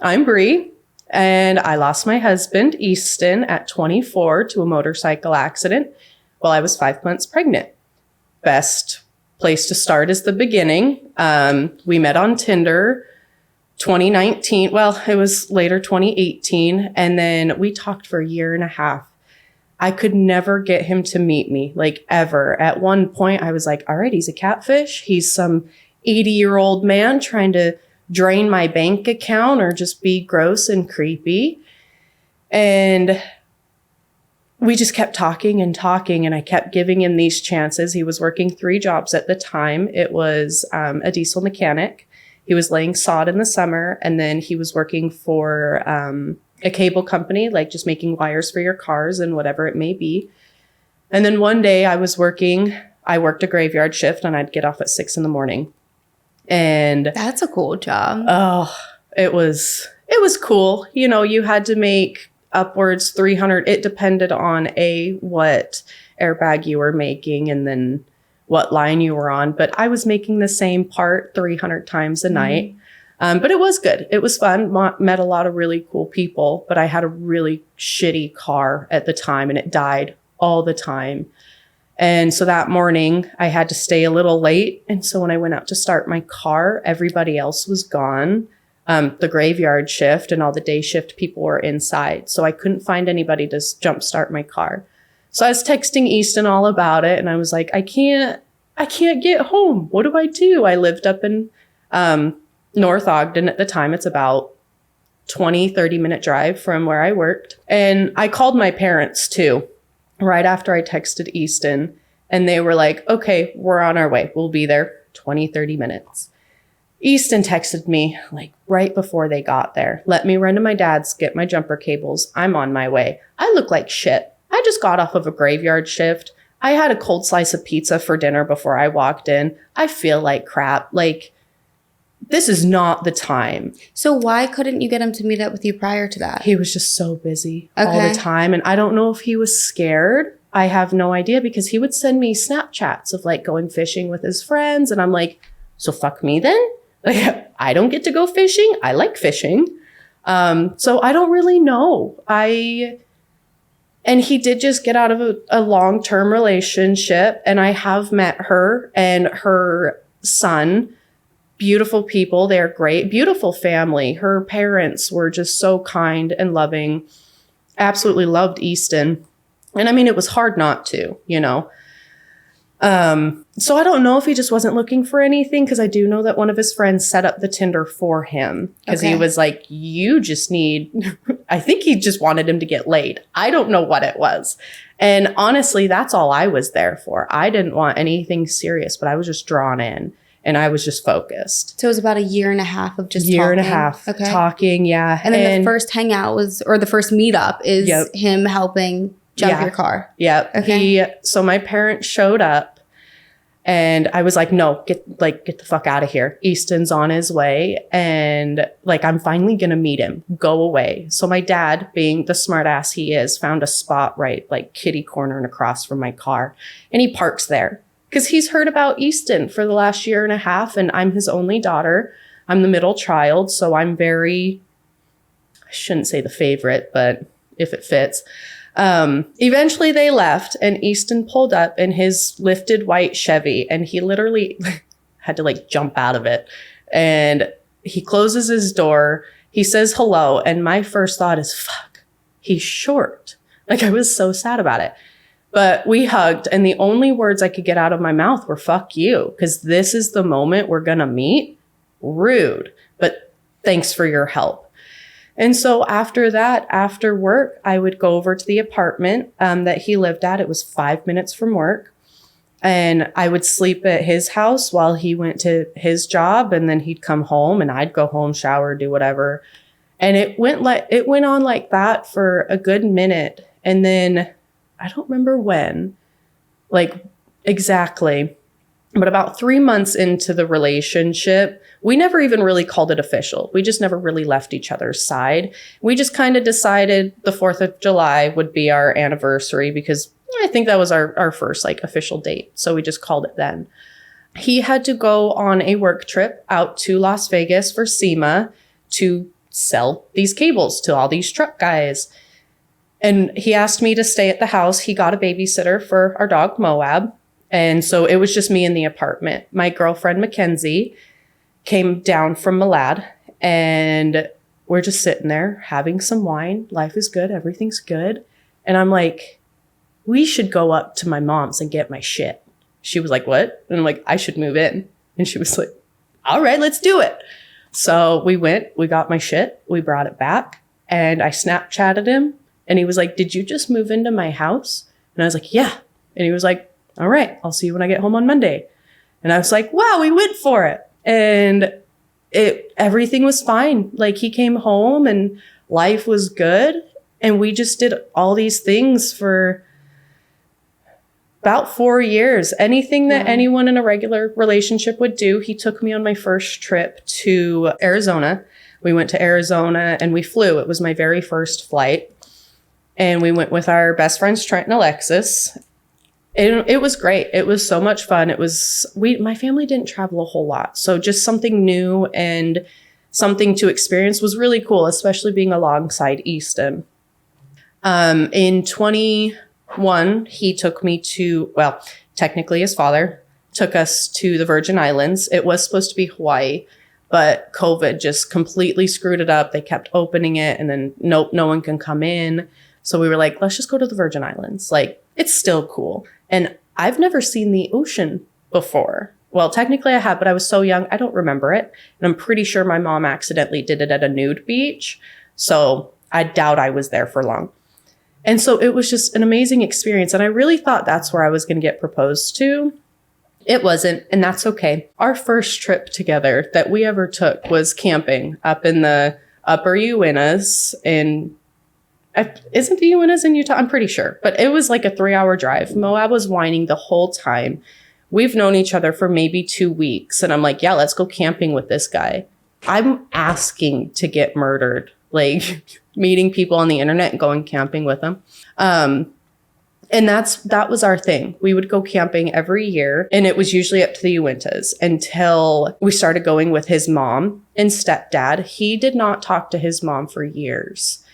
I'm Brie, and I lost my husband, Easton, at 24 to a motorcycle accident while I was 5 months pregnant. Best place to start is the beginning. We met on Tinder 2019. Well, it was later 2018, and then we talked for a year and a half. I could never get him to meet me, like ever. At one point, I was like, all right, he's a catfish. He's some 80-year-old man trying to drain my bank account or just be gross and creepy. And we just kept talking, and I kept giving him these chances. He was working 3 jobs at the time. It was a diesel mechanic. He was laying sod in the summer, and then he was working for a cable company, like just making wires for your cars and whatever it may be. And then one day I worked a graveyard shift, and I'd get off at 6 a.m. And that's a cool job. Oh, it was cool. You know, you had to make upwards 300. It depended on what airbag you were making and then what line you were on. But I was making the same part 300 times a night. But it was good. It was fun. Met a lot of really cool people, but I had a really shitty car at the time, and it died all the time. And so that morning I had to stay a little late. And so when I went out to start my car, everybody else was gone. The graveyard shift and all the day shift people were inside. So I couldn't find anybody to jumpstart my car. So I was texting Easton all about it. And I was like, I can't get home. What do? I lived up in North Ogden at the time. It's about 30 minute drive from where I worked. And I called my parents too, right after I texted Easton, and they were like, okay, we're on our way. We'll be there 30 minutes. Easton texted me like right before they got there. Let me run to my dad's, get my jumper cables. I'm on my way. I look like shit. I just got off of a graveyard shift. I had a cold slice of pizza for dinner before I walked in. I feel like crap. Like, this is not the time. So why couldn't you get him to meet up with you prior to that? He was just so busy all the time. And I don't know if he was scared. I have no idea, because he would send me Snapchats of like going fishing with his friends. And I'm like, so fuck me then? Like, I don't get to go fishing. I like fishing. So I don't really know. And he did just get out of a long-term relationship. And I have met her and her son. Beautiful people. They're great. Beautiful family. Her parents were just so kind and loving. Absolutely loved Easton. And I mean, it was hard not to, you know. So I don't know if he just wasn't looking for anything, because I do know that one of his friends set up the Tinder for him, because he was like, you just need, I think he just wanted him to get laid. I don't know what it was. And honestly, that's all I was there for. I didn't want anything serious, but I was just drawn in. And I was just focused. So it was about a year and a half of just talking. Talking, yeah. And then the first hangout the first meetup is him helping jump your car. Yep. Okay. So my parents showed up, and I was like, no, get the fuck out of here. Easton's on his way. And like, I'm finally going to meet him. Go away. So my dad, being the smart ass he is, found a spot right like kitty corner and across from my car. And he parks there. Because he's heard about Easton for the last year and a half, and I'm his only daughter. I'm the middle child, so I'm I shouldn't say the favorite, but if it fits. Eventually they left, and Easton pulled up in his lifted white Chevy, and he literally had to like jump out of it. And he closes his door. He says hello, and my first thought is, fuck, he's short. Like, I was so sad about it. But we hugged, and the only words I could get out of my mouth were, fuck you, because this is the moment we're going to meet. Rude, but thanks for your help. And so after that, after work, I would go over to the apartment that he lived at. It was 5 minutes from work. And I would sleep at his house while he went to his job, and then he'd come home, and I'd go home, shower, do whatever. And it went on like that for a good minute. And then I don't remember when, like exactly, but about 3 months into the relationship, we never even really called it official. We just never really left each other's side. We just kind of decided the 4th of July would be our anniversary, because I think that was our first like official date. So we just called it then. He had to go on a work trip out to Las Vegas for SEMA to sell these cables to all these truck guys. And he asked me to stay at the house. He got a babysitter for our dog, Moab. And so it was just me in the apartment. My girlfriend, Mackenzie, came down from Malad, and we're just sitting there having some wine. Life is good. Everything's good. And I'm like, we should go up to my mom's and get my shit. She was like, what? And I'm like, I should move in. And she was like, all right, let's do it. So we went, we got my shit, we brought it back, and I Snapchatted him. And he was like, did you just move into my house? And I was like, yeah. And he was like, all right, I'll see you when I get home on Monday. And I was like, wow, we went for it. And everything was fine. Like, he came home and life was good. And we just did all these things for about 4 years. Anything that anyone in a regular relationship would do. He took me on my first trip to Arizona. We went to Arizona and we flew. It was my very first flight. And we went with our best friends, Trent and Alexis. It was great. It was so much fun. My family didn't travel a whole lot. So just something new and something to experience was really cool, especially being alongside Easton. In 21, he took me to, well, technically his father took us to the Virgin Islands. It was supposed to be Hawaii, but COVID just completely screwed it up. They kept opening it and then nope, no one can come in. So we were like, let's just go to the Virgin Islands. Like, it's still cool. And I've never seen the ocean before. Well, technically I have, but I was so young, I don't remember it. And I'm pretty sure my mom accidentally did it at a nude beach. So I doubt I was there for long. And so it was just an amazing experience. And I really thought that's where I was going to get proposed to. It wasn't, and that's okay. Our first trip together that we ever took was camping up in the upper Uintas in, isn't the Uintas in Utah? I'm pretty sure. But it was like a 3-hour drive. Moab was whining the whole time. We've known each other for maybe 2 weeks. And I'm like, yeah, let's go camping with this guy. I'm asking to get murdered. Like, meeting people on the internet and going camping with them. And that was our thing. We would go camping every year, and it was usually up to the Uintas until we started going with his mom and stepdad. He did not talk to his mom for years.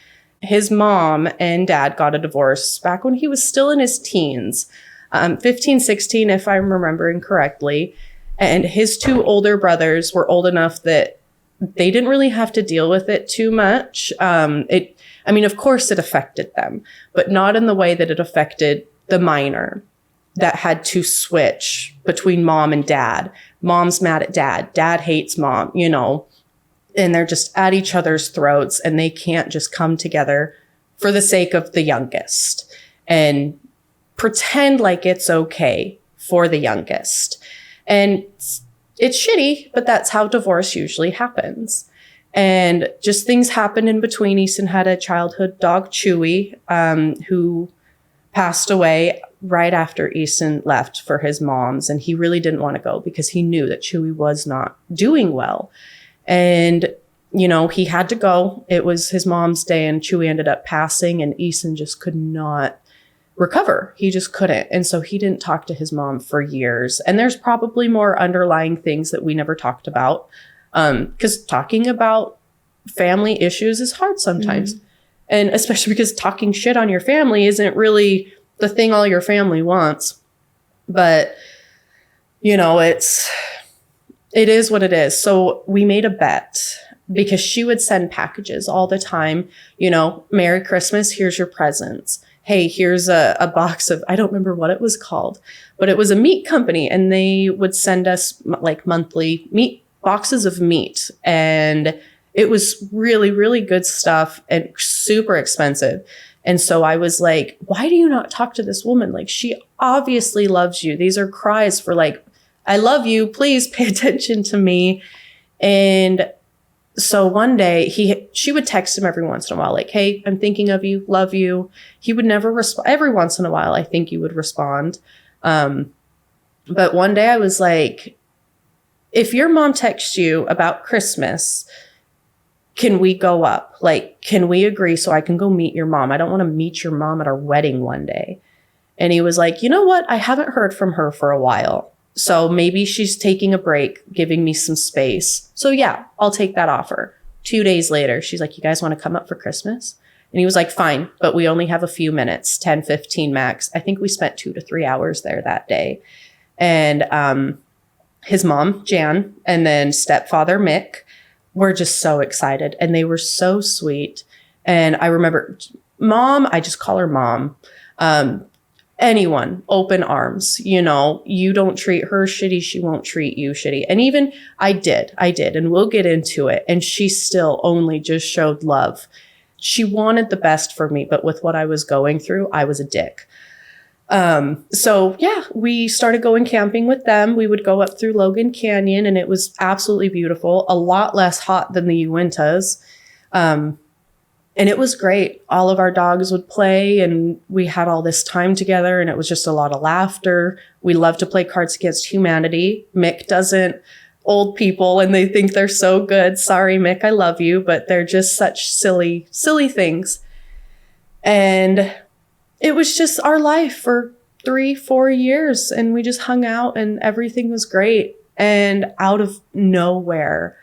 His mom and dad got a divorce back when he was still in his teens, 15, 16, if I'm remembering correctly. And his 2 older brothers were old enough that they didn't really have to deal with it too much. Of course it affected them, but not in the way that it affected the minor that had to switch between mom and dad. Mom's mad at dad. Dad hates mom, and they're just at each other's throats, and they can't just come together for the sake of the youngest and pretend like it's okay for the youngest. And it's shitty, but that's how divorce usually happens. And just things happened in between. Easton had a childhood dog, Chewy, who passed away right after Easton left for his mom's. And he really didn't want to go because he knew that Chewy was not doing well. And, he had to go. It was his mom's day, and Chewy ended up passing, and Easton just could not recover. He just couldn't. And so he didn't talk to his mom for years. And there's probably more underlying things that we never talked about. Because talking about family issues is hard sometimes. Mm-hmm. And especially because talking shit on your family isn't really the thing all your family wants. But, it is what it is. So we made a bet because she would send packages all the time. Merry Christmas, here's your presents. Hey, here's a box of, I don't remember what it was called, but it was a meat company, and they would send us like monthly boxes of meat. And it was really, really good stuff and super expensive. And so I was like, why do you not talk to this woman? Like, she obviously loves you. These are cries for like, I love you. Please pay attention to me. And so one day she would text him every once in a while, like, hey, I'm thinking of you, love you. He would never respond. Every once in a while, I think he would respond. But one day I was like, if your mom texts you about Christmas, can we go up? Like, can we agree so I can go meet your mom? I don't want to meet your mom at our wedding one day. And he was like, you know what? I haven't heard from her for a while. So maybe she's taking a break, giving me some space. So yeah, I'll take that offer. 2 days later, she's like, you guys want to come up for Christmas? And he was like, fine, but we only have a few minutes, 10, 15 max. I think we spent 2 to 3 hours there that day. And his mom, Jan, and then stepfather, Mick, were just so excited. And they were so sweet. And I remember mom, I just call her mom. Anyone, open arms, you know, you don't treat her shitty, she won't treat you shitty. And even I did, and we'll get into it. And she still only just showed love. She wanted the best for me, but with what I was going through, I was a dick. So yeah, we started going camping with them. We would go up through Logan Canyon, and it was absolutely beautiful, a lot less hot than the Uintas. And it was great. All of our dogs would play, and we had all this time together, and it was just a lot of laughter. We love to play Cards Against Humanity. Mick doesn't. Old people, and they think they're so good. Sorry, Mick, I love you, but they're just such silly, silly things. And it was just our life for 3-4 years, and we just hung out, and everything was great. And out of nowhere,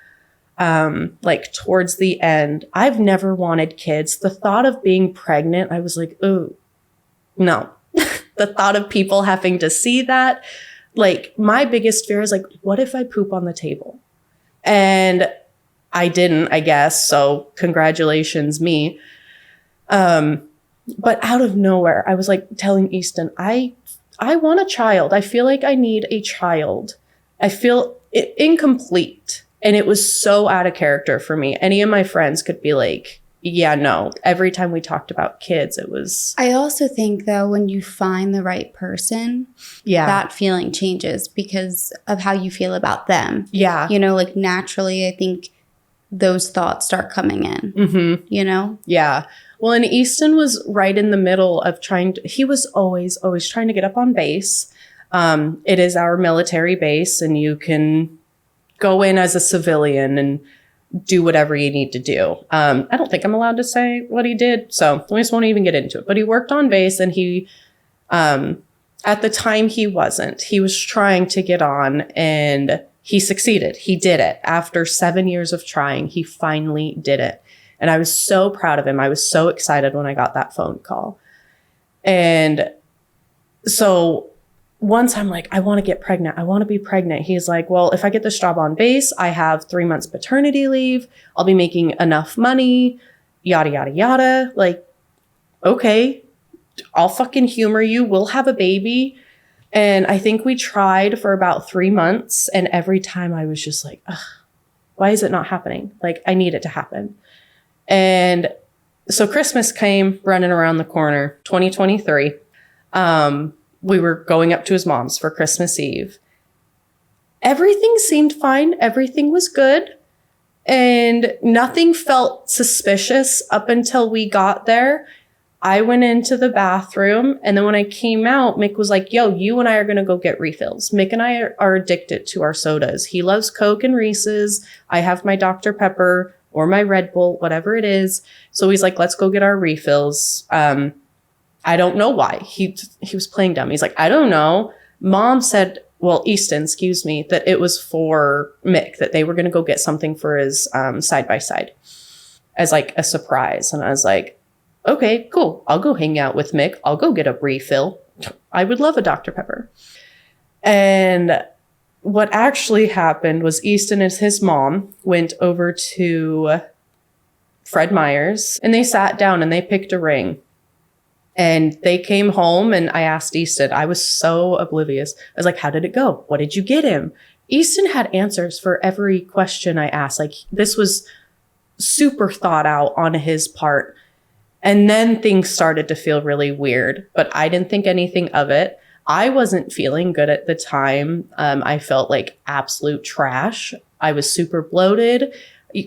like towards the end, I've never wanted kids. The thought of being pregnant, I was like, oh, no. The thought of people having to see that, like my biggest fear is like, what if I poop on the table? And I didn't, I guess. So congratulations, me. But out of nowhere, I was like telling Easton, I want a child. I feel like I need a child. I feel incomplete. And it was so out of character for me. Any of my friends could be like, yeah, no. Every time we talked about kids, it was... I also think, though, when you find the right person, that feeling changes because of how you feel about them. Yeah. You know, like naturally, I think those thoughts start coming in, you know? Yeah. Well, and Easton was right in the middle of he was always trying to get up on base. It is our military base, and you can go in as a civilian and do whatever you need to do. I don't think I'm allowed to say what he did, so we just won't even get into it. But he worked on base, and he, at the time he wasn't. He was trying to get on, and he succeeded. He did it. After 7 years of trying, he finally did it. And I was so proud of him. I was so excited when I got that phone call. And so once I'm like, I want to get pregnant. I want to be pregnant. He's like, well, if I get this job on base, I have 3 months paternity leave. I'll be making enough money, yada, yada, yada. Like, okay, I'll fucking humor you. We'll have a baby. And I think we tried for about 3 months. And every time I was just like, ugh, why is it not happening? Like, I need it to happen. And so Christmas came running around the corner, 2023. We were going up to his mom's for Christmas Eve. Everything seemed fine. Everything was good. And nothing felt suspicious up until we got there. I went into the bathroom, and then when I came out, Mick was like, yo, you and I are going to go get refills. Mick and I are addicted to our sodas. He loves Coke and Reese's. I have my Dr. Pepper or my Red Bull, whatever it is. So he's like, let's go get our refills. I don't know why. He was playing dumb. He's like, I don't know. Mom said, well, Easton, excuse me, that it was for Mick, that they were going to go get something for his side-by-side as like a surprise. And I was like, okay, cool. I'll go hang out with Mick. I'll go get a refill. I would love a Dr. Pepper. And what actually happened was Easton and his mom went over to Fred Meyer's, and they sat down and they picked a ring. And they came home, and I asked Easton, I was so oblivious. I was like, how did it go? What did you get him? Easton had answers for every question I asked. Like, this was super thought out on his part. And then things started to feel really weird, but I didn't think anything of it. I wasn't feeling good at the time. I felt like absolute trash. I was super bloated.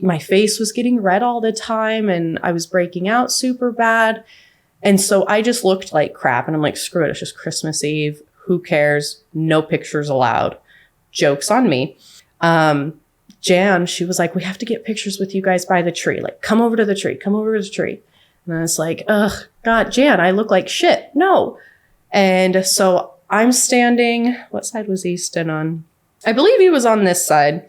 My face was getting red all the time, and I was breaking out super bad. And so I just looked like crap, and I'm like, screw it. It's just Christmas Eve. Who cares? No pictures allowed. Joke's on me. Jan, she was like, we have to get pictures with you guys by the tree. Like, come over to the tree. Come over to the tree. And I was like, ugh, God, Jan, I look like shit. No. And so I'm standing, what side was Easton on? I believe he was on this side.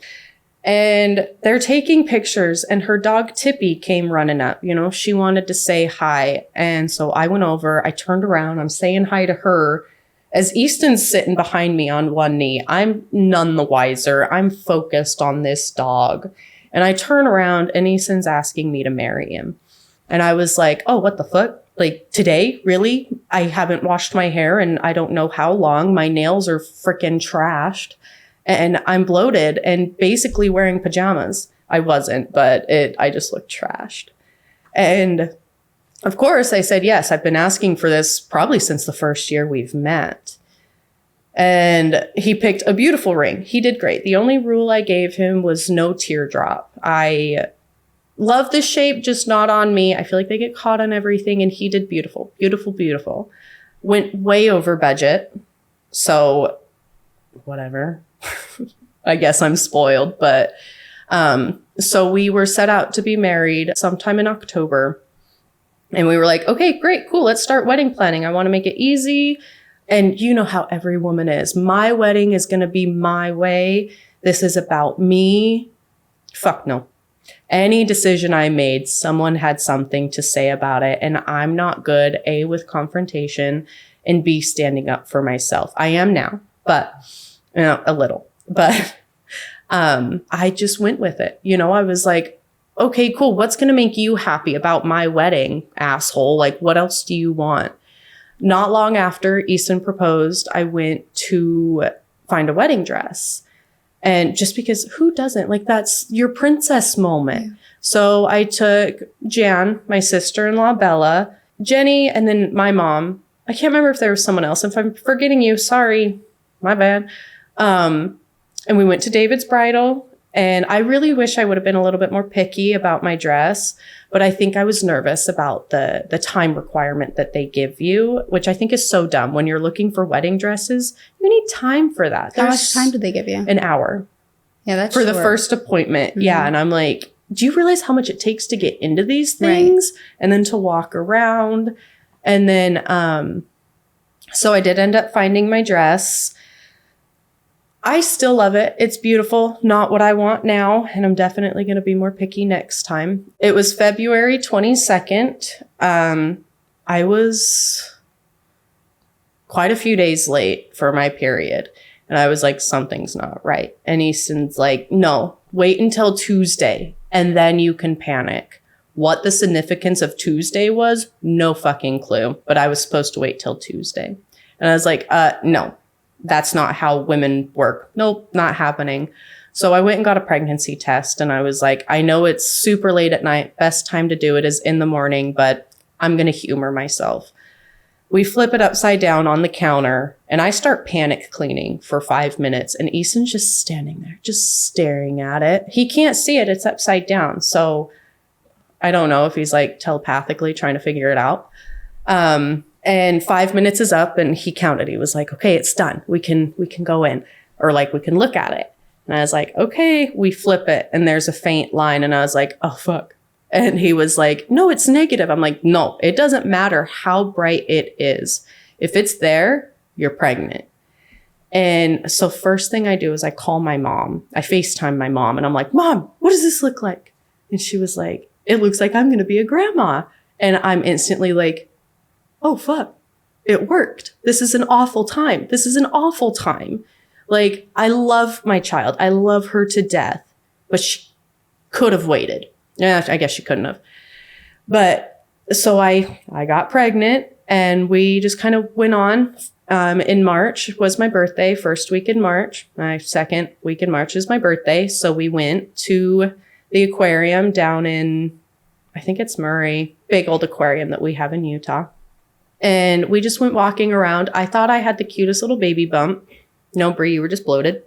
And they're taking pictures, and her dog Tippy came running up. You know, she wanted to say hi. And so I went over, I turned around, I'm saying hi to her as Easton's sitting behind me on one knee. I'm none the wiser. I'm focused on this dog. And I turn around and Easton's asking me to marry him. And I was like, oh, what the fuck? Like, today? Really? I haven't washed my hair and I don't know how long. My nails are freaking trashed. And I'm bloated and basically wearing pajamas. I wasn't, but I just looked trashed. And of course I said, yes, I've been asking for this probably since the first year we've met. And he picked a beautiful ring. He did great. The only rule I gave him was no teardrop. I love this shape, just not on me. I feel like they get caught on everything. And he did beautiful, beautiful, beautiful. Went way over budget. So whatever. I guess I'm spoiled, but so we were set out to be married sometime in October. And we were like, okay, great, cool. Let's start wedding planning. I want to make it easy. And you know how every woman is. My wedding is going to be my way. This is about me. Fuck no. Any decision I made, someone had something to say about it. And I'm not good, A, with confrontation, and B, standing up for myself. I am now, but a little. But I just went with it. You know, I was like, okay, cool. What's going to make you happy about my wedding, asshole? Like, what else do you want? Not long after Easton proposed, I went to find a wedding dress. And just because who doesn't? Like, that's your princess moment. Yeah. So I took Jan, my sister-in-law, Bella, Jenny, and then my mom. I can't remember if there was someone else. If I'm forgetting you, sorry, my bad. And we went to David's bridal, and I really wish I would have been a little bit more picky about my dress, but I think I was nervous about the time requirement that they give you, which I think is so dumb. When you're looking for wedding dresses, you need time for that. How much time did they give you? An hour. Yeah, that's for the first appointment. Mm-hmm. Yeah. And I'm like, do you realize how much it takes to get into these things? Right. And then to walk around. And then, so I did end up finding my dress. I still love it. It's beautiful. Not what I want now. And I'm definitely going to be more picky next time. It was February 22nd. I was quite a few days late for my period. And I was like, something's not right. And Easton's like, no, wait until Tuesday and then you can panic. What the significance of Tuesday was, no fucking clue. But I was supposed to wait till Tuesday. And I was like, no. That's not how women work. Nope, not happening. So I went and got a pregnancy test and I was like, I know it's super late at night. Best time to do it is in the morning, but I'm going to humor myself. We flip it upside down on the counter and I start panic cleaning for 5 minutes and Easton's just standing there, just staring at it. He can't see it. It's upside down. So I don't know if he's like telepathically trying to figure it out. And 5 minutes is up and he counted. He was like, okay, it's done. We can go in, or like, we can look at it. And I was like, okay, we flip it. And there's a faint line. And I was like, oh, fuck. And he was like, no, it's negative. I'm like, no, it doesn't matter how bright it is. If it's there, you're pregnant. And so first thing I do is I call my mom. I FaceTime my mom and I'm like, Mom, what does this look like? And she was like, it looks like I'm going to be a grandma. And I'm instantly like, oh, fuck, it worked. This is an awful time. This is an awful time. Like, I love my child. I love her to death, but she could have waited. Yeah, I guess she couldn't have. But so I got pregnant and we just kind of went on. In March was my birthday, first week in March. My second week in March is my birthday. So we went to the aquarium down in, I think it's Murray, big old aquarium that we have in Utah. And we just went walking around. I thought I had the cutest little baby bump. No, Brie, you were just bloated.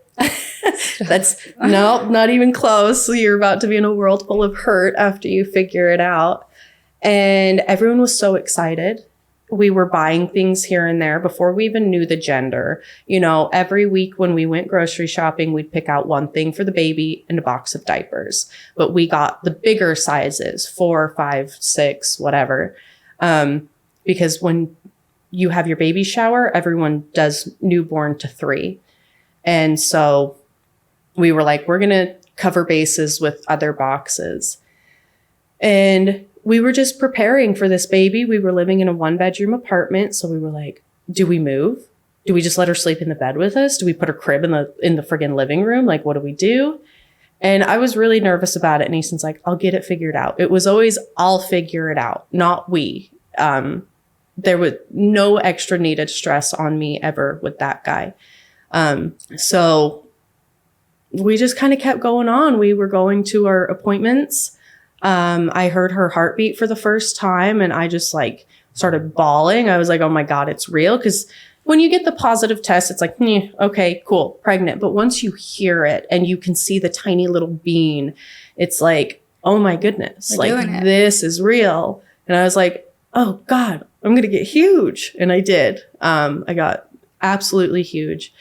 No, not even close. You're about to be in a world full of hurt after you figure it out. And everyone was so excited. We were buying things here and there before we even knew the gender. You know, every week when we went grocery shopping, we'd pick out one thing for the baby and a box of diapers. But we got the bigger sizes, 4, 5, 6, whatever. Because when you have your baby shower, everyone does newborn to 3. And so we were like, we're going to cover bases with other boxes. And we were just preparing for this baby. We were living in a 1-bedroom apartment. So we were like, do we move? Do we just let her sleep in the bed with us? Do we put her crib in the friggin' living room? Like, what do we do? And I was really nervous about it. And Easton's like, I'll get it figured out. It was always, I'll figure it out, not we. There was no extra needed stress on me ever with that guy. So we just kind of kept going on. We were going to our appointments. I heard her heartbeat for the first time and I just like started bawling. I was like, oh my God, it's real. Because when you get the positive test, it's like, okay, cool, pregnant. But once you hear it and you can see the tiny little bean, it's like, oh my goodness, like this is real. And I was like, oh God, I'm going to get huge. And I did. I got absolutely huge.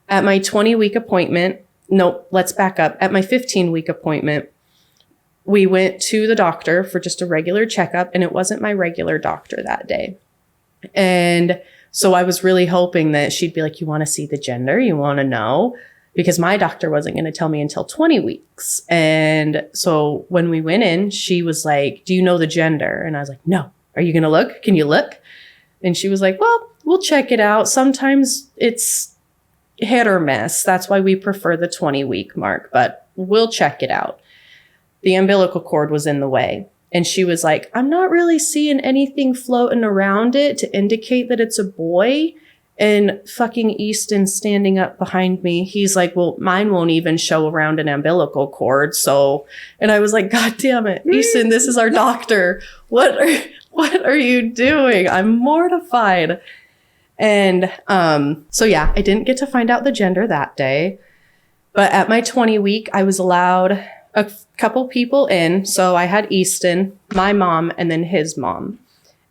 At my 20-week appointment, let's back up. At my 15-week appointment, we went to the doctor for just a regular checkup, and it wasn't my regular doctor that day. And so I was really hoping that she'd be like, you want to see the gender? You want to know? Because my doctor wasn't going to tell me until 20 weeks. And so when we went in, she was like, do you know the gender? And I was like, no. Are you going to look? Can you look? And she was like, well, we'll check it out. Sometimes it's hit or miss. That's why we prefer the 20-week mark, but we'll check it out. The umbilical cord was in the way. And she was like, I'm not really seeing anything floating around it to indicate that it's a boy. And fucking Easton standing up behind me, he's like, well, mine won't even show around an umbilical cord. So, and I was like, God damn it, Easton, this is our doctor. What are you doing? I'm mortified. And so yeah, I didn't get to find out the gender that day. But at my 20-week, I was allowed a couple people in. So I had Easton, my mom, and then his mom.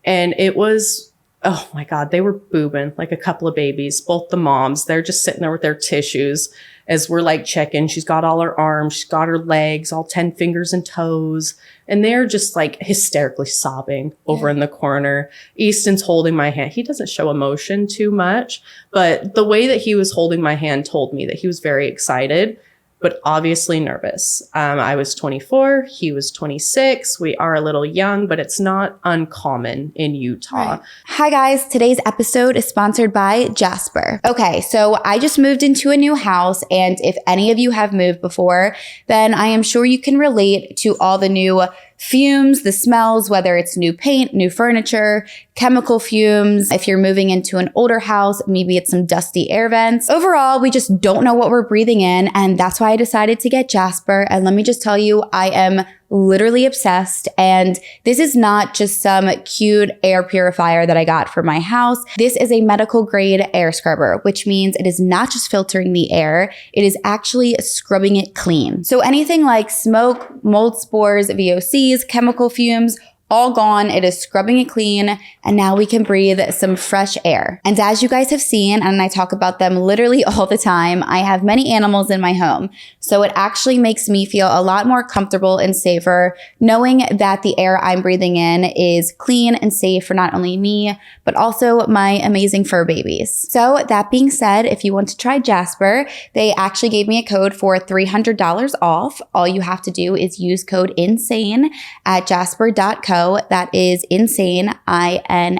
And it was, oh my God, they were boobing like a couple of babies, both the moms. They're just sitting there with their tissues as we're like checking. She's got all her arms, she's got her legs, all 10 fingers and toes. And they're just like hysterically sobbing over in the corner. Easton's holding my hand. He doesn't show emotion too much, but the way that he was holding my hand told me that he was very excited, but obviously nervous. I was 24, he was 26. We are a little young, but it's not uncommon in Utah. Right. Hi guys, today's episode is sponsored by Jasper. Okay, so I just moved into a new house, and if any of you have moved before, then I am sure you can relate to all the new fumes, the smells, whether it's new paint, new furniture, chemical fumes. If you're moving into an older house, maybe it's some dusty air vents. Overall, we just don't know what we're breathing in. And that's why I decided to get Jasper. And let me just tell you, I am literally obsessed. And this is not just some cute air purifier that I got for my house. This is a medical grade air scrubber, which means it is not just filtering the air, it is actually scrubbing it clean. So anything like smoke, mold spores, VOCs, chemical fumes, all gone. It is scrubbing it clean, and now we can breathe some fresh air. And as you guys have seen, and I talk about them literally all the time, I have many animals in my home. So it actually makes me feel a lot more comfortable and safer knowing that the air I'm breathing in is clean and safe for not only me, but also my amazing fur babies. So that being said, if you want to try Jasper, they actually gave me a code for $300 off. All you have to do is use code INSANE at jasper.co. That is insane, INSANE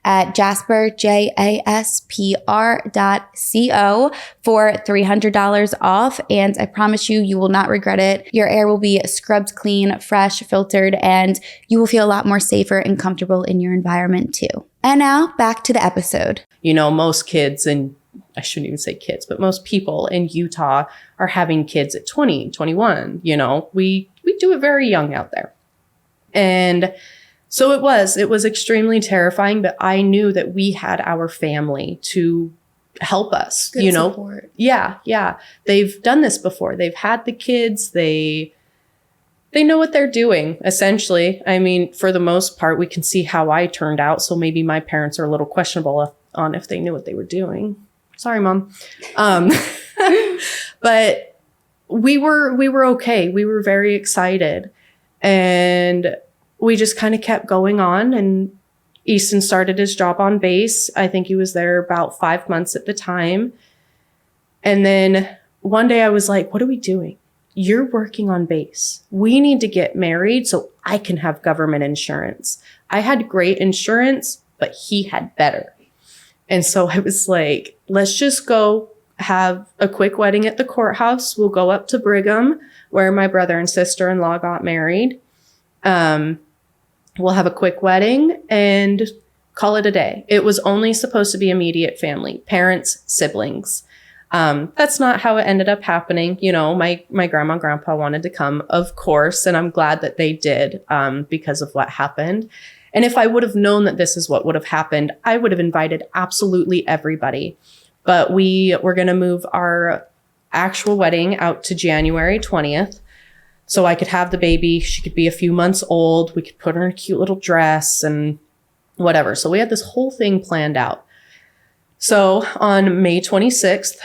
at Jasper, JASPR.co for $300 off. And I promise you, you will not regret it. Your air will be scrubbed clean, fresh, filtered, and you will feel a lot more safer and comfortable in your environment too. And now back to the episode. You know, most kids, and I shouldn't even say kids, but most people in Utah are having kids at 20, 21. You know, we do it very young out there. And so it was extremely terrifying, but I knew that we had our family to help us, Good you know? Support. Yeah. They've done this before. They've had the kids. They know what they're doing, essentially. I mean, for the most part, we can see how I turned out. So maybe my parents are a little questionable on if they knew what they were doing. Sorry, Mom. But we were okay. We were very excited. And we just kind of kept going on, and Easton started his job on base. I think he was there about 5 months at the time. And then one day I was like, what are we doing? You're working on base. We need to get married so I can have government insurance. I had great insurance, but he had better. And so I was like, let's just go have a quick wedding at the courthouse. We'll go up to Brigham, where my brother and sister-in-law got married. We'll have a quick wedding and call it a day. It was only supposed to be immediate family, parents, siblings. That's not how it ended up happening. You know, my grandma and grandpa wanted to come, of course, and I'm glad that they did, because of what happened. And if I would have known that this is what would have happened, I would have invited absolutely everybody. But we were going to move our actual wedding out to January 20th. So I could have the baby. She could be a few months old. We could put her in a cute little dress and whatever. So we had this whole thing planned out. So on May 26th,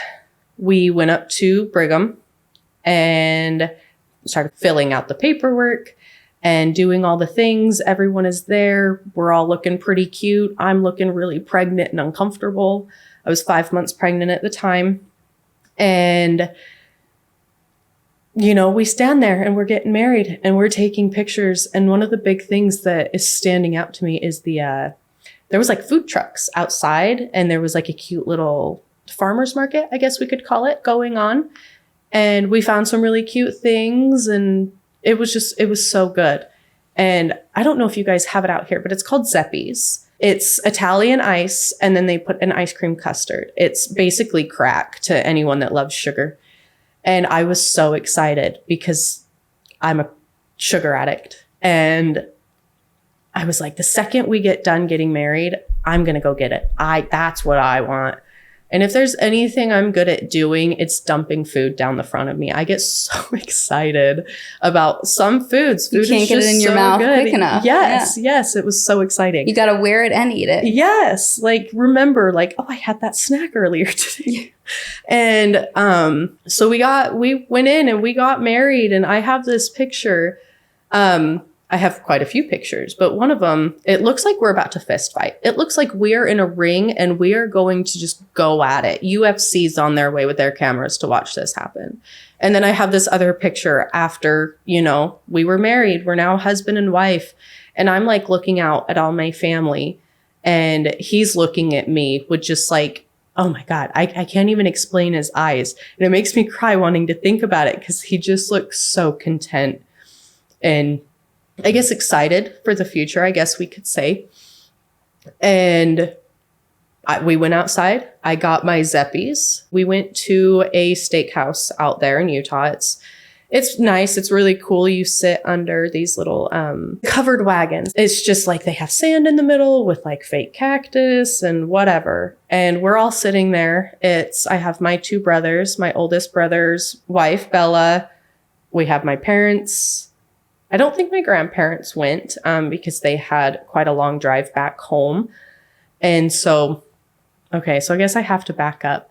we went up to Brigham and started filling out the paperwork and doing all the things. Everyone is there. We're all looking pretty cute. I'm looking really pregnant and uncomfortable. I was 5 months pregnant at the time. And, you know, we stand there and we're getting married and we're taking pictures. And one of the big things that is standing out to me is there was like food trucks outside and there was like a cute little farmer's market, I guess we could call it, going on. And we found some really cute things and it was so good. And I don't know if you guys have it out here, but it's called Zeppi's. It's Italian ice, and then they put an ice cream custard. It's basically crack to anyone that loves sugar. And I was so excited because I'm a sugar addict. And I was like, the second we get done getting married, I'm going to go get it. That's what I want. And if there's anything I'm good at doing, it's dumping food down the front of me. I get so excited about some foods. Food you can't get it in your mouth quick enough. Yes. It was so exciting. You got to wear it and eat it. Yes. Like, remember, like, oh, I had that snack earlier today. And so we went in and we got married. And I have this picture. I have quite a few pictures, but one of them, it looks like we're about to fist fight. It looks like we're in a ring and we are going to just go at it. UFC's on their way with their cameras to watch this happen. And then I have this other picture after, you know, we were married. We're now husband and wife. And I'm like looking out at all my family and he's looking at me with just like, oh my God, I can't even explain his eyes. And it makes me cry wanting to think about it because he just looks so content and I guess excited for the future, I guess we could say. And we went outside. I got my Zeppi's. We went to a steakhouse out there in Utah. It's nice. It's really cool. You sit under these little covered wagons. It's just like they have sand in the middle with like fake cactus and whatever. And we're all sitting there. I have my two brothers, my oldest brother's wife, Bella. We have my parents. I don't think my grandparents went because they had quite a long drive back home. And so I guess I have to back up.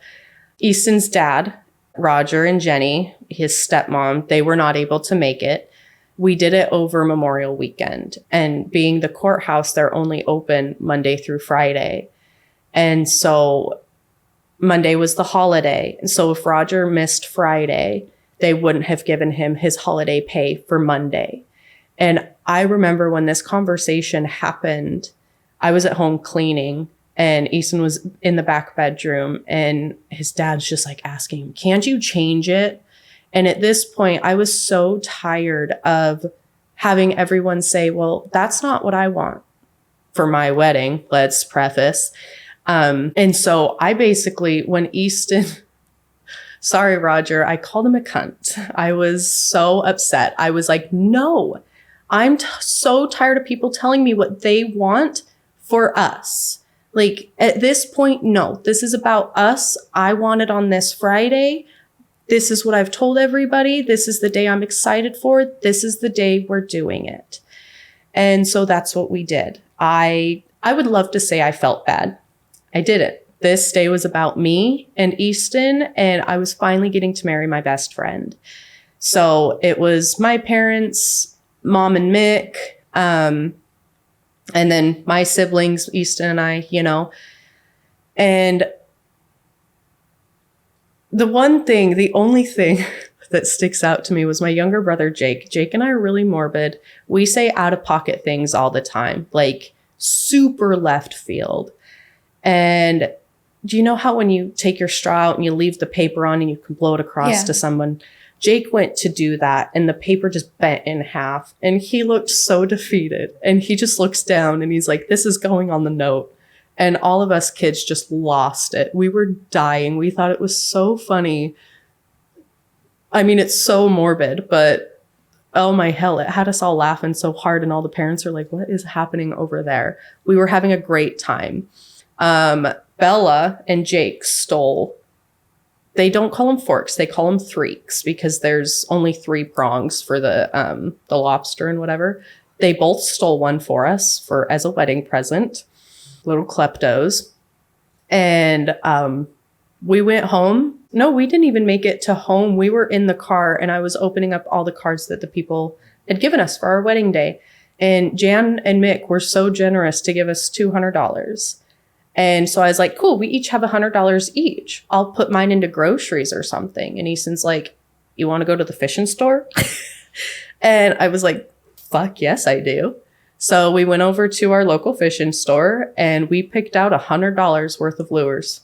Easton's dad, Roger and Jenny, his stepmom, they were not able to make it. We did it over Memorial Weekend. And being the courthouse, they're only open Monday through Friday. And so Monday was the holiday. And so if Roger missed Friday, they wouldn't have given him his holiday pay for Monday. And I remember when this conversation happened, I was at home cleaning and Easton was in the back bedroom and his dad's just like asking him, can't you change it? And at this point, I was so tired of having everyone say, well, that's not what I want for my wedding, let's preface. And so I basically, when Easton... Sorry, Roger, I called him a cunt. I was so upset. I was like, no, I'm so tired of people telling me what they want for us. Like at this point, no, this is about us. I want it on this Friday. This is what I've told everybody. This is the day I'm excited for. This is the day we're doing it. And so that's what we did. I would love to say I felt bad. I didn't. This day was about me and Easton, and I was finally getting to marry my best friend. So it was my parents, Mom and Mick, and then my siblings, Easton and I, you know. And The only thing that sticks out to me was my younger brother, Jake. Jake and I are really morbid. We say out of pocket things all the time, like super left field. And do you know how when you take your straw out and you leave the paper on and you can blow it across to someone? Jake went to do that and the paper just bent in half and he looked so defeated and he just looks down and he's like, this is going on the note. And all of us kids just lost it. We were dying. We thought it was so funny. I mean, it's so morbid, but oh my hell, it had us all laughing so hard and all the parents are like, what is happening over there? We were having a great time. Bella and Jake stole, they don't call them forks, they call them threeks because there's only 3 prongs for the lobster and whatever. They both stole one for us as a wedding present, little kleptos. And we went home. No, we didn't even make it to home. We were in the car and I was opening up all the cards that the people had given us for our wedding day. And Jan and Mick were so generous to give us $200. And so I was like, cool, we each have $100 each. I'll put mine into groceries or something. And Easton's like, you want to go to the fishing store? And I was like, fuck yes, I do. So we went over to our local fishing store and we picked out $100 worth of lures.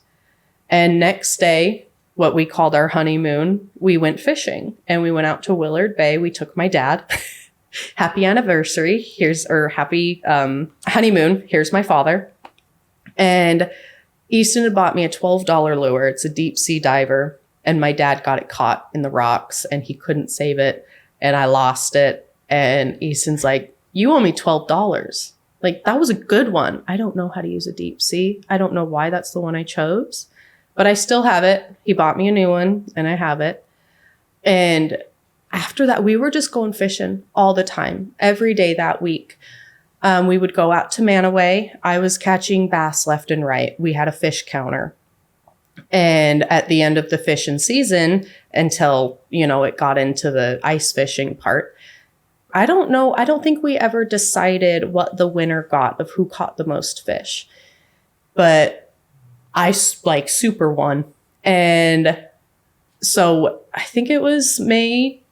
And next day, what we called our honeymoon, we went fishing and we went out to Willard Bay. We took my dad. Happy anniversary. Happy honeymoon. Here's my father. And Easton had bought me a $12 lure. It's a deep sea diver. And my dad got it caught in the rocks and he couldn't save it. And I lost it. And Easton's like, you owe me $12. Like, that was a good one. I don't know how to use a deep sea. I don't know why that's the one I chose. But I still have it. He bought me a new one and I have it. And after that, we were just going fishing all the time, every day that week. We would go out to Manaway. I was catching bass left and right. We had a fish counter. And at the end of the fishing season, until, it got into the ice fishing part, I don't know. I don't think we ever decided what the winner got of who caught the most fish. But I super won. And so I think it was May.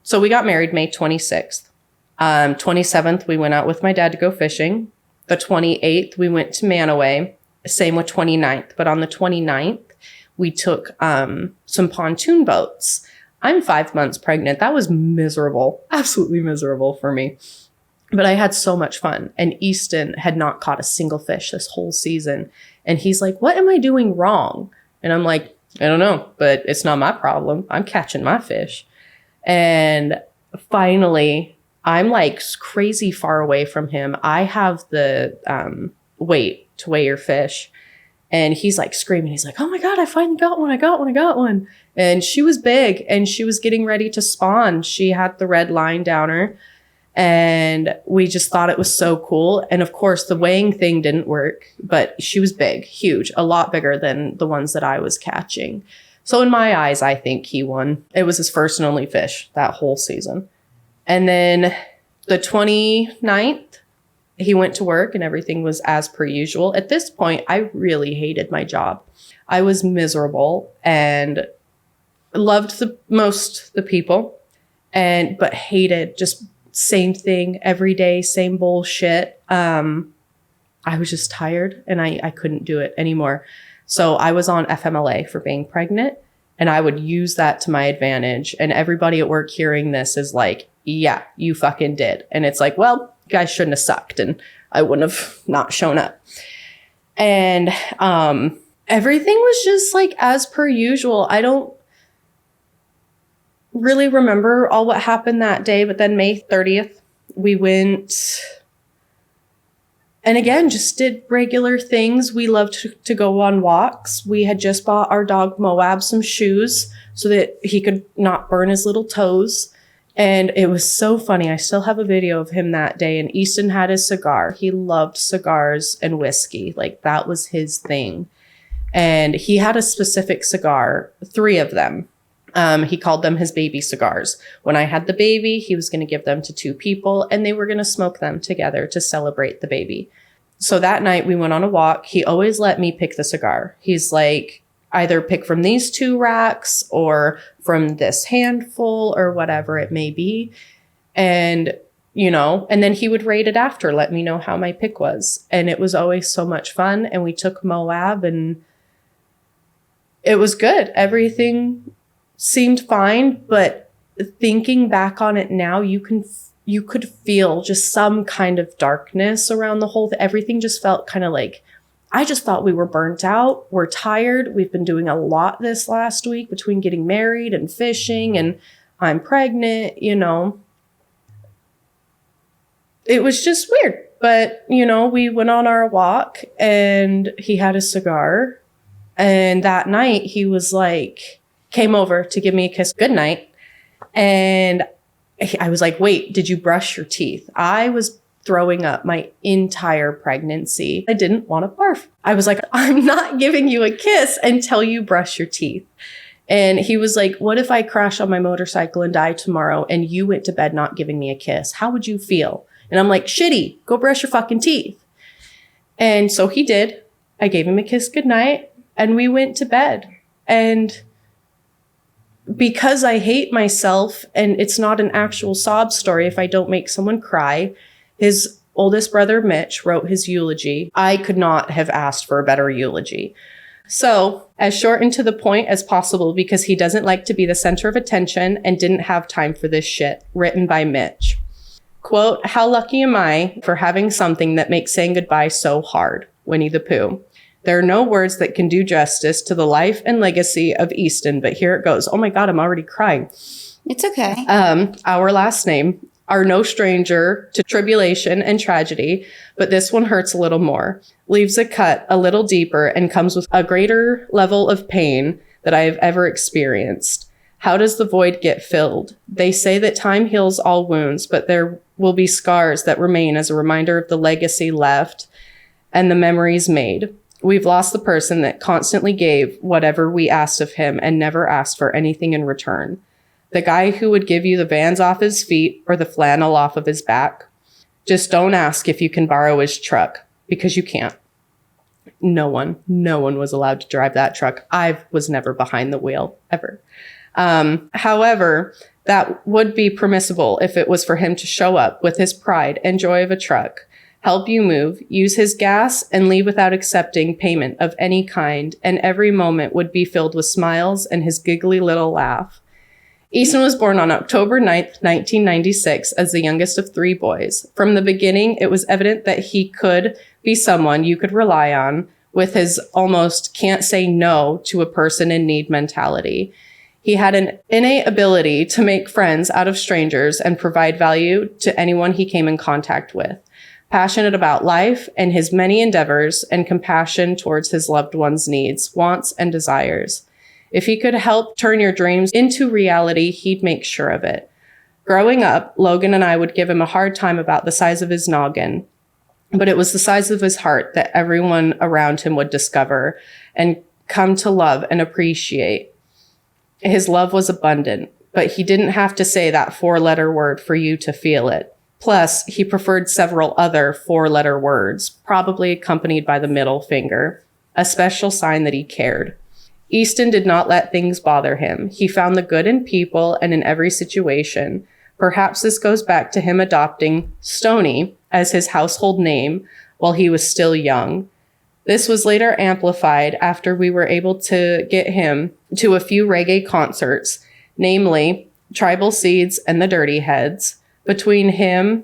So we got married May 26th. 27th, we went out with my dad to go fishing. The 28th, we went to Manaway. Same with 29th. But on the 29th, we took some pontoon boats. I'm 5 months pregnant. That was miserable. Absolutely miserable for me. But I had so much fun. And Easton had not caught a single fish this whole season. And he's like, what am I doing wrong? And I'm like, I don't know, but it's not my problem. I'm catching my fish. And finally, I'm like crazy far away from him. I have the weight to weigh your fish. And he's like screaming. He's like, oh my God, I finally got one. I got one. And she was big and she was getting ready to spawn. She had the red line down her. And we just thought it was so cool. And of course, the weighing thing didn't work, but she was big, huge, a lot bigger than the ones that I was catching. So in my eyes, I think he won. It was his first and only fish that whole season. And then the 29th, he went to work and everything was as per usual. At this point, I really hated my job. I was miserable and loved the people, but hated just same thing every day, same bullshit. I was just tired and I couldn't do it anymore. So I was on FMLA for being pregnant and I would use that to my advantage. And everybody at work hearing this is like, yeah, you fucking did. And it's like, well, you guys shouldn't have sucked and I wouldn't have not shown up. And everything was just like as per usual. I don't really remember all what happened that day, but then May 30th, we went and again, just did regular things. We loved to go on walks. We had just bought our dog Moab some shoes so that he could not burn his little toes. And it was so funny. I still have a video of him that day and Easton had his cigar. He loved cigars and whiskey. Like that was his thing. And he had a specific cigar, 3 of them. He called them his baby cigars. When I had the baby, he was going to give them to 2 people and they were going to smoke them together to celebrate the baby. So that night we went on a walk. He always let me pick the cigar. He's like, either pick from these 2 racks or from this handful or whatever it may be. And, and then he would rate it after, let me know how my pick was. And it was always so much fun. And we took Moab and it was good. Everything seemed fine. But thinking back on it now, you could feel just some kind of darkness around the whole thing. Everything just felt kind of like, I just thought we were burnt out. We're tired. We've been doing a lot this last week between getting married and fishing, and I'm pregnant, It was just weird. But, we went on our walk and he had a cigar. And that night he was like, came over to give me a kiss goodnight. And I was like, wait, did you brush your teeth? I was throwing up my entire pregnancy. I didn't want to barf. I was like, I'm not giving you a kiss until you brush your teeth. And he was like, what if I crash on my motorcycle and die tomorrow and you went to bed not giving me a kiss? How would you feel? And I'm like, shitty, go brush your fucking teeth. And so he did. I gave him a kiss goodnight and we went to bed. And because I hate myself, and it's not an actual sob story if I don't make someone cry, his oldest brother, Mitch, wrote his eulogy. I could not have asked for a better eulogy. So, as short and to the point as possible, because he doesn't like to be the center of attention and didn't have time for this shit, written by Mitch. Quote, how lucky am I for having something that makes saying goodbye so hard? Winnie the Pooh. There are no words that can do justice to the life and legacy of Easton, but here it goes. Oh my God, I'm already crying. It's okay. Our last name are no stranger to tribulation and tragedy, but this one hurts a little more, leaves a cut a little deeper, and comes with a greater level of pain that I have ever experienced. How does the void get filled? They say that time heals all wounds, but there will be scars that remain as a reminder of the legacy left and the memories made. We've lost the person that constantly gave whatever we asked of him and never asked for anything in return. The guy who would give you the Vans off his feet or the flannel off of his back. Just don't ask if you can borrow his truck, because you can't. No one was allowed to drive that truck. I was never behind the wheel, ever. However, that would be permissible if it was for him to show up with his pride and joy of a truck, help you move, use his gas, and leave without accepting payment of any kind, and every moment would be filled with smiles and his giggly little laugh. Easton was born on October 9th, 1996, as the youngest of 3 boys. From the beginning, it was evident that he could be someone you could rely on with his almost can't say no to a person in need mentality. He had an innate ability to make friends out of strangers and provide value to anyone he came in contact with. Passionate about life and his many endeavors, and compassion towards his loved ones' needs, wants, and desires. If he could help turn your dreams into reality, he'd make sure of it. Growing up, Logan and I would give him a hard time about the size of his noggin, but it was the size of his heart that everyone around him would discover and come to love and appreciate. His love was abundant, but he didn't have to say that 4-letter word for you to feel it. Plus, he preferred several other 4-letter words, probably accompanied by the middle finger, a special sign that he cared. Easton did not let things bother him. He found the good in people and in every situation. Perhaps this goes back to him adopting Stoney as his household name while he was still young. This was later amplified after we were able to get him to a few reggae concerts, namely Tribal Seeds and the Dirty Heads. Between him,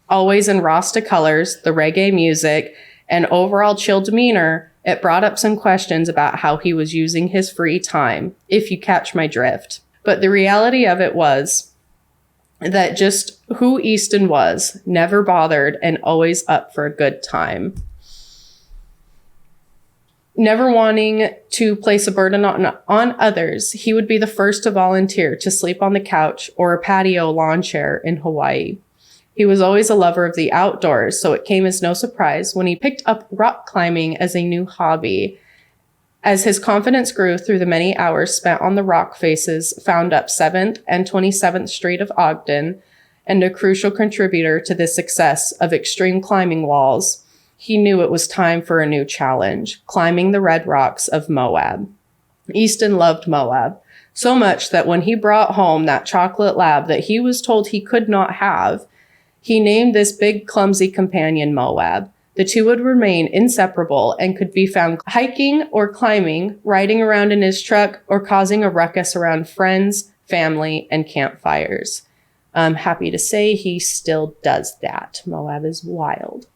always in Rasta colors, the reggae music, and overall chill demeanor, it brought up some questions about how he was using his free time, if you catch my drift. But the reality of it was that just who Easton was, never bothered and always up for a good time. Never wanting to place a burden on others, he would be the first to volunteer to sleep on the couch or a patio lawn chair in Hawaii. He was always a lover of the outdoors, so it came as no surprise when he picked up rock climbing as a new hobby. As his confidence grew through the many hours spent on the rock faces found up 7th and 27th Street of Ogden, and a crucial contributor to the success of extreme climbing walls, he knew it was time for a new challenge, climbing the red rocks of Moab. Easton loved Moab, so much that when he brought home that chocolate lab that he was told he could not have, he named this big, clumsy companion Moab. The two would remain inseparable and could be found hiking or climbing, riding around in his truck, or causing a ruckus around friends, family, and campfires. I'm happy to say he still does that. Moab is wild.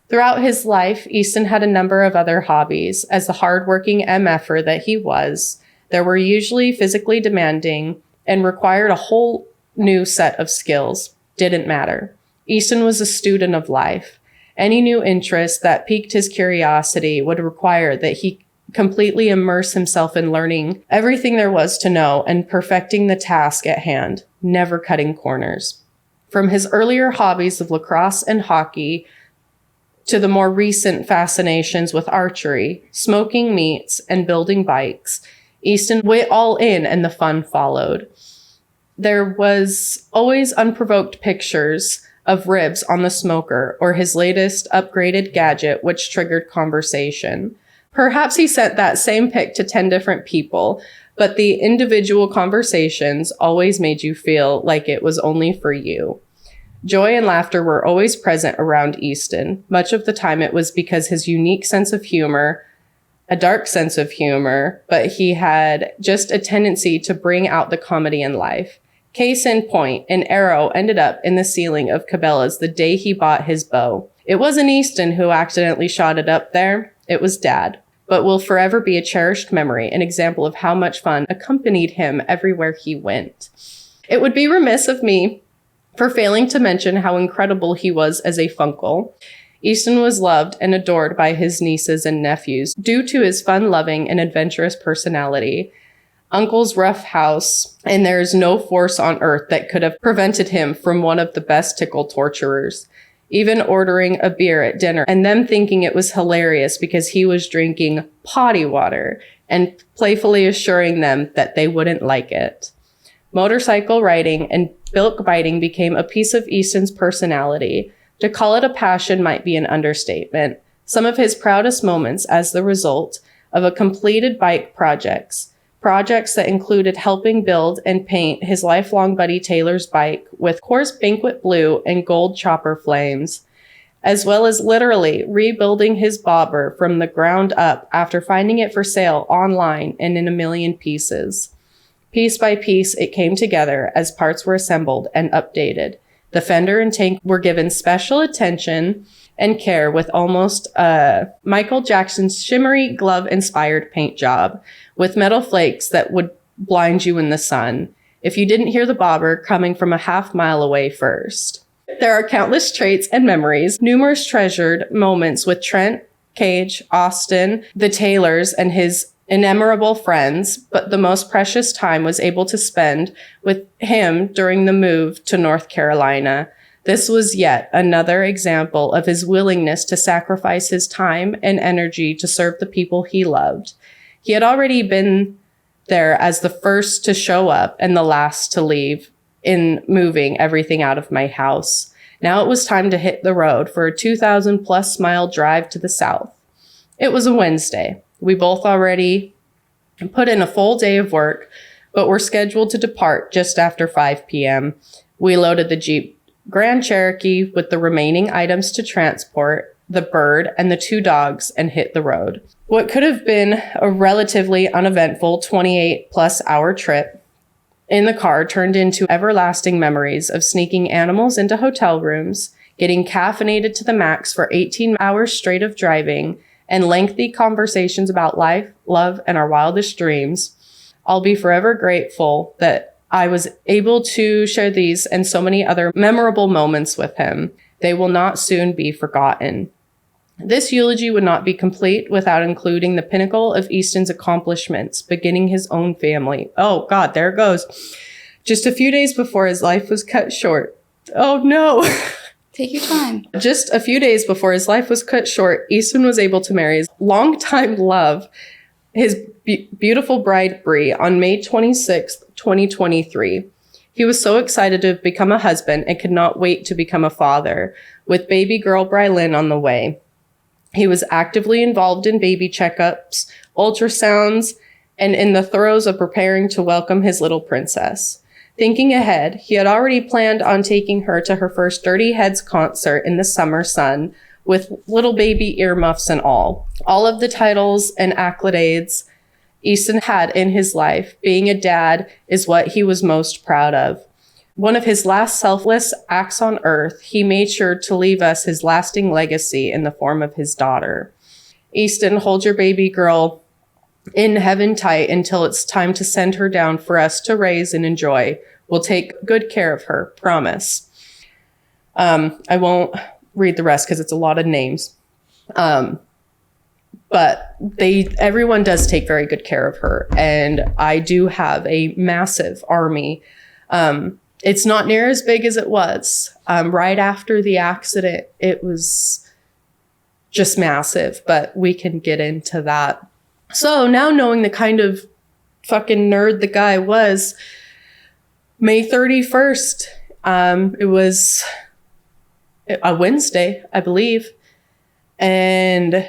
Throughout his life, Easton had a number of other hobbies. As the hardworking MFer that he was, they were usually physically demanding and required a whole new set of skills. Didn't matter. Easton was a student of life. Any new interest that piqued his curiosity would require that he completely immerse himself in learning everything there was to know and perfecting the task at hand, never cutting corners. From his earlier hobbies of lacrosse and hockey to the more recent fascinations with archery, smoking meats, and building bikes, Easton went all in and the fun followed. There was always unprovoked pictures of ribs on the smoker or his latest upgraded gadget, which triggered conversation. Perhaps he sent that same pic to 10 different people, but the individual conversations always made you feel like it was only for you. Joy and laughter were always present around Easton. Much of the time it was because his unique sense of humor, a dark sense of humor, but he had just a tendency to bring out the comedy in life. Case in point, an arrow ended up in the ceiling of Cabela's the day he bought his bow. It wasn't Easton who accidentally shot it up there. It was Dad, but will forever be a cherished memory, an example of how much fun accompanied him everywhere he went. It would be remiss of me for failing to mention how incredible he was as a funkle. Easton was loved and adored by his nieces and nephews due to his fun-loving and adventurous personality. Uncle's rough house, and there is no force on earth that could have prevented him from one of the best tickle torturers. Even ordering a beer at dinner and them thinking it was hilarious because he was drinking potty water and playfully assuring them that they wouldn't like it. Motorcycle riding and bilk biting became a piece of Easton's personality. To call it a passion might be an understatement. Some of his proudest moments as the result of a completed bike projects that included helping build and paint his lifelong buddy Taylor's bike with coarse banquet blue and gold chopper flames, as well as literally rebuilding his bobber from the ground up after finding it for sale online and in a million pieces. Piece by piece, it came together as parts were assembled and updated. The fender and tank were given special attention and care with almost Michael Jackson's shimmery glove-inspired paint job with metal flakes that would blind you in the sun if you didn't hear the bobber coming from a half-mile away first. There are countless traits and memories, numerous treasured moments with Trent, Cage, Austin, the Taylors, and his innumerable friends, but the most precious time was able to spend with him during the move to North Carolina. This was yet another example of his willingness to sacrifice his time and energy to serve the people he loved. He had already been there as the first to show up and the last to leave in moving everything out of my house. Now it was time to hit the road for a 2,000 plus mile drive to the south. It was a Wednesday. We both already put in a full day of work, but were scheduled to depart just after 5 p.m. We loaded the Jeep Grand Cherokee with the remaining items to transport, the bird, and the 2 dogs, and hit the road. What could have been a relatively uneventful 28-plus hour trip in the car turned into everlasting memories of sneaking animals into hotel rooms, getting caffeinated to the max for 18 hours straight of driving, and lengthy conversations about life, love, and our wildest dreams. I'll be forever grateful that I was able to share these and so many other memorable moments with him. They will not soon be forgotten. This eulogy would not be complete without including the pinnacle of Easton's accomplishments, beginning his own family. Oh God, there it goes. Just a few days before his life was cut short. Oh no. Take your time. Just a few days before his life was cut short, Easton was able to marry his longtime love, his beautiful bride, Brie, on May 26th, 2023. He was so excited to have become a husband and could not wait to become a father, with baby girl Brylin on the way. He was actively involved in baby checkups, ultrasounds, and in the throes of preparing to welcome his little princess. Thinking ahead, he had already planned on taking her to her first Dirty Heads concert in the summer sun, with little baby earmuffs and all. All of the titles and accolades Easton had in his life, being a dad is what he was most proud of. One of his last selfless acts on earth, he made sure to leave us his lasting legacy in the form of his daughter. Easton, hold your baby girl in heaven tight until it's time to send her down for us to raise and enjoy. We'll take good care of her, promise. I won't read the rest because it's a lot of names. But everyone does take very good care of her. And I do have a massive army. It's not near as big as it was. Right after the accident, it was just massive, but we can get into that. So now knowing the kind of fucking nerd the guy was, May 31st, it was a Wednesday, I believe. And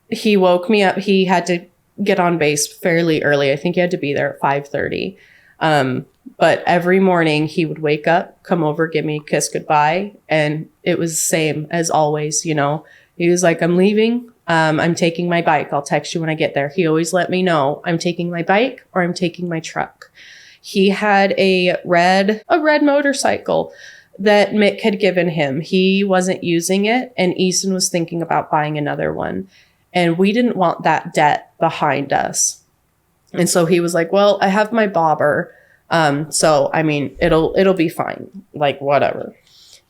he woke me up. He had to get on base fairly early. I think he had to be there at 5:30. But every morning he would wake up, come over, give me a kiss goodbye. And it was the same as always, you know. He was like, I'm leaving. I'm taking my bike. I'll text you when I get there. He always let me know I'm taking my bike or I'm taking my truck. He had a red motorcycle that Mick had given him. He wasn't using it, and Easton was thinking about buying another one. And we didn't want that debt behind us. And so he was like, well, I have my bobber. So, I mean, it'll be fine. Like, whatever.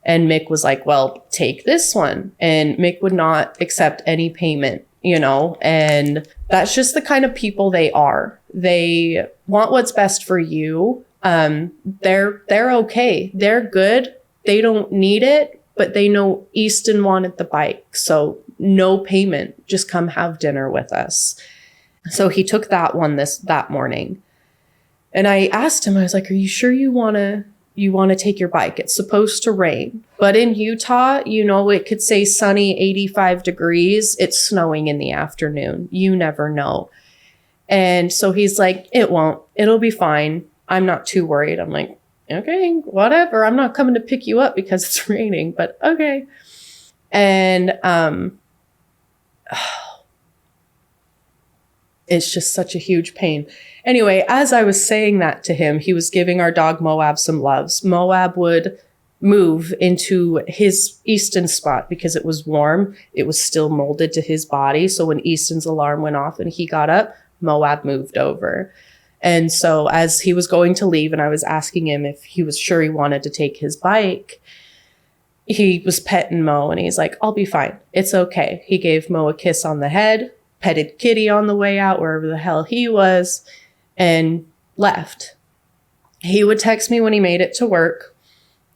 And Mick was like, well, take this one. And Mick would not accept any payment, you know, and that's just the kind of people they are. They want what's best for you. They're okay. They're good. They don't need it, but they know Easton wanted the bike. So no payment, just come have dinner with us. So he took that one that morning. And I asked him, I was like, are you sure you want to take your bike? It's supposed to rain. But in Utah, you know, it could say sunny 85 degrees. It's snowing in the afternoon. You never know. And so he's like, it won't. It'll be fine. I'm not too worried. I'm like, okay, whatever. I'm not coming to pick you up because it's raining, but okay. And it's just such a huge pain. Anyway, as I was saying that to him, he was giving our dog Moab some loves. Moab would move into his Easton spot because it was warm. It was still molded to his body. So when Easton's alarm went off and he got up, Moab moved over. And so as he was going to leave and I was asking him if he was sure he wanted to take his bike, he was petting Mo and he's like, I'll be fine. It's okay. He gave Mo a kiss on the head, petted Kitty on the way out, wherever the hell he was, and left. He would text me when he made it to work.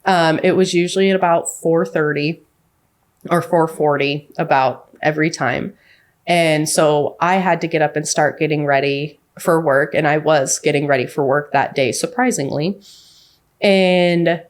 It was usually at about 4:30 or 4:40 about every time. And so I had to get up and start getting ready for work. And I was getting ready for work that day, surprisingly. And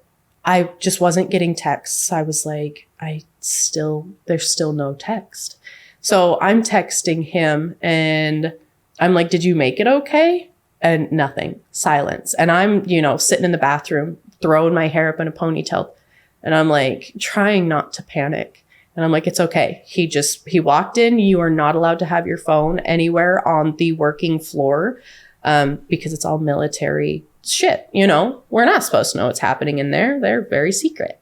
I just wasn't getting texts. I was like, there's still no text. So I'm texting him and I'm like, did you make it okay? And nothing, silence. And I'm, sitting in the bathroom, throwing my hair up in a ponytail. And I'm like, trying not to panic. And I'm like, it's okay. He walked in. You are not allowed to have your phone anywhere on the working floor because it's all military shit. We're not supposed to know what's happening in there. They're very secret.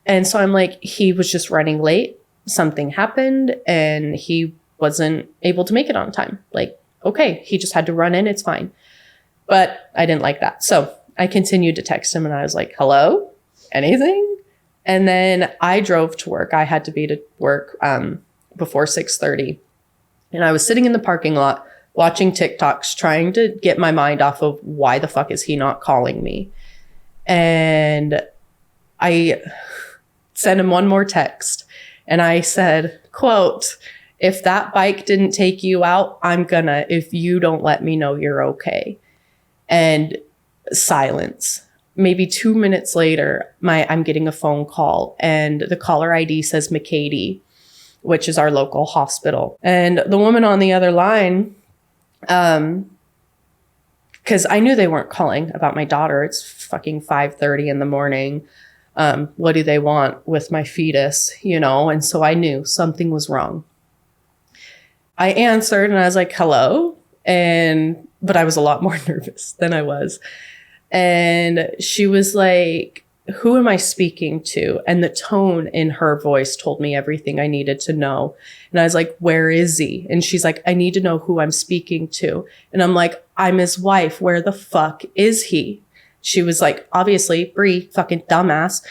And so I'm like, he was just running late. Something happened and he wasn't able to make it on time. Like, okay, he just had to run in. It's fine. But I didn't like that. So I continued to text him and I was like, hello, anything? And then I drove to work. I had to be to work before 6:30. And I was sitting in the parking lot watching TikToks, trying to get my mind off of why the fuck is he not calling me? And I sent him one more text. And I said, quote, if that bike didn't take you out, I'm gonna, if you don't let me know you're okay. And silence. Maybe 2 minutes later, I'm getting a phone call and the caller ID says McCady, which is our local hospital. And the woman on the other line, Because I knew they weren't calling about my daughter. It's fucking 5:30 in the morning. What do they want with my fetus, you know? And so I knew something was wrong. I answered and I was like, hello. But I was a lot more nervous than I was. And she was like, who am I speaking to? And the tone in her voice told me everything I needed to know. And I was like, where is he? And she's like, I need to know who I'm speaking to. And I'm like, I'm his wife. Where the fuck is he? She was like, obviously, Brie, fucking dumbass.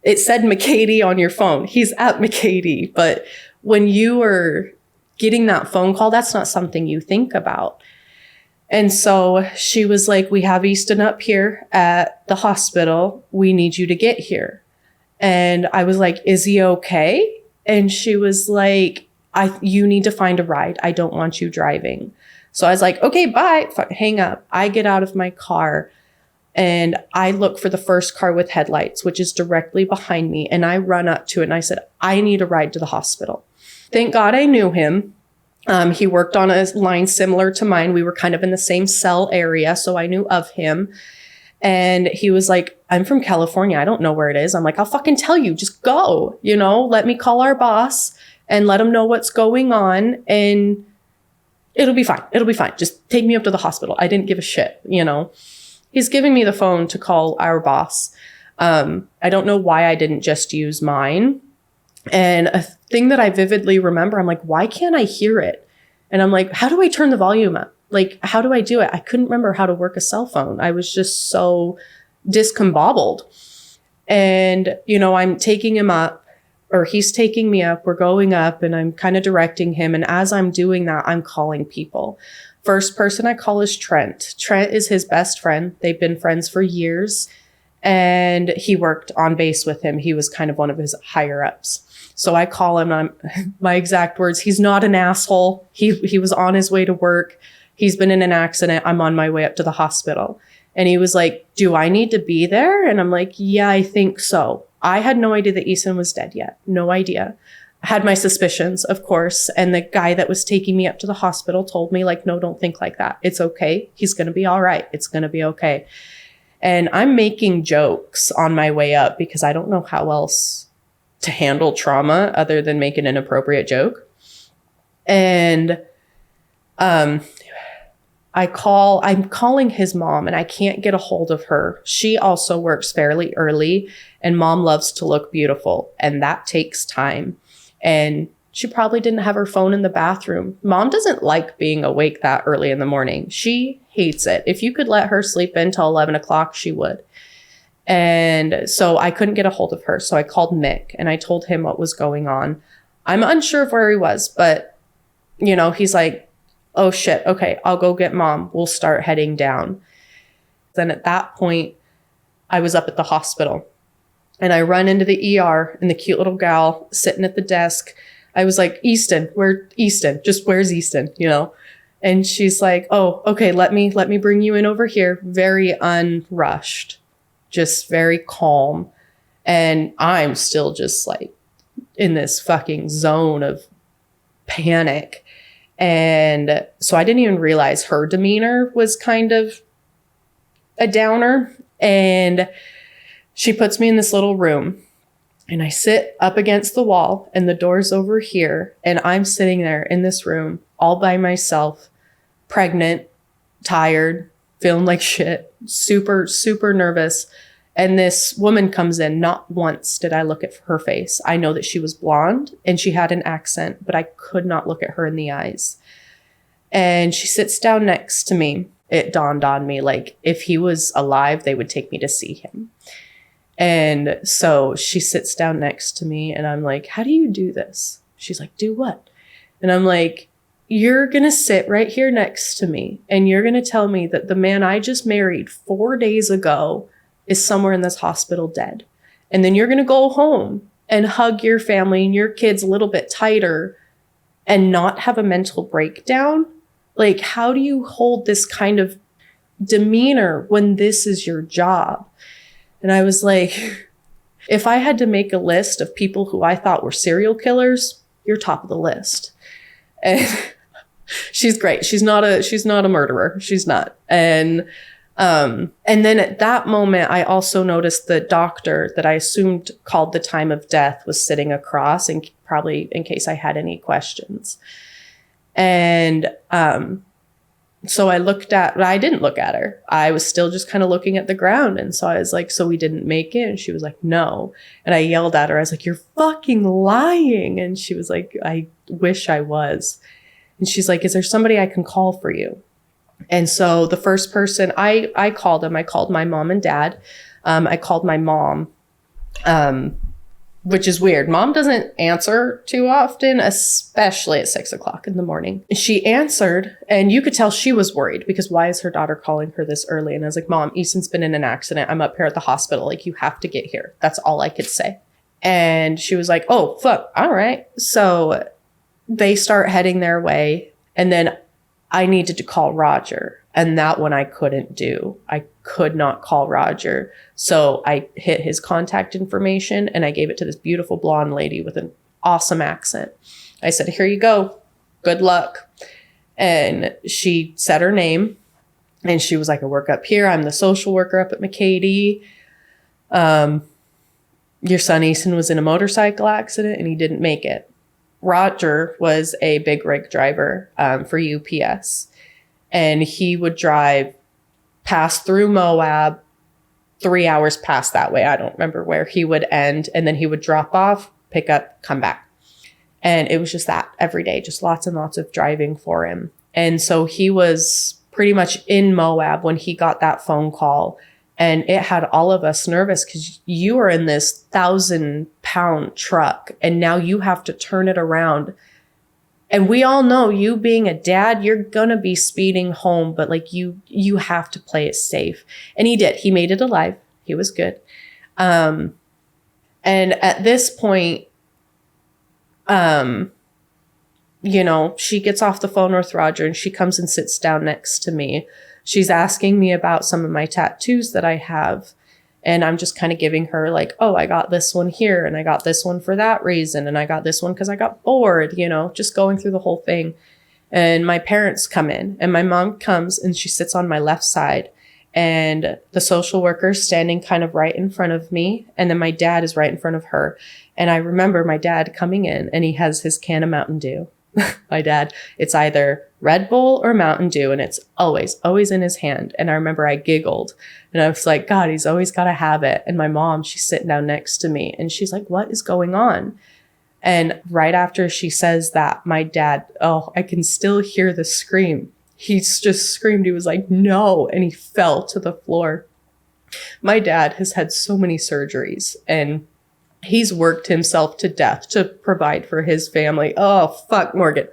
It said McCady on your phone. He's at McCady. But when you are getting that phone call, that's not something you think about. And so she was like, we have Easton up here at the hospital. We need you to get here. And I was like, is he okay? And she was like, you need to find a ride. I don't want you driving. So I was like, okay, bye. Hang up. I get out of my car and I look for the first car with headlights, which is directly behind me. And I run up to it and I said, I need a ride to the hospital. Thank God I knew him. He worked on a line similar to mine. We were kind of in the same cell area, so I knew of him. And he was like, I'm from California. I don't know where it is. I'm like, I'll fucking tell you. Just go, you know, let me call our boss and let him know what's going on. And it'll be fine. It'll be fine. Just take me up to the hospital. I didn't give a shit, you know. He's giving me the phone to call our boss. I don't know why I didn't just use mine. And a thing that I vividly remember, I'm like, why can't I hear it? And I'm like, how do I turn the volume up? Like, how do I do it? I couldn't remember how to work a cell phone. I was just so discombobbled. And, you know, I'm taking him up, or he's taking me up. We're going up and I'm kind of directing him. And as I'm doing that, I'm calling people. First person I call is Trent. Trent is his best friend. They've been friends for years. And he worked on base with him. He was kind of one of his higher ups. So I call him, my exact words, he's not an asshole. He was on his way to work. He's been in an accident. I'm on my way up to the hospital. And he was like, do I need to be there? And I'm like, yeah, I think so. I had no idea that Easton was dead yet. No idea. I had my suspicions, of course. And the guy that was taking me up to the hospital told me, like, no, don't think like that. It's okay. He's going to be all right. It's going to be okay. And I'm making jokes on my way up because I don't know how else to handle trauma other than make an inappropriate joke. And I'm calling his mom and I can't get a hold of her. She also works fairly early and mom loves to look beautiful and that takes time. And she probably didn't have her phone in the bathroom. Mom doesn't like being awake that early in the morning. She hates it. If you could let her sleep until 11 o'clock, she would. And so I couldn't get a hold of her. So I called Mick and I told him what was going on. I'm unsure of where he was, but, you know, he's like, oh shit, okay, I'll go get mom. We'll start heading down. Then at that point, I was up at the hospital and I run into the ER and the cute little gal sitting at the desk. I was like, Easton, where's Easton, you know? And she's like, oh, okay, let me bring you in over here. Very unrushed, just very calm. And I'm still just like in this fucking zone of panic. And so I didn't even realize her demeanor was kind of a downer. And she puts me in this little room and I sit up against the wall and the door's over here. And I'm sitting there in this room all by myself, pregnant, tired, feeling like shit, super, super nervous. And this woman comes in. Not once did I look at her face. I know that she was blonde and she had an accent, but I could not look at her in the eyes. And she sits down next to me. It dawned on me, like, if he was alive, they would take me to see him. And so she sits down next to me and I'm like, how do you do this? She's like, do what? And I'm like, you're going to sit right here next to me and you're going to tell me that the man I just married 4 days ago is somewhere in this hospital dead. And then you're going to go home and hug your family and your kids a little bit tighter and not have a mental breakdown. Like, how do you hold this kind of demeanor when this is your job? And I was like, if I had to make a list of people who I thought were serial killers, you're top of the list. And She's great. She's not a murderer. She's not. And then at that moment, I also noticed the doctor that I assumed called the time of death was sitting across, and probably in case I had any questions. And so I didn't look at her. I was still just kind of looking at the ground. And so I was like, so we didn't make it? And she was like, no. And I yelled at her. I was like, you're fucking lying. And she was like, I wish I was. And she's like, is there somebody I can call for you? And so the first person I called him, I called my mom and dad. I called my mom, which is weird. Mom doesn't answer too often, especially at 6 o'clock in the morning. She answered, and you could tell she was worried because why is her daughter calling her this early? And I was like, Mom, Easton's been in an accident. I'm up here at the hospital. Like, you have to get here. That's all I could say. And she was like, oh, fuck. All right. So they start heading their way. And then I needed to call Roger. And that one I couldn't do. I could not call Roger. So I hit his contact information and I gave it to this beautiful blonde lady with an awesome accent. I said, here you go. Good luck. And she said her name and she was like, I work up here. I'm the social worker up at McCady. Your son Easton was in a motorcycle accident and he didn't make it. Roger was a big rig driver for UPS. And he would drive past through Moab, 3 hours past that way. I don't remember where he would end. And then he would drop off, pick up, come back. And it was just that every day, just lots and lots of driving for him. And so he was pretty much in Moab when he got that phone call. And it had all of us nervous because you are in this 1,000-pound truck and now you have to turn it around. And we all know, you being a dad, you're going to be speeding home, but like you have to play it safe. And he did. He made it alive. He was good. And at this point, she gets off the phone with Roger and she comes and sits down next to me. She's asking me about some of my tattoos that I have. And I'm just kind of giving her like, oh, I got this one here and I got this one for that reason. And I got this one because I got bored, just going through the whole thing. And my parents come in and my mom comes and she sits on my left side and the social worker's standing kind of right in front of me. And then my dad is right in front of her. And I remember my dad coming in and he has his can of Mountain Dew. My dad, it's either Red Bull or Mountain Dew, and it's always in his hand. And I remember I giggled and I was like, God, he's always got to have it. And my mom, she's sitting down next to me and she's like, what is going on? And right after she says that, my dad, I can still hear the scream. He's just screamed. He was like, no. And he fell to the floor. My dad has had so many surgeries and he's worked himself to death to provide for his family. Oh, fuck, Morgan.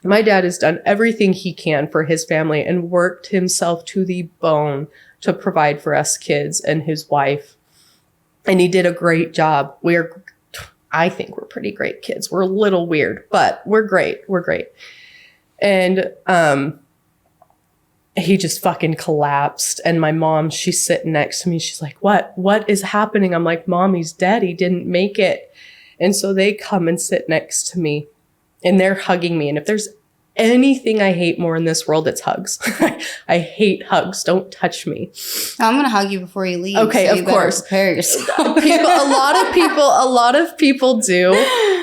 My dad has done everything he can for his family and worked himself to the bone to provide for us kids and his wife. And he did a great job. I think we're pretty great kids. We're a little weird, but we're great. We're great. And he just fucking collapsed. And my mom, she's sitting next to me. She's like, what is happening? I'm like, Mom, he's dead. He didn't make it. And so they come and sit next to me and they're hugging me. And if there's anything I hate more in this world, it's hugs. I hate hugs. Don't touch me. I'm going to hug you before you leave. Okay, so of course. Prepare yourself. A lot of people do.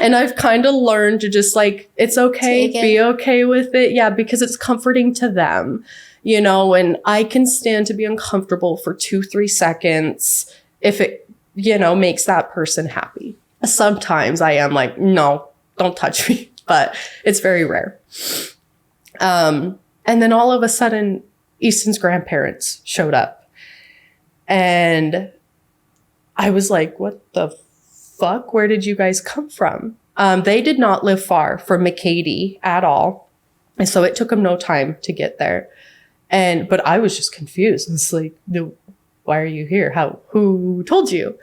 And I've kind of learned to just like, it's okay. Be okay with it. Yeah, because it's comforting to them. And I can stand to be uncomfortable for 2-3 seconds if it, makes that person happy. Sometimes I am like, no, don't touch me, but it's very rare. And then all of a sudden, Easton's grandparents showed up. And I was like, what the fuck? Where did you guys come from? They did not live far from McCady at all. And so it took them no time to get there. But I was just confused. It's like, no, why are you here? Who told you?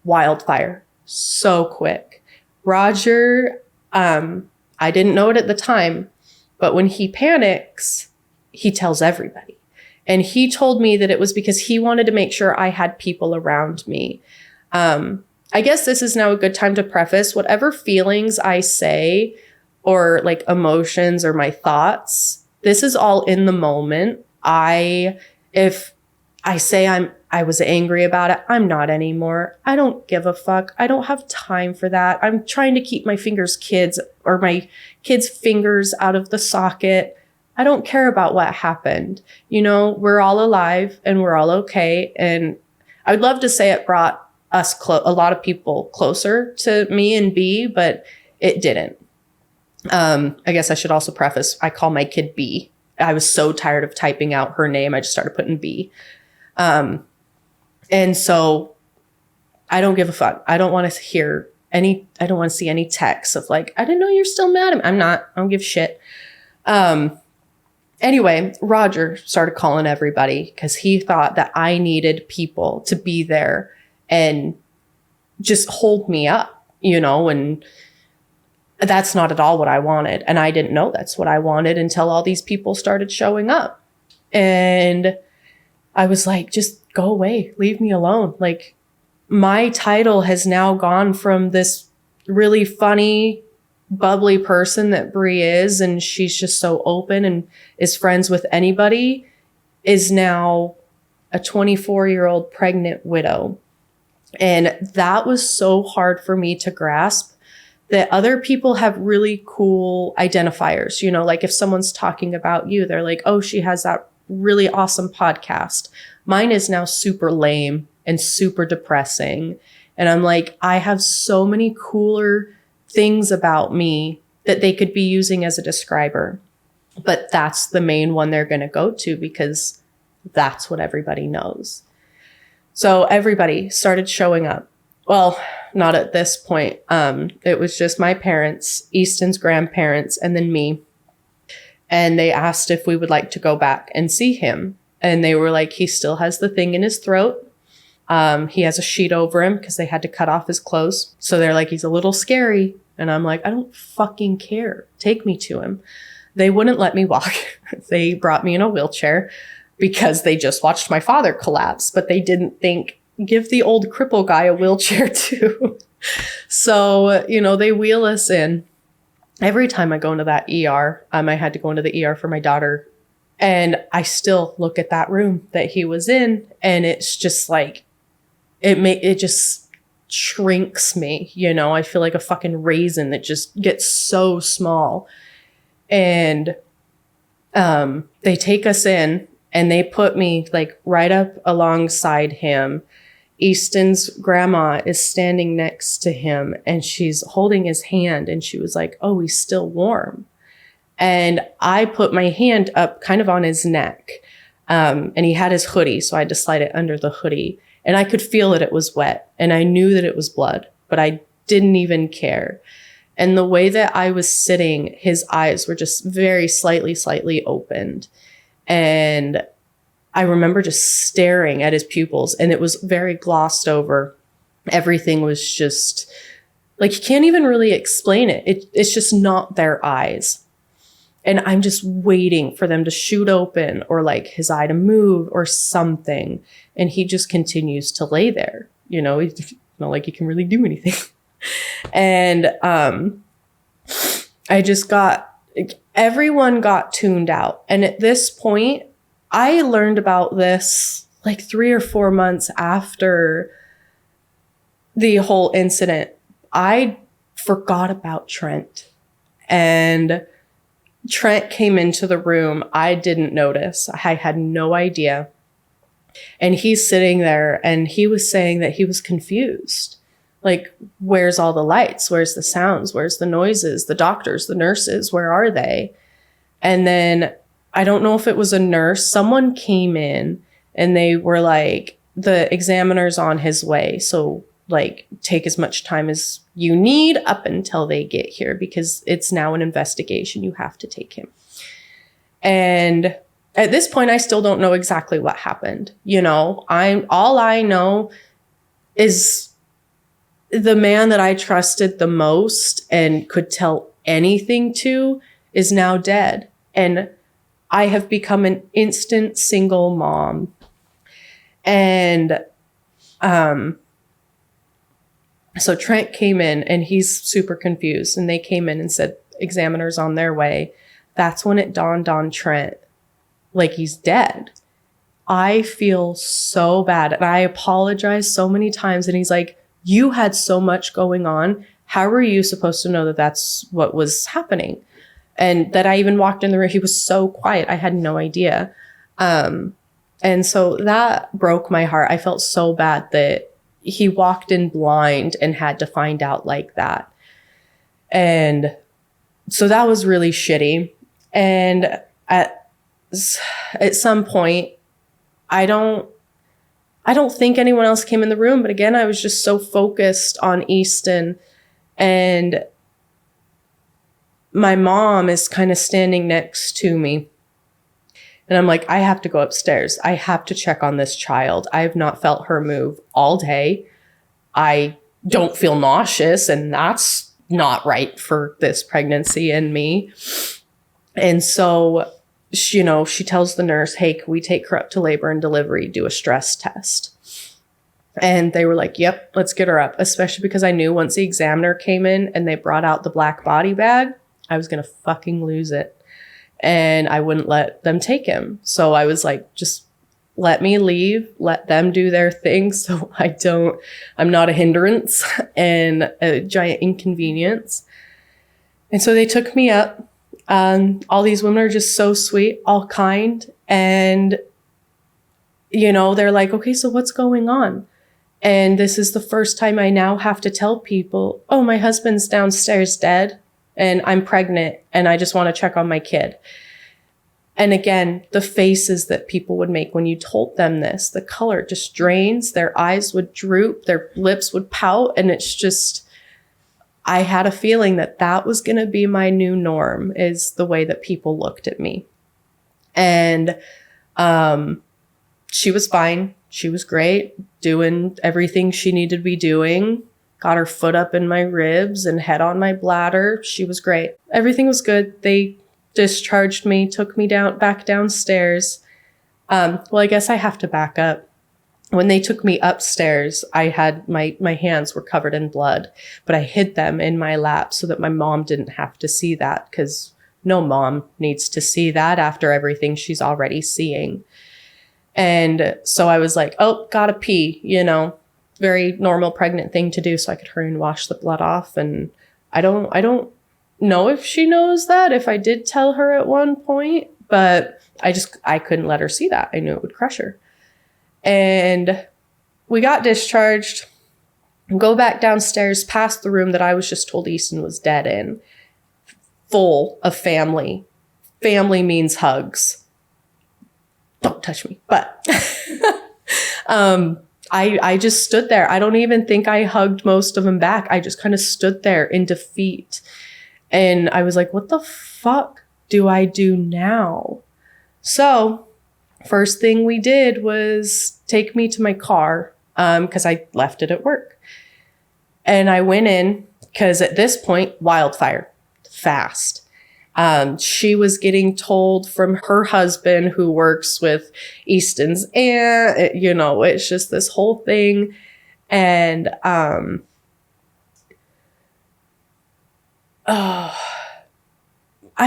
Wildfire. So quick. Roger, I didn't know it at the time, but when he panics, he tells everybody. And he told me that it was because he wanted to make sure I had people around me. I guess this is now a good time to preface whatever feelings I say or like emotions or my thoughts, this is all in the moment. If I say I was angry about it, I'm not anymore. I don't give a fuck. I don't have time for that. I'm trying to keep my kids' fingers out of the socket. I don't care about what happened. You know, we're all alive and we're all okay. And I would love to say it brought us a lot of people closer to me and B, but it didn't. I guess I should also preface, I call my kid B. I was so tired of typing out her name. I just started putting B. And so I don't give a fuck. I don't want to I don't want to see any texts of like, I didn't know you're still mad at me. I'm not. I don't give a shit. Anyway, Roger started calling everybody because he thought that I needed people to be there and just hold me up, and that's not at all what I wanted. And I didn't know that's what I wanted until all these people started showing up. And I was like, just go away, leave me alone. Like, my title has now gone from this really funny, bubbly person that Brie is, and she's just so open and is friends with anybody, is now a 24-year-old pregnant widow. And that was so hard for me to grasp, that other people have really cool identifiers. Like if someone's talking about you, they're like, oh, she has that really awesome podcast. Mine is now super lame and super depressing. And I'm like, I have so many cooler things about me that they could be using as a describer. But that's the main one they're going to go to because that's what everybody knows. So everybody started showing up. Well, not at this point. It was just my parents, Easton's grandparents, and then me. And they asked if we would like to go back and see him. And they were like, he still has the thing in his throat. He has a sheet over him because they had to cut off his clothes. So they're like, he's a little scary. And I'm like, I don't fucking care. Take me to him. They wouldn't let me walk. They brought me in a wheelchair because they just watched my father collapse. But they didn't think, give the old cripple guy a wheelchair too. So, they wheel us in. Every time I go into that ER, I had to go into the ER for my daughter. And I still look at that room that he was in. And it's just like, it just shrinks me. I feel like a fucking raisin that just gets so small. And they take us in and they put me like right up alongside him. Easton's grandma is standing next to him and she's holding his hand and she was like, oh, he's still warm. And I put my hand up kind of on his neck. And he had his hoodie, so I had to slide it under the hoodie. And I could feel that it was wet and I knew that it was blood, but I didn't even care. And the way that I was sitting, his eyes were just very slightly opened. And I remember just staring at his pupils and it was very glossed over. Everything was just like, you can't even really explain it. It's just not their eyes. And I'm just waiting for them to shoot open or like his eye to move or something. And he just continues to lay there. It's not like he can really do anything. And everyone got tuned out. And at this point, I learned about this like 3 or 4 months after the whole incident. I forgot about Trent. And Trent came into the room. I didn't notice. I had no idea. And he's sitting there and he was saying that he was confused. Like, where's all the lights? Where's the sounds? Where's the noises? The doctors, the nurses, where are they? And then I don't know if it was a nurse. Someone came in and they were like, the examiner's on his way. So like, take as much time as you need up until they get here because it's now an investigation. You have to take him. And at this point, I still don't know exactly what happened. All I know is the man that I trusted the most and could tell anything to is now dead. And I have become an instant single mom. And so Trent came in and he's super confused. And they came in and said, examiners on their way. That's when it dawned on Trent, like he's dead. I feel so bad. And I apologize so many times. And he's like, you had so much going on. How were you supposed to know that that's what was happening? And that I even walked in the room. He was so quiet. I had no idea. And so that broke my heart. I felt so bad that he walked in blind and had to find out like that. And so that was really shitty. And at some point, I don't think anyone else came in the room. But again, I was just so focused on Easton. And my mom is kind of standing next to me. And I'm like, I have to go upstairs. I have to check on this child. I have not felt her move all day. I don't feel nauseous, and that's not right for this pregnancy and me. And so, she tells the nurse, hey, can we take her up to labor and delivery, do a stress test? And they were like, yep, let's get her up. Especially because I knew once the examiner came in and they brought out the black body bag, I was going to fucking lose it. And I wouldn't let them take him. So I was like, just let me leave, let them do their thing. So I'm not a hindrance and a giant inconvenience. And so they took me up. All these women are just so sweet, all kind. And, they're like, okay, so what's going on? And this is the first time I now have to tell people, oh, my husband's downstairs dead and I'm pregnant and I just want to check on my kid. And again, the faces that people would make when you told them this, the color just drains, their eyes would droop, their lips would pout. And it's just, I had a feeling that was going to be my new norm, is the way that people looked at me. And she was fine. She was great, doing everything she needed to be doing. Got her foot up in my ribs and head on my bladder. She was great. Everything was good. They discharged me, took me back downstairs. Well, I guess I have to back up. When they took me upstairs, I had my hands were covered in blood, but I hid them in my lap so that my mom didn't have to see that, because no mom needs to see that after everything she's already seeing. And so I was like, oh, gotta pee, very normal pregnant thing to do, so I could hurry and wash the blood off. And I don't know if she knows that, if I did tell her at one point, but I couldn't let her see that. I knew it would crush her. And we got discharged, go back downstairs, past the room that I was just told Easton was dead in, full of family. Family means hugs. Don't touch me. But I just stood there. I don't even think I hugged most of them back. I just kind of stood there in defeat. And I was like, what the fuck do I do now? So first thing we did was take me to my car, because I left it at work. And I went in, because at this point, wildfire, fast. She was getting told from her husband, who works with Easton's aunt, it's just this whole thing. And I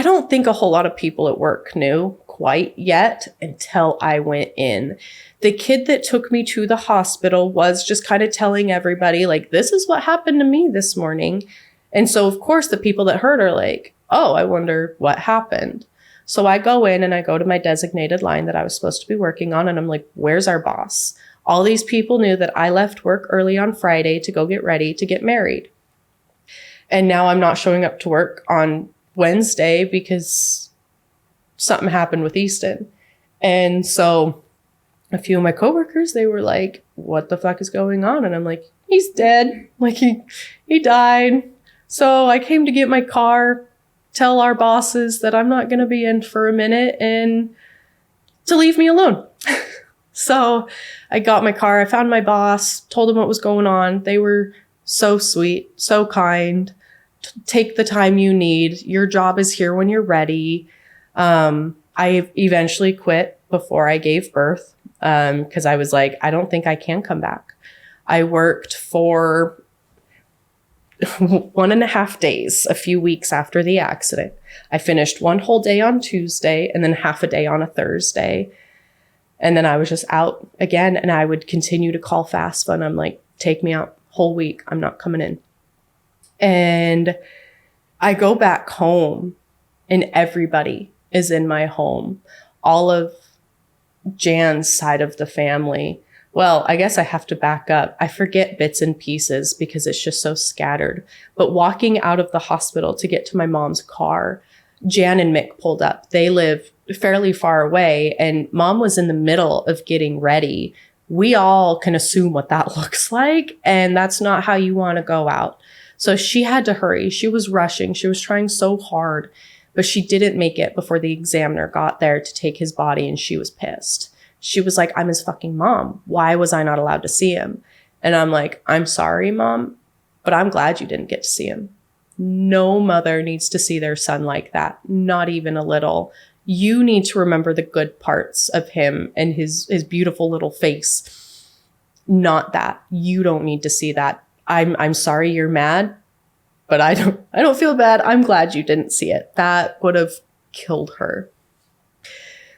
don't think a whole lot of people at work knew quite yet until I went in. The kid that took me to the hospital was just kind of telling everybody, like, this is what happened to me this morning. And so, of course, the people that heard are like, oh, I wonder what happened. So I go in and I go to my designated line that I was supposed to be working on. And I'm like, where's our boss? All these people knew that I left work early on Friday to go get ready to get married. And now I'm not showing up to work on Wednesday because something happened with Easton. And so a few of my coworkers, they were like, what the fuck is going on? And I'm like, he's dead. Like he died. So I came to get my car, tell our bosses that I'm not going to be in for a minute and to leave me alone. So I got my car. I found my boss, told him what was going on. They were so sweet, so kind. Take the time you need. Your job is here when you're ready. I eventually quit before I gave birth, because I was like, I don't think I can come back. I worked for 1.5 days, a few weeks after the accident. I finished one whole day on Tuesday and then half a day on a Thursday. And then I was just out again, and I would continue to call FAFSA, and I'm like, take me out whole week. I'm not coming in. And I go back home and everybody is in my home. All of Jan's side of the family. Well, I guess I have to back up. I forget bits and pieces because it's just so scattered. But walking out of the hospital to get to my mom's car, Jan and Mick pulled up. They live fairly far away, and Mom was in the middle of getting ready. We all can assume what that looks like, and that's not how you want to go out. So she had to hurry. She was rushing. She was trying so hard, but she didn't make it before the examiner got there to take his body, and she was pissed. She was like, I'm his fucking mom. Why was I not allowed to see him? And I'm like, I'm sorry, Mom, but I'm glad you didn't get to see him. No mother needs to see their son like that, not even a little. You need to remember the good parts of him and his beautiful little face. Not that. You don't need to see that. I'm sorry you're mad, but I don't feel bad. I'm glad you didn't see it. That would have killed her.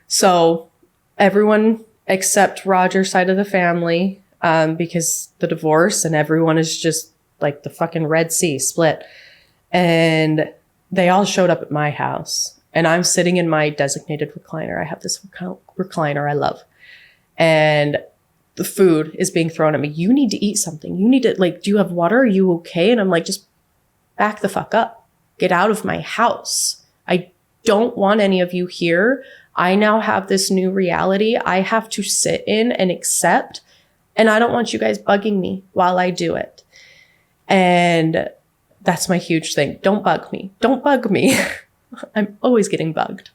So everyone except Roger's side of the family, because the divorce and everyone is just like the fucking Red Sea split. And they all showed up at my house, and I'm sitting in my designated recliner. I have this recliner I love. And the food is being thrown at me. You need to eat something. You need to, like, do you have water? Are you okay? And I'm like, just back the fuck up. Get out of my house. I don't want any of you here. I now have this new reality I have to sit in and accept. And I don't want you guys bugging me while I do it. And that's my huge thing. Don't bug me. Don't bug me. I'm always getting bugged.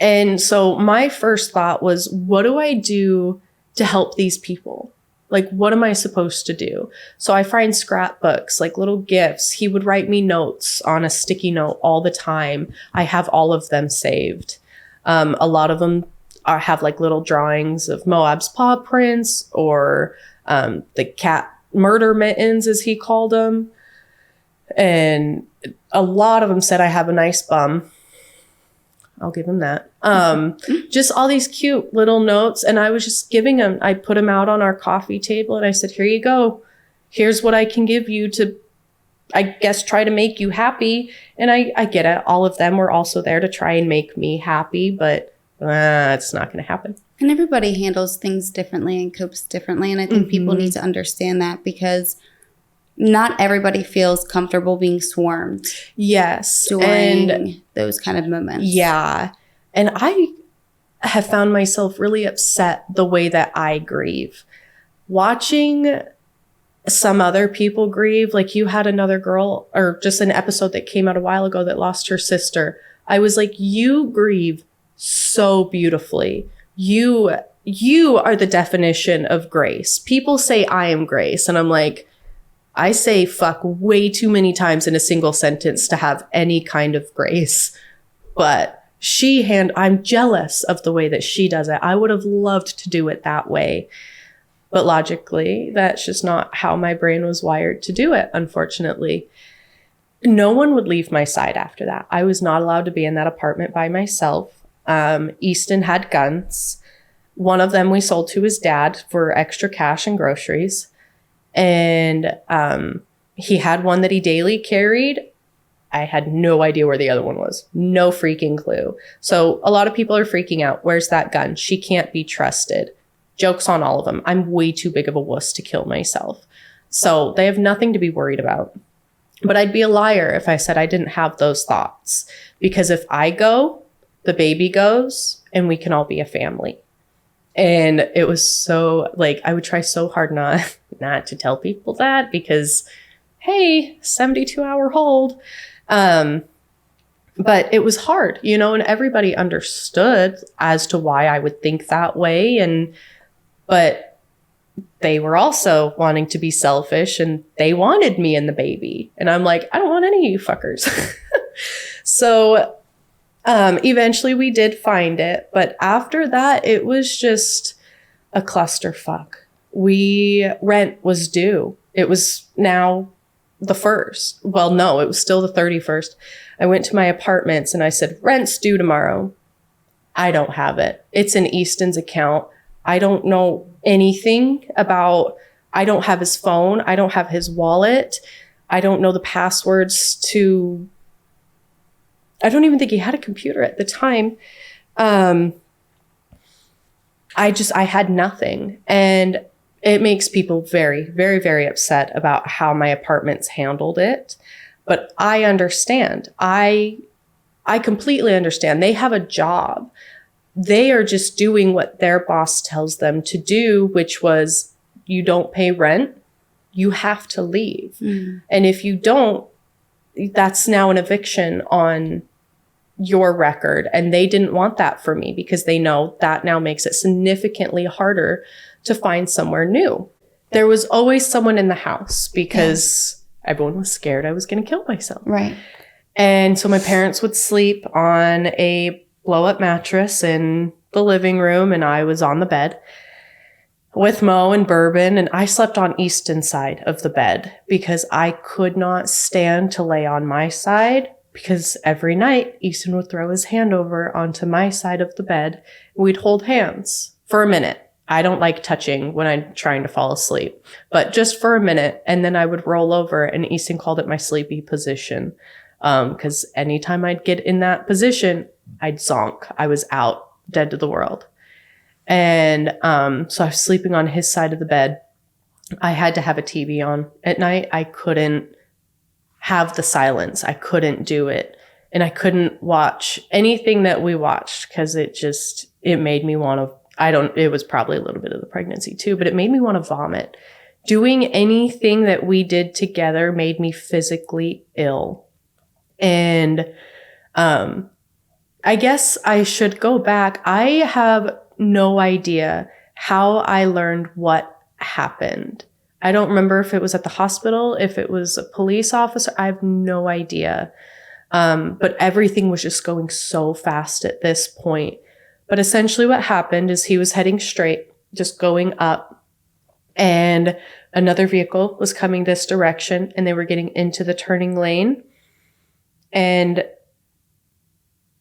And so my first thought was, what do I do to help these people? Like, what am I supposed to do? So I find scrapbooks, like little gifts. He would write me notes on a sticky note all the time. I have all of them saved. A lot of them have like little drawings of Moab's paw prints, or the cat murder mittens, as he called them. And a lot of them said I have a nice bum. I'll give him that. Just all these cute little notes. And I was just giving them, I put them out on our coffee table, and I said, here you go. Here's what I can give you to, I guess, try to make you happy. And I get it. All of them were also there to try and make me happy, but it's not going to happen. And everybody handles things differently and copes differently. And I think people need to understand that, because not everybody feels comfortable being swarmed. Yes. During those kind of moments. Yeah. And I have found myself really upset the way that I grieve. Watching some other people grieve, like you had another girl, or just an episode that came out a while ago that lost her sister. I was like, you grieve so beautifully. You are the definition of grace. People say I am grace, and I'm like, I say fuck way too many times in a single sentence to have any kind of grace. But I'm jealous of the way that she does it. I would have loved to do it that way. But logically, that's just not how my brain was wired to do it, unfortunately. No one would leave my side after that. I was not allowed to be in that apartment by myself. Easton had guns. One of them we sold to his dad for extra cash and groceries. And he had one that he daily carried. I had no idea where the other one was. No freaking clue. So a lot of people are freaking out. Where's that gun? She can't be trusted. Joke's on all of them. I'm way too big of a wuss to kill myself. So they have nothing to be worried about. But I'd be a liar if I said I didn't have those thoughts. Because if I go, the baby goes, and we can all be a family. And it was so, like, I would try so hard not to tell people that, because, hey, 72-hour hold. But it was hard, and everybody understood as to why I would think that way. But they were also wanting to be selfish, and they wanted me and the baby. And I'm like, I don't want any of you fuckers. So eventually we did find it. But after that, it was just a clusterfuck. Rent was due. It was now the 1st. Well, no, it was still the 31st. I went to my apartments and I said, rent's due tomorrow. I don't have it. It's in Easton's account. I don't know anything about, I don't have his phone. I don't have his wallet. I don't know the passwords to, I don't even think he had a computer at the time. I had nothing. And it makes people very, very, very upset about how my apartments handled it. But I understand. I completely understand. They have a job. They are just doing what their boss tells them to do, which was, you don't pay rent, you have to leave. And if you don't, that's now an eviction on your record. And they didn't want that for me because they know that now makes it significantly harder to find somewhere new. There was always someone in the house because everyone was scared I was going to kill myself. Right. And so my parents would sleep on a blow-up mattress in the living room, and I was on the bed with Mo and Bourbon, and I slept on Easton's side of the bed because I could not stand to lay on my side, because every night Easton would throw his hand over onto my side of the bed. We'd hold hands for a minute. I don't like touching when I'm trying to fall asleep, but just for a minute. And then I would roll over, and Easton called it my sleepy position. Because anytime I'd get in that position, I'd zonk. I was out, dead to the world. And so I was sleeping on his side of the bed. I had to have a TV on at night. I couldn't have the silence. I couldn't do it. And I couldn't watch anything that we watched because it made me want to, it was probably a little bit of the pregnancy too, but it made me want to vomit. Doing anything that we did together made me physically ill. And I guess I should go back. I have no idea how I learned what happened. I don't remember if it was at the hospital, if it was a police officer. I have no idea. But everything was just going so fast at this point. But essentially what happened is he was heading straight, just going up, and another vehicle was coming this direction, and they were getting into the turning lane. And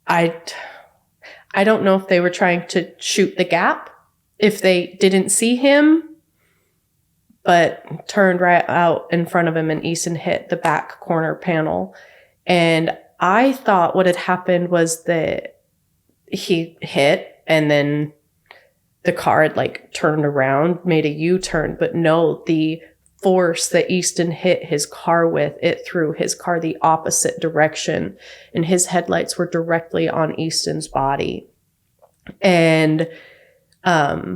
I don't know if they were trying to shoot the gap, if they didn't see him, but turned right out in front of him, and Easton hit the back corner panel. And I thought what had happened was that he hit, and then the car had turned around, made a U-turn. But no, the force that Easton hit his car with, it threw his car the opposite direction, and his headlights were directly on Easton's body. And a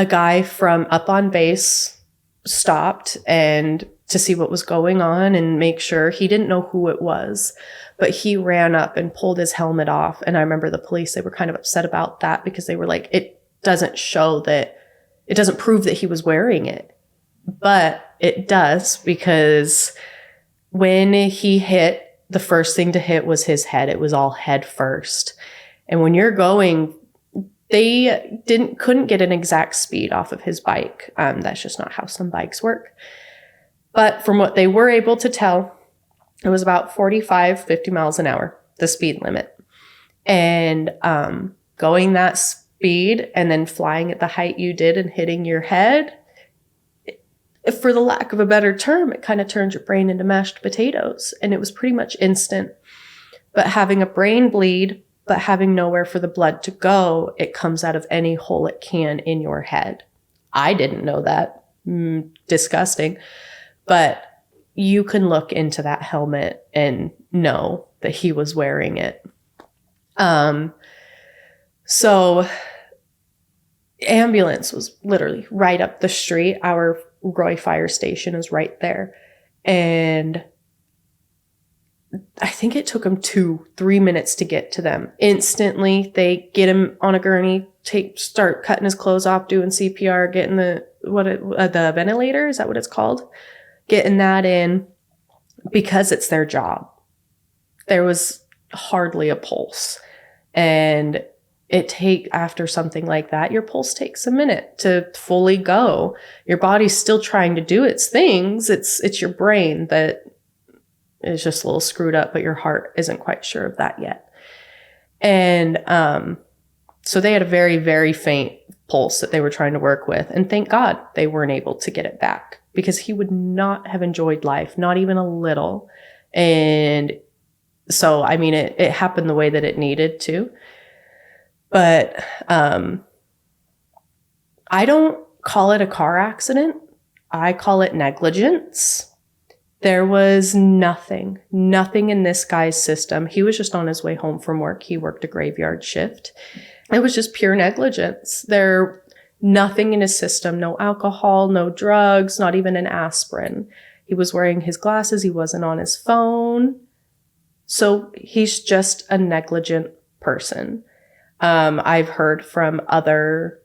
guy from up on base stopped and to see what was going on and make sure. He didn't know who it was, but he ran up and pulled his helmet off. And I remember the police, they were kind of upset about that because they were like, it doesn't prove that he was wearing it. But it does, because when he hit, the first thing to hit was his head. It was all head first. And when you're going, they couldn't get an exact speed off of his bike. That's just not how some bikes work. But from what they were able to tell, it was about 45, 50 miles an hour, the speed limit. And going that speed and then flying at the height you did and hitting your head, for the lack of a better term, it kind of turns your brain into mashed potatoes. And it was pretty much instant. But having a brain bleed, but having nowhere for the blood to go, it comes out of any hole it can in your head. I didn't know that. Disgusting. But you can look into that helmet and know that he was wearing it. So ambulance was literally right up the street. Our Roy fire station is right there. And I think it took them 2-3 minutes to get to them. Instantly, they get him on a gurney, start cutting his clothes off, doing CPR, getting the ventilator, is that what it's called? Getting that in, because it's their job. There was hardly a pulse. And after something like that, your pulse takes a minute to fully go. Your body's still trying to do its things. It's your brain that is just a little screwed up, but your heart isn't quite sure of that yet. And so they had a very, very faint pulse that they were trying to work with. And thank God they weren't able to get it back, because he would not have enjoyed life, not even a little. And so, I mean, it happened the way that it needed to. But I don't call it a car accident. I call it negligence. There was nothing in this guy's system. He was just on his way home from work. He worked a graveyard shift. It was just pure negligence. Nothing in his system, no alcohol, no drugs, not even an aspirin. He was wearing his glasses. He wasn't on his phone. So he's just a negligent person. I've heard from other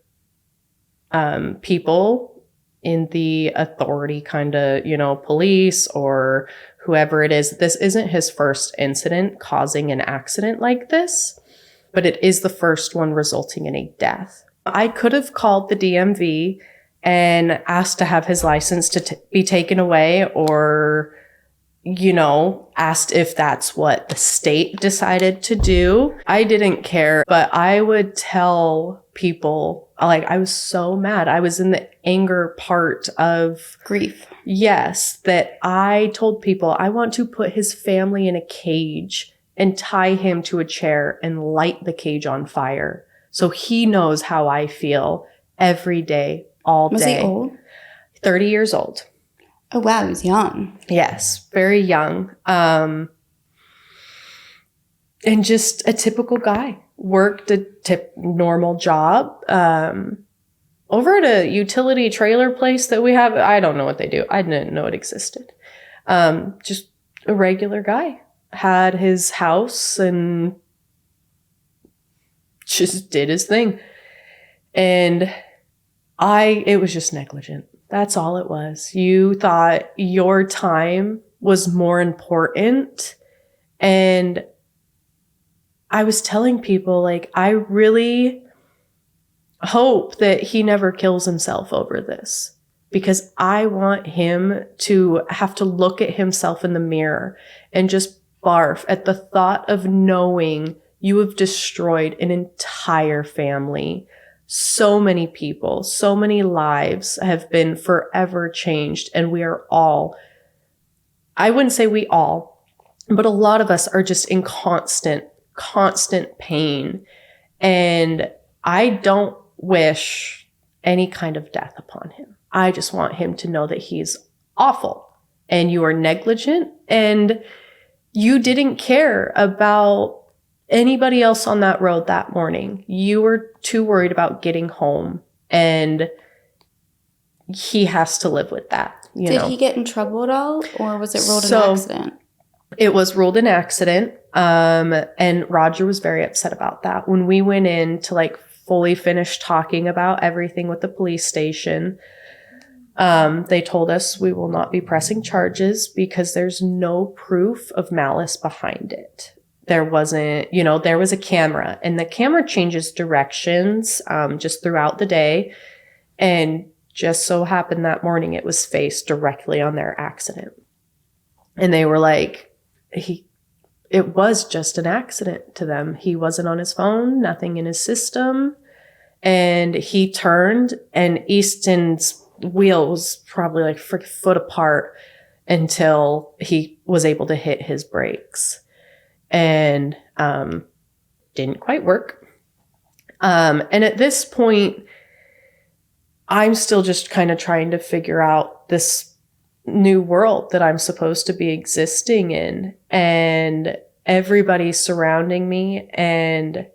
people in the authority kind of, police or whoever it is. This isn't his first incident causing an accident like this, but it is the first one resulting in a death. I could have called the DMV and asked to have his license to be taken away, or asked if that's what the state decided to do. I didn't care, but I would tell people, I was so mad. I was in the anger part of grief. Yes, that I told people I want to put his family in a cage and tie him to a chair and light the cage on fire. So he knows how I feel every day, all day. Was he old? 30 years old. Oh, wow. He was young. Yes, very young. And just a typical guy. Worked a normal job. Over at a utility trailer place that we have. I don't know what they do. I didn't know it existed. Just a regular guy. Had his house and just did his thing. And it was just negligent. That's all it was. You thought your time was more important. And I was telling people, I really hope that he never kills himself over this, because I want him to have to look at himself in the mirror and just barf at the thought of knowing you have destroyed an entire family. So many people, so many lives have been forever changed. And we are all, I wouldn't say we all, but a lot of us are just in constant pain. And I don't wish any kind of death upon him. I just want him to know that he's awful and you are negligent and you didn't care about anybody else on that road that morning. You were too worried about getting home, and he has to live with that. Did he get in trouble at all, or was it ruled an accident? It was ruled an accident. And Roger was very upset about that. When we went in to fully finish talking about everything with the police station, they told us we will not be pressing charges because there's no proof of malice behind it. There wasn't, there was a camera, and the camera changes directions just throughout the day. And just so happened that morning it was faced directly on their accident. And they were like, it was just an accident to them. He wasn't on his phone, nothing in his system. And he turned, and Easton's wheel was probably a foot apart until he was able to hit his brakes. And didn't quite work. And at this point, I'm still just kind of trying to figure out this new world that I'm supposed to be existing in, and everybody's surrounding me, and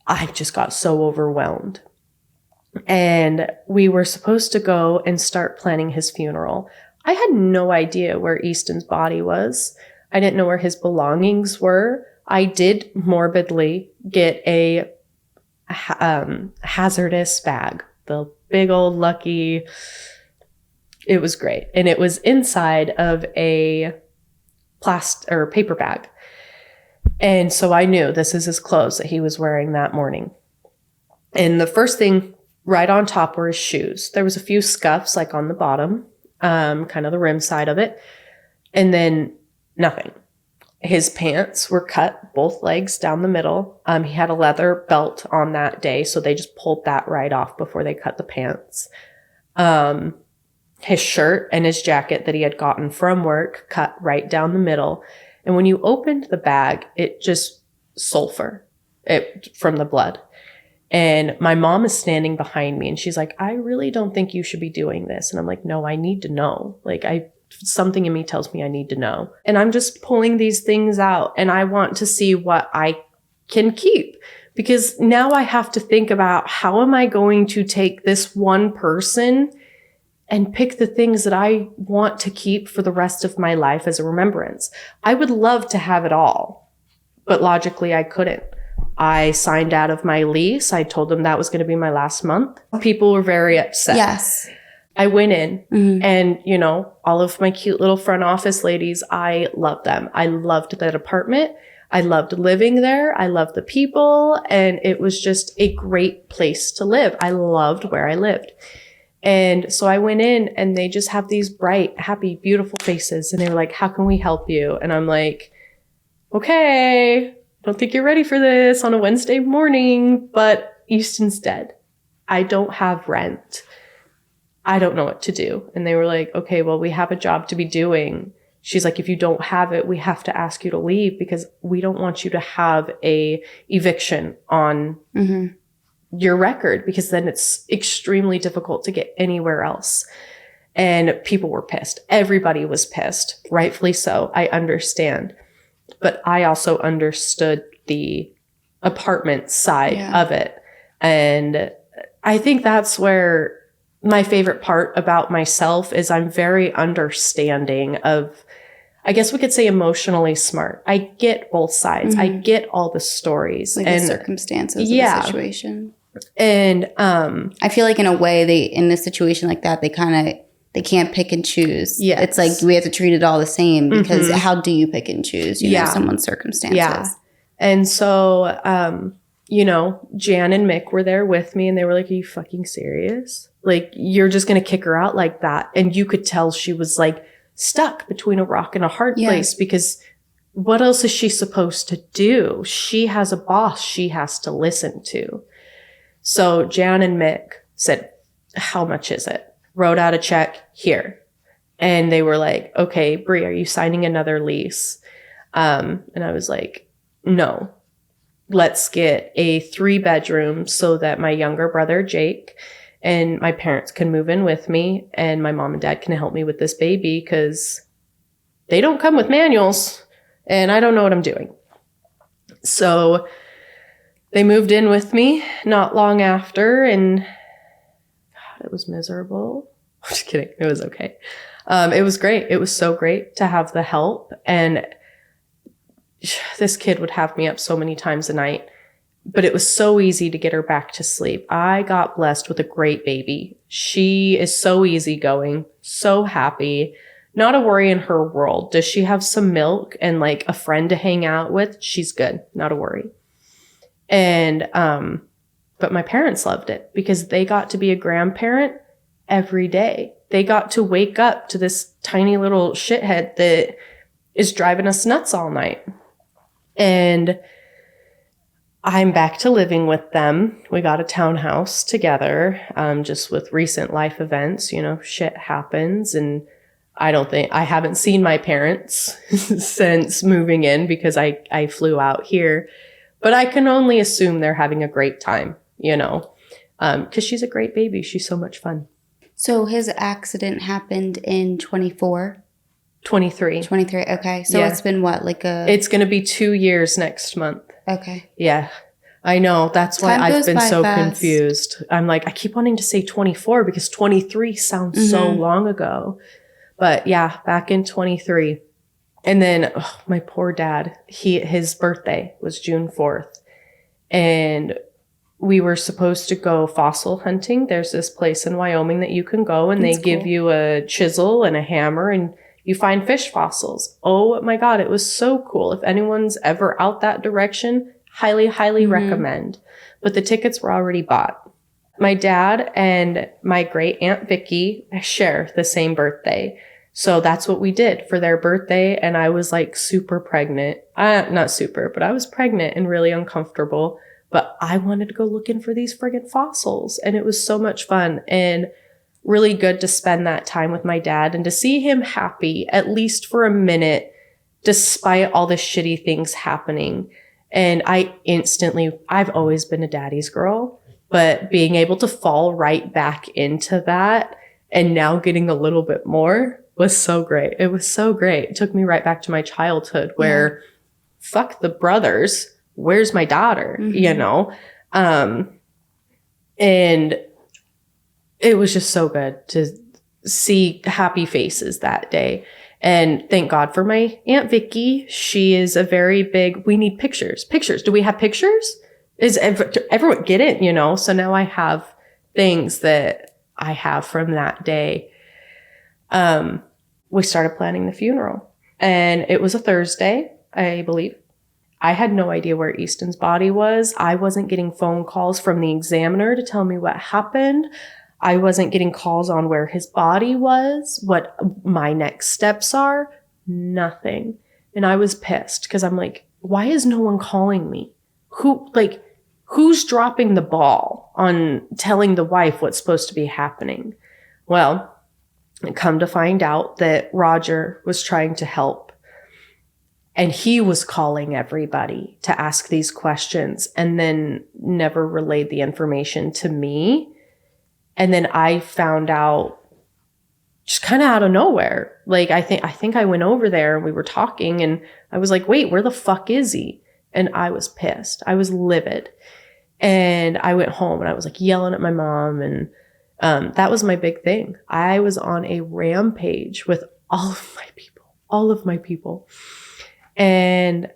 I just got so overwhelmed. And we were supposed to go and start planning his funeral. I had no idea where Easton's body was. I didn't know where his belongings were. I did morbidly get a hazardous bag, the big old Lucky. It was great. And it was inside of a plastic or paper bag. And so I knew this is his clothes that he was wearing that morning. And the first thing right on top were his shoes. There was a few scuffs like on the bottom, kind of the rim side of it. And then nothing. His pants were cut, both legs down the middle. He had a leather belt on that day, so they just pulled that right off before they cut the pants. His shirt and his jacket that he had gotten from work cut right down the middle. And when you opened the bag, it just sulfur from the blood. And my mom is standing behind me and she's like, I really don't think you should be doing this. And I'm like, no, I need to know. Like something in me tells me I need to know. And I'm just pulling these things out and I want to see what I can keep, because now I have to think about how am I going to take this one person and pick the things that I want to keep for the rest of my life as a remembrance. I would love to have it all, but logically I couldn't. I signed out of my lease. I told them that was going to be my last month. People were very upset. Yes. I went in and, you know, all of my cute little front office ladies, I loved them. I loved that apartment. I loved living there. I loved the people. And it was just a great place to live. I loved where I lived. And so I went in and they just have these bright, happy, beautiful faces. And they were like, how can we help you? And I'm like, okay, I don't think you're ready for this on a Wednesday morning, but Easton's dead. I don't have rent. I don't know what to do. And they were like, okay, well, we have a job to be doing. She's like, if you don't have it, we have to ask you to leave because we don't want you to have a eviction on your record, because then it's extremely difficult to get anywhere else. And people were pissed. Everybody was pissed, rightfully so. I understand. But I also understood the apartment side of it. And I think that's where my favorite part about myself is I'm very understanding of, I guess we could say, emotionally smart. I get both sides. I get all the stories. Like and the circumstances of the situation. And I feel like in a way, in a situation like that, they can't pick and choose. Yes. It's like we have to treat it all the same, because how do you pick and choose, you know, someone's circumstances? Yeah. And so, you know, Jan and Mick were there with me and they were like, are you fucking serious? Like, you're just going to kick her out like that? And you could tell she was like stuck between a rock and a hard place, because what else is she supposed to do? She has a boss she has to listen to. So Jan and Mick said, how much is it? Wrote out a check here. And they were like, okay, Brie, are you signing another lease? And I was like, no, let's get a 3-bedroom so that my younger brother, Jake, and my parents can move in with me and my mom and dad can help me with this baby, because they don't come with manuals and I don't know what I'm doing. So they moved in with me not long after, and God, it was miserable. I'm just kidding. It was okay. It was great. It was so great to have the help. And this kid would have me up so many times a night, but it was so easy to get her back to sleep. I got blessed with a great baby. She is so easygoing, so happy, not a worry in her world. Does she have some milk and like a friend to hang out with? She's good. Not a worry. And, but my parents loved it because they got to be a grandparent every day. They got to wake up to this tiny little shithead that is driving us nuts all night. And I'm back to living with them. We got a townhouse together, just with recent life events, you know, shit happens. And I haven't seen my parents since moving in because I flew out here. But I can only assume they're having a great time, you know, because she's a great baby. She's so much fun. So his accident happened in 24? 23. 23, okay. So it's been what, It's going to be 2 years next month. Okay. Yeah. I know. That's why I've been so confused. I'm like, I keep wanting to say 24 because 23 sounds so long ago. But yeah, back in 23. And then my poor dad, his birthday was June 4th. And we were supposed to go fossil hunting. There's this place in Wyoming that you can go and they give you a chisel and a hammer and You find fish fossils. Oh my God, it was so cool. If anyone's ever out that direction, highly, highly recommend. But the tickets were already bought. My dad and my great aunt Vicky share the same birthday. So that's what we did for their birthday. And I was like super pregnant. Not super, but I was pregnant and really uncomfortable. But I wanted to go looking for these friggin' fossils. And it was so much fun and really good to spend that time with my dad and to see him happy, at least for a minute, despite all the shitty things happening. And I've always been a daddy's girl, but being able to fall right back into that and now getting a little bit more was so great. It was so great. It took me right back to my childhood where fuck the brothers. Where's my daughter? You know? And it was just so good to see happy faces that day. And thank God for my Aunt Vicky. She is a very big, we need pictures. Pictures. Do we have pictures? Everyone get it, you know? So now I have things that I have from that day. We started planning the funeral and it was a Thursday, I believe. I had no idea where Easton's body was. I wasn't getting phone calls from the examiner to tell me what happened. I wasn't getting calls on where his body was, what my next steps are, nothing. And I was pissed because I'm like, why is no one calling me? Who's dropping the ball on telling the wife what's supposed to be happening? Well, come to find out that Roger was trying to help. And he was calling everybody to ask these questions and then never relayed the information to me. And then I found out just kind of out of nowhere. Like, I think I went over there and we were talking and I was like, wait, where the fuck is he? And I was pissed. I was livid. And I went home and I was like yelling at my mom. And that was my big thing. I was on a rampage with all of my people. And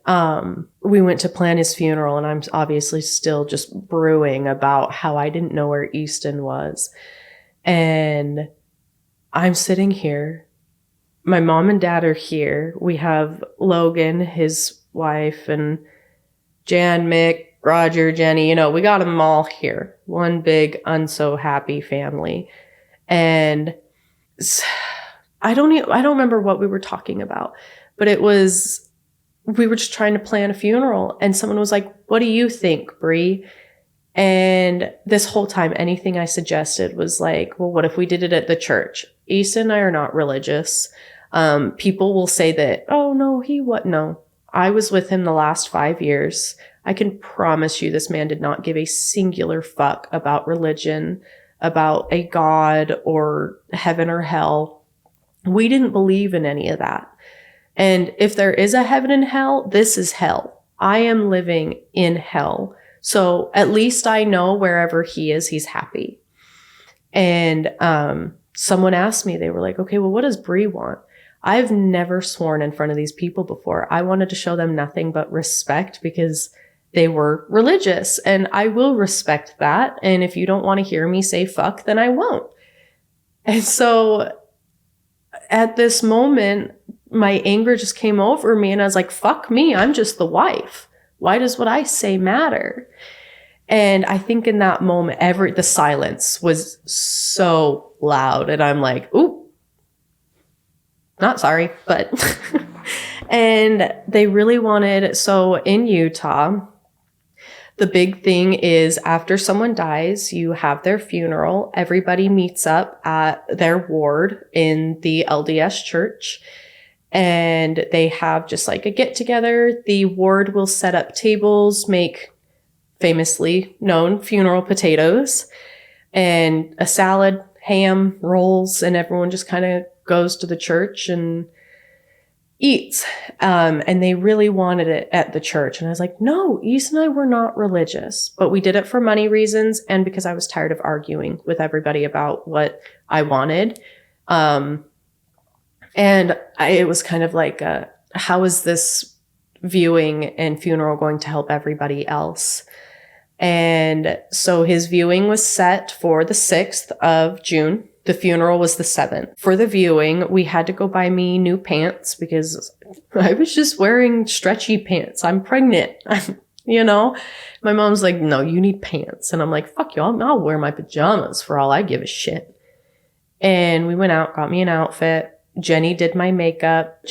we went to plan his funeral, and I'm obviously still just brewing about how I didn't know where Easton was. And I'm sitting here. My mom and dad are here. We have Logan, his wife, and Jan, Mick, Roger, Jenny. You know, we got them all here. One big unso-happy family. And I don't remember what we were talking about, but we were just trying to plan a funeral, and someone was like, what do you think, Brie? And this whole time, anything I suggested was like, well, what if we did it at the church? Easton and I are not religious. People will say that, oh, no, no. I was with him the last 5 years. I can promise you this man did not give a singular fuck about religion, about a God or heaven or hell. We didn't believe in any of that. And if there is a heaven and hell, this is hell. I am living in hell. So at least I know wherever he is, he's happy. And someone asked me, they were like, okay, well, what does Brie want? I've never sworn in front of these people before. I wanted to show them nothing but respect because they were religious, and I will respect that. And if you don't want to hear me say fuck, then I won't. And so at this moment, my anger just came over me and I was like, fuck me, I'm just the wife. Why does what I say matter? And I think in that moment, the silence was so loud and I'm like, ooh, not sorry, but, and they really wanted, so in Utah, the big thing is after someone dies, you have their funeral. Everybody meets up at their ward in the LDS church. And they have just like a get together. The ward will set up tables, make famously known funeral potatoes and a salad, ham, rolls, and everyone just kind of goes to the church and eats. And they really wanted it at the church. And I was like, no, East and I were not religious, but we did it for money reasons and because I was tired of arguing with everybody about what I wanted. And it was kind of like, how is this viewing and funeral going to help everybody else? And so his viewing was set for the 6th of June. The funeral was the 7th. For the viewing, we had to go buy me new pants because I was just wearing stretchy pants. I'm pregnant. You know, my mom's like, no, you need pants. And I'm like, fuck you, I'll wear my pajamas for all I give a shit. And we went out, got me an outfit. Jenny did my makeup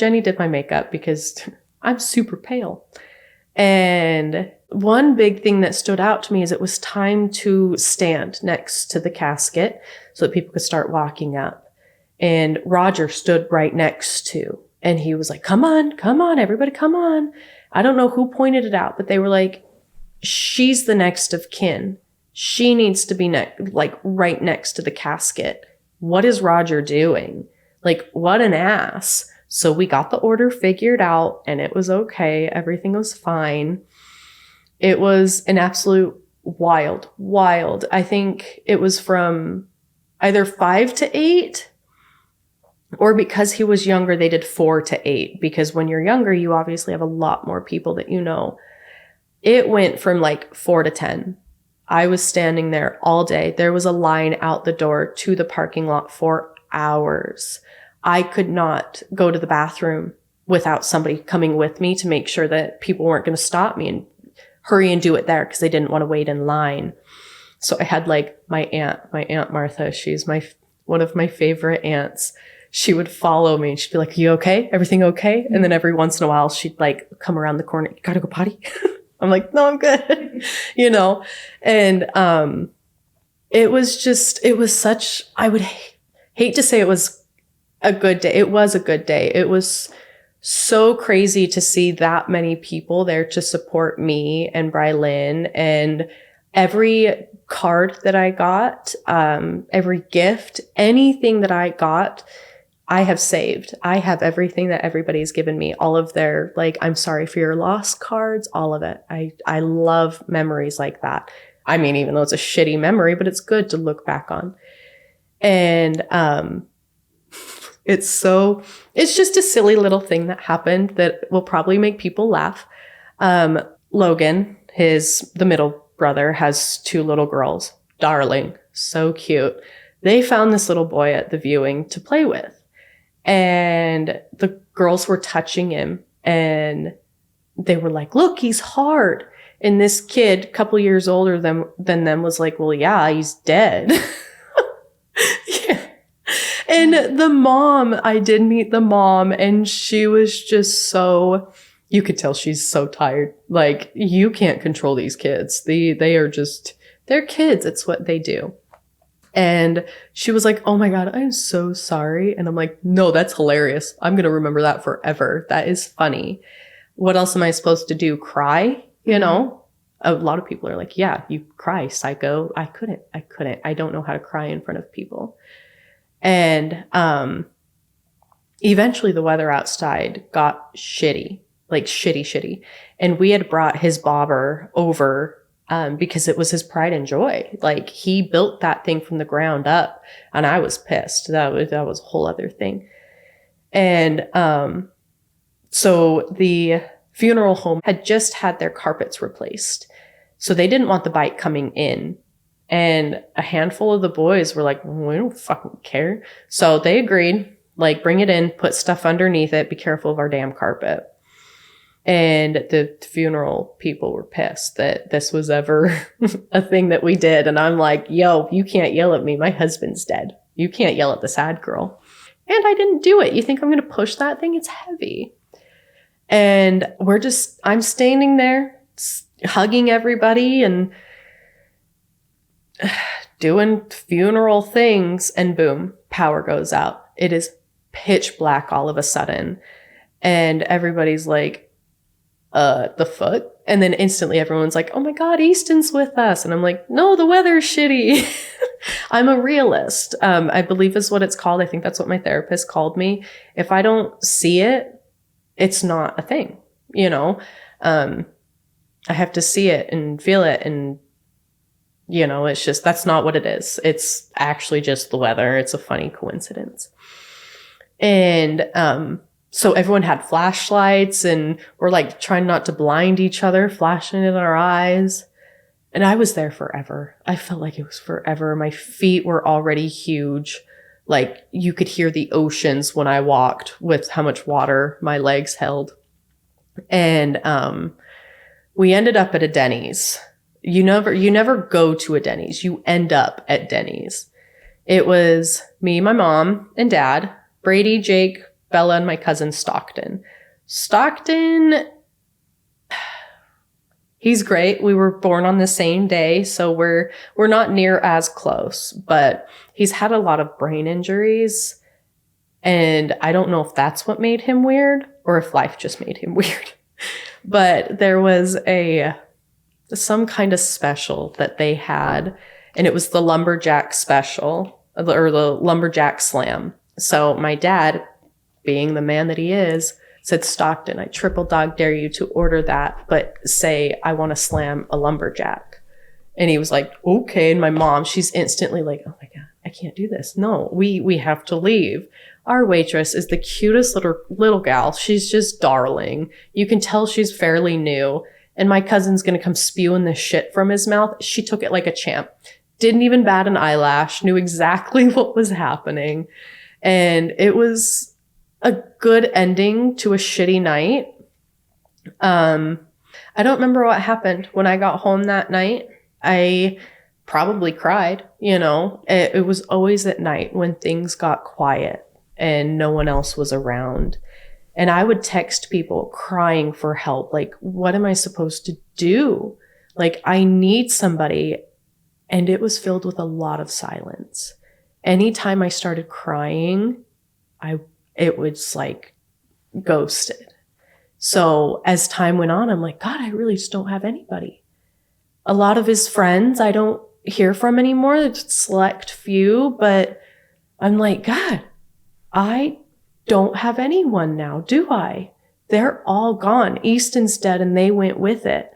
because I'm super pale. And one big thing that stood out to me is it was time to stand next to the casket so that people could start walking up. And Roger stood right next to, and he was like, come on, everybody come on. I don't know who pointed it out, but they were like, she's the next of kin. She needs to be right next to the casket. What is Roger doing? Like, what an ass. So we got the order figured out and it was okay. Everything was fine. It was an absolute wild. I think it was from either 5 to 8, or because he was younger, they did 4 to 8. Because when you're younger, you obviously have a lot more people that you know. It went from like 4 to 10. I was standing there all day. There was a line out the door to the parking lot for hours. I could not go to the bathroom without somebody coming with me to make sure that people weren't going to stop me and hurry and do it there because they didn't want to wait in line. So I had like my aunt Martha. She's one of my favorite aunts. She would follow me and she'd be like, you okay? Everything okay? And then every once in a while she'd like come around the corner. You gotta go potty? I'm like, no, I'm good. You know? And it was such, I would hate to say it was a good day. It was a good day. It was so crazy to see that many people there to support me and Brylin, and every card that I got, every gift, anything that I got, I have saved. I have everything that everybody's given me, all of their, like, I'm sorry for your loss cards, all of it. I love memories like that. I mean, even though it's a shitty memory, but it's good to look back on. And, it's just a silly little thing that happened that will probably make people laugh. Logan, the middle brother, has 2 little girls. Darling. So cute. They found this little boy at the viewing to play with. And the girls were touching him and they were like, look, he's hard. And this kid, a couple years older than them, was like, well, yeah, he's dead. Yeah. And the mom, I did meet the mom, and she was just you could tell she's so tired. Like, you can't control these kids. They are just, they're kids. It's what they do. And she was like, oh my God, I'm so sorry. And I'm like, no, that's hilarious. I'm going to remember that forever. That is funny. What else am I supposed to do? Cry? You know, a lot of people are like, yeah, you cry, psycho. I couldn't. I don't know how to cry in front of people. And, eventually the weather outside got shitty, like shitty. And we had brought his bobber over because it was his pride and joy. Like, he built that thing from the ground up, and I was pissed. That was a whole other thing. And so the funeral home had just had their carpets replaced. So they didn't want the bike coming in. And a handful of the boys were like, we don't fucking care. So they agreed, like, bring it in, put stuff underneath it, be careful of our damn carpet. And the funeral people were pissed that this was ever a thing that we did. And I'm like, yo, you can't yell at me. My husband's dead. You can't yell at the sad girl. And I didn't do it. You think I'm going to push that thing? It's heavy. And I'm standing there hugging everybody and doing funeral things. And boom, power goes out. It is pitch black all of a sudden. And everybody's like, the fuck? And then instantly everyone's like, oh my God, Easton's with us. And I'm like, no, the weather's shitty. I'm a realist. I believe is what it's called. I think that's what my therapist called me. If I don't see it, it's not a thing, you know? I have to see it and feel it. And, you know, it's just, that's not what it is. It's actually just the weather. It's a funny coincidence. And, so everyone had flashlights and we're like trying not to blind each other, flashing it in our eyes. And I was there forever. I felt like it was forever. My feet were already huge. Like you could hear the oceans when I walked with how much water my legs held. And we ended up at a Denny's. You never go to a Denny's. You end up at Denny's. It was me, my mom, and dad, Brady, Jake, Bella, and my cousin Stockton. Stockton, he's great. We were born on the same day, so we're not near as close, but he's had a lot of brain injuries, and I don't know if that's what made him weird or if life just made him weird. But there was some kind of special that they had, and it was the lumberjack special or the lumberjack slam. So my dad, being the man that he is, said, Stockton, I triple dog dare you to order that, but say I want to slam a lumberjack. And he was like, okay. And my mom, she's instantly like, oh my God, I can't do this. No, we have to leave. Our waitress is the cutest little gal. She's just darling. You can tell she's fairly new. And my cousin's going to come spewing this shit from his mouth. She took it like a champ. Didn't even bat an eyelash. Knew exactly what was happening. And it was a good ending to a shitty night. I don't remember what happened when I got home that night. I probably cried, you know. It was always at night when things got quiet and no one else was around. And I would text people crying for help. Like, what am I supposed to do? Like, I need somebody. And it was filled with a lot of silence. Anytime I started crying, it was like ghosted. So as time went on, I'm like, God, I really just don't have anybody. A lot of his friends I don't hear from anymore. It's a select few, but I'm like, God, I don't have anyone now, do I? They're all gone. Easton's dead and they went with it.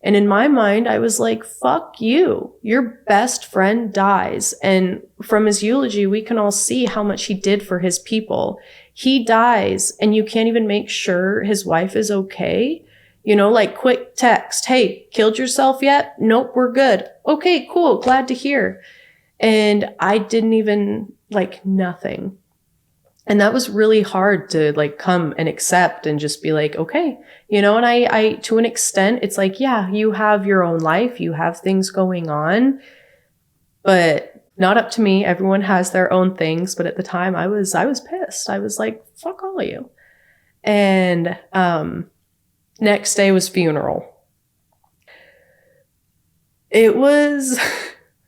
And in my mind, I was like, fuck you. Your best friend dies. And from his eulogy, we can all see how much he did for his people. He dies and you can't even make sure his wife is okay. You know, like quick text. Hey, killed yourself yet? Nope, we're good. Okay, cool. Glad to hear. And I didn't even nothing. And that was really hard to come and accept and just be like, okay, you know, and I, to an extent, it's like, yeah, you have your own life, you have things going on, but not up to me. Everyone has their own things. But at the time I was pissed. I was like, fuck all of you. And, next day was funeral. It was,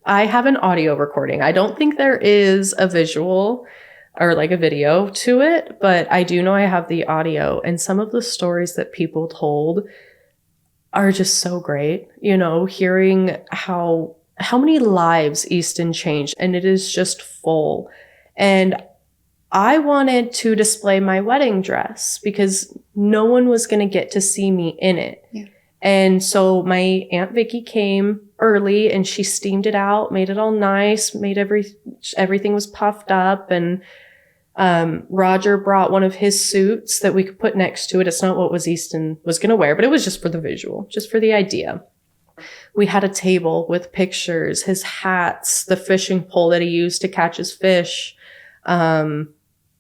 I have an audio recording. I don't think there is a visual or a video to it, but I do know I have the audio, and some of the stories that people told are just so great. You know, hearing how many lives Easton changed, and it is just full. And I wanted to display my wedding dress because no one was going to get to see me in it. Yeah. And so my Aunt Vicky came early and she steamed it out, made it all nice, made everything was puffed up. And Roger brought one of his suits that we could put next to it. It's not what Easton was going to wear, but it was just for the visual, just for the idea. We had a table with pictures, his hats, the fishing pole that he used to catch his fish.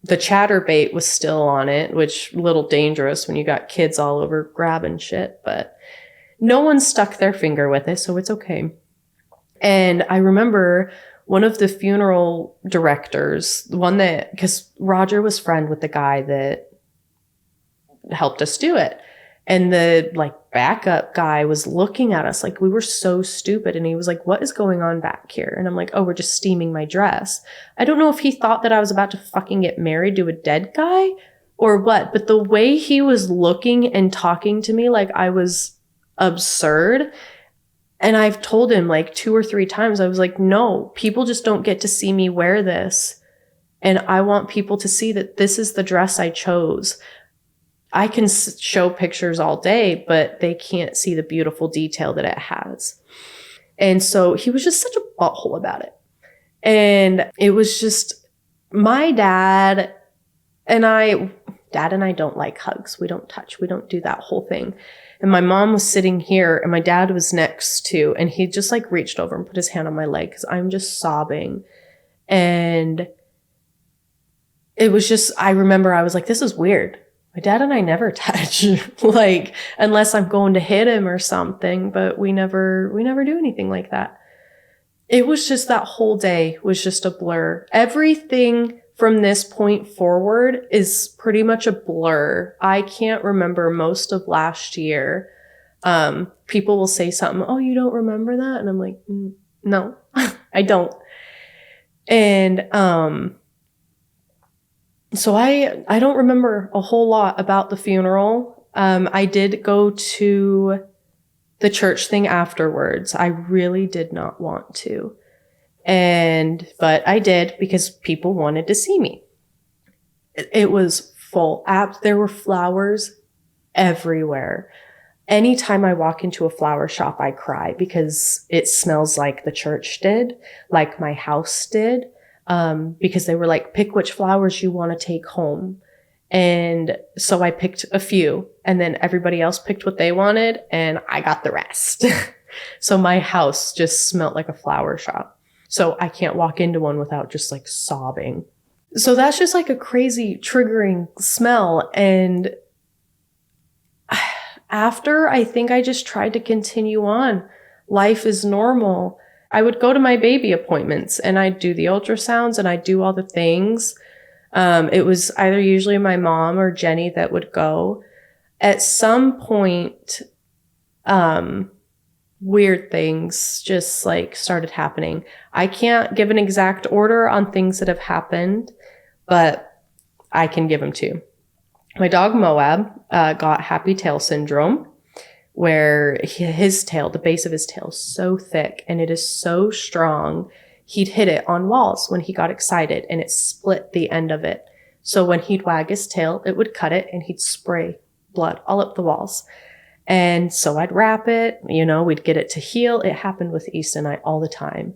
The chatterbait was still on it, which a little dangerous when you got kids all over grabbing shit, but no one stuck their finger with it, so it's okay. And I remember one of the funeral directors, because Roger was friend with the guy that helped us do it. And the backup guy was looking at us like we were so stupid. And he was like, what is going on back here? And I'm like, oh, we're just steaming my dress. I don't know if he thought that I was about to fucking get married to a dead guy or what, but the way he was looking and talking to me like I was absurd. And I've told him 2 or 3 times, I was like, no, people just don't get to see me wear this. And I want people to see that this is the dress I chose. I can show pictures all day, but they can't see the beautiful detail that it has. And so he was just such a butthole about it. And it was just my dad and I don't like hugs. We don't touch. We don't do that whole thing. And my mom was sitting here and my dad was next to, and he just reached over and put his hand on my leg because I'm just sobbing. And it was just, I remember I was like, this is weird. My dad and I never touch, like, unless I'm going to hit him or something, but we never do anything like that. It was just, that whole day was just a blur. Everything from this point forward is pretty much a blur. I can't remember most of last year. People will say something, oh, you don't remember that? And I'm like, no, I don't. And, so I don't remember a whole lot about the funeral. I did go to the church thing afterwards. I really did not want to. But I did because people wanted to see me. It was full. There were flowers everywhere. Anytime I walk into a flower shop, I cry because it smells like the church did, like my house did. Because they were like, pick which flowers you want to take home. And so I picked a few, and then everybody else picked what they wanted, and I got the rest. So my house just smelled like a flower shop. So I can't walk into one without just like sobbing. So that's just like a crazy triggering smell. And after, I think I just tried to continue on. Life is normal. I would go to my baby appointments and I'd do the ultrasounds and I'd do all the things. It was either usually my mom or Jenny that would go. At some point, weird things just like started happening. I can't give an exact order on things that have happened, but I can give them to you. My dog Moab got happy tail syndrome, where his tail, the base of his tail is so thick and it is so strong. He'd hit it on walls when he got excited and it split the end of it. So when he'd wag his tail, it would cut it and he'd spray blood all up the walls. And so I'd wrap it, we'd get it to heal. It happened with Easton and I all the time.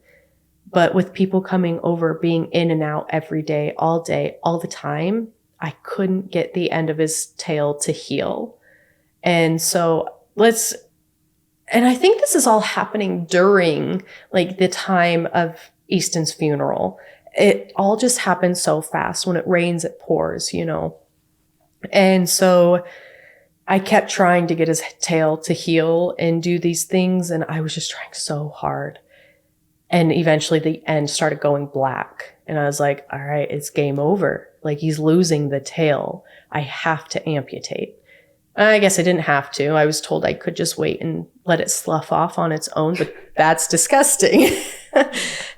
But with people coming over, being in and out every day, all the time, I couldn't get the end of his tail to heal. And so and I think this is all happening during like the time of Easton's funeral. It all just happened so fast. When it rains, it pours, And so I kept trying to get his tail to heal and do these things. And I was just trying so hard. And eventually the end started going black. And I was like, all right, it's game over. Like, he's losing the tail. I have to amputate. I guess I didn't have to. I was told I could just wait and let it slough off on its own, but that's disgusting.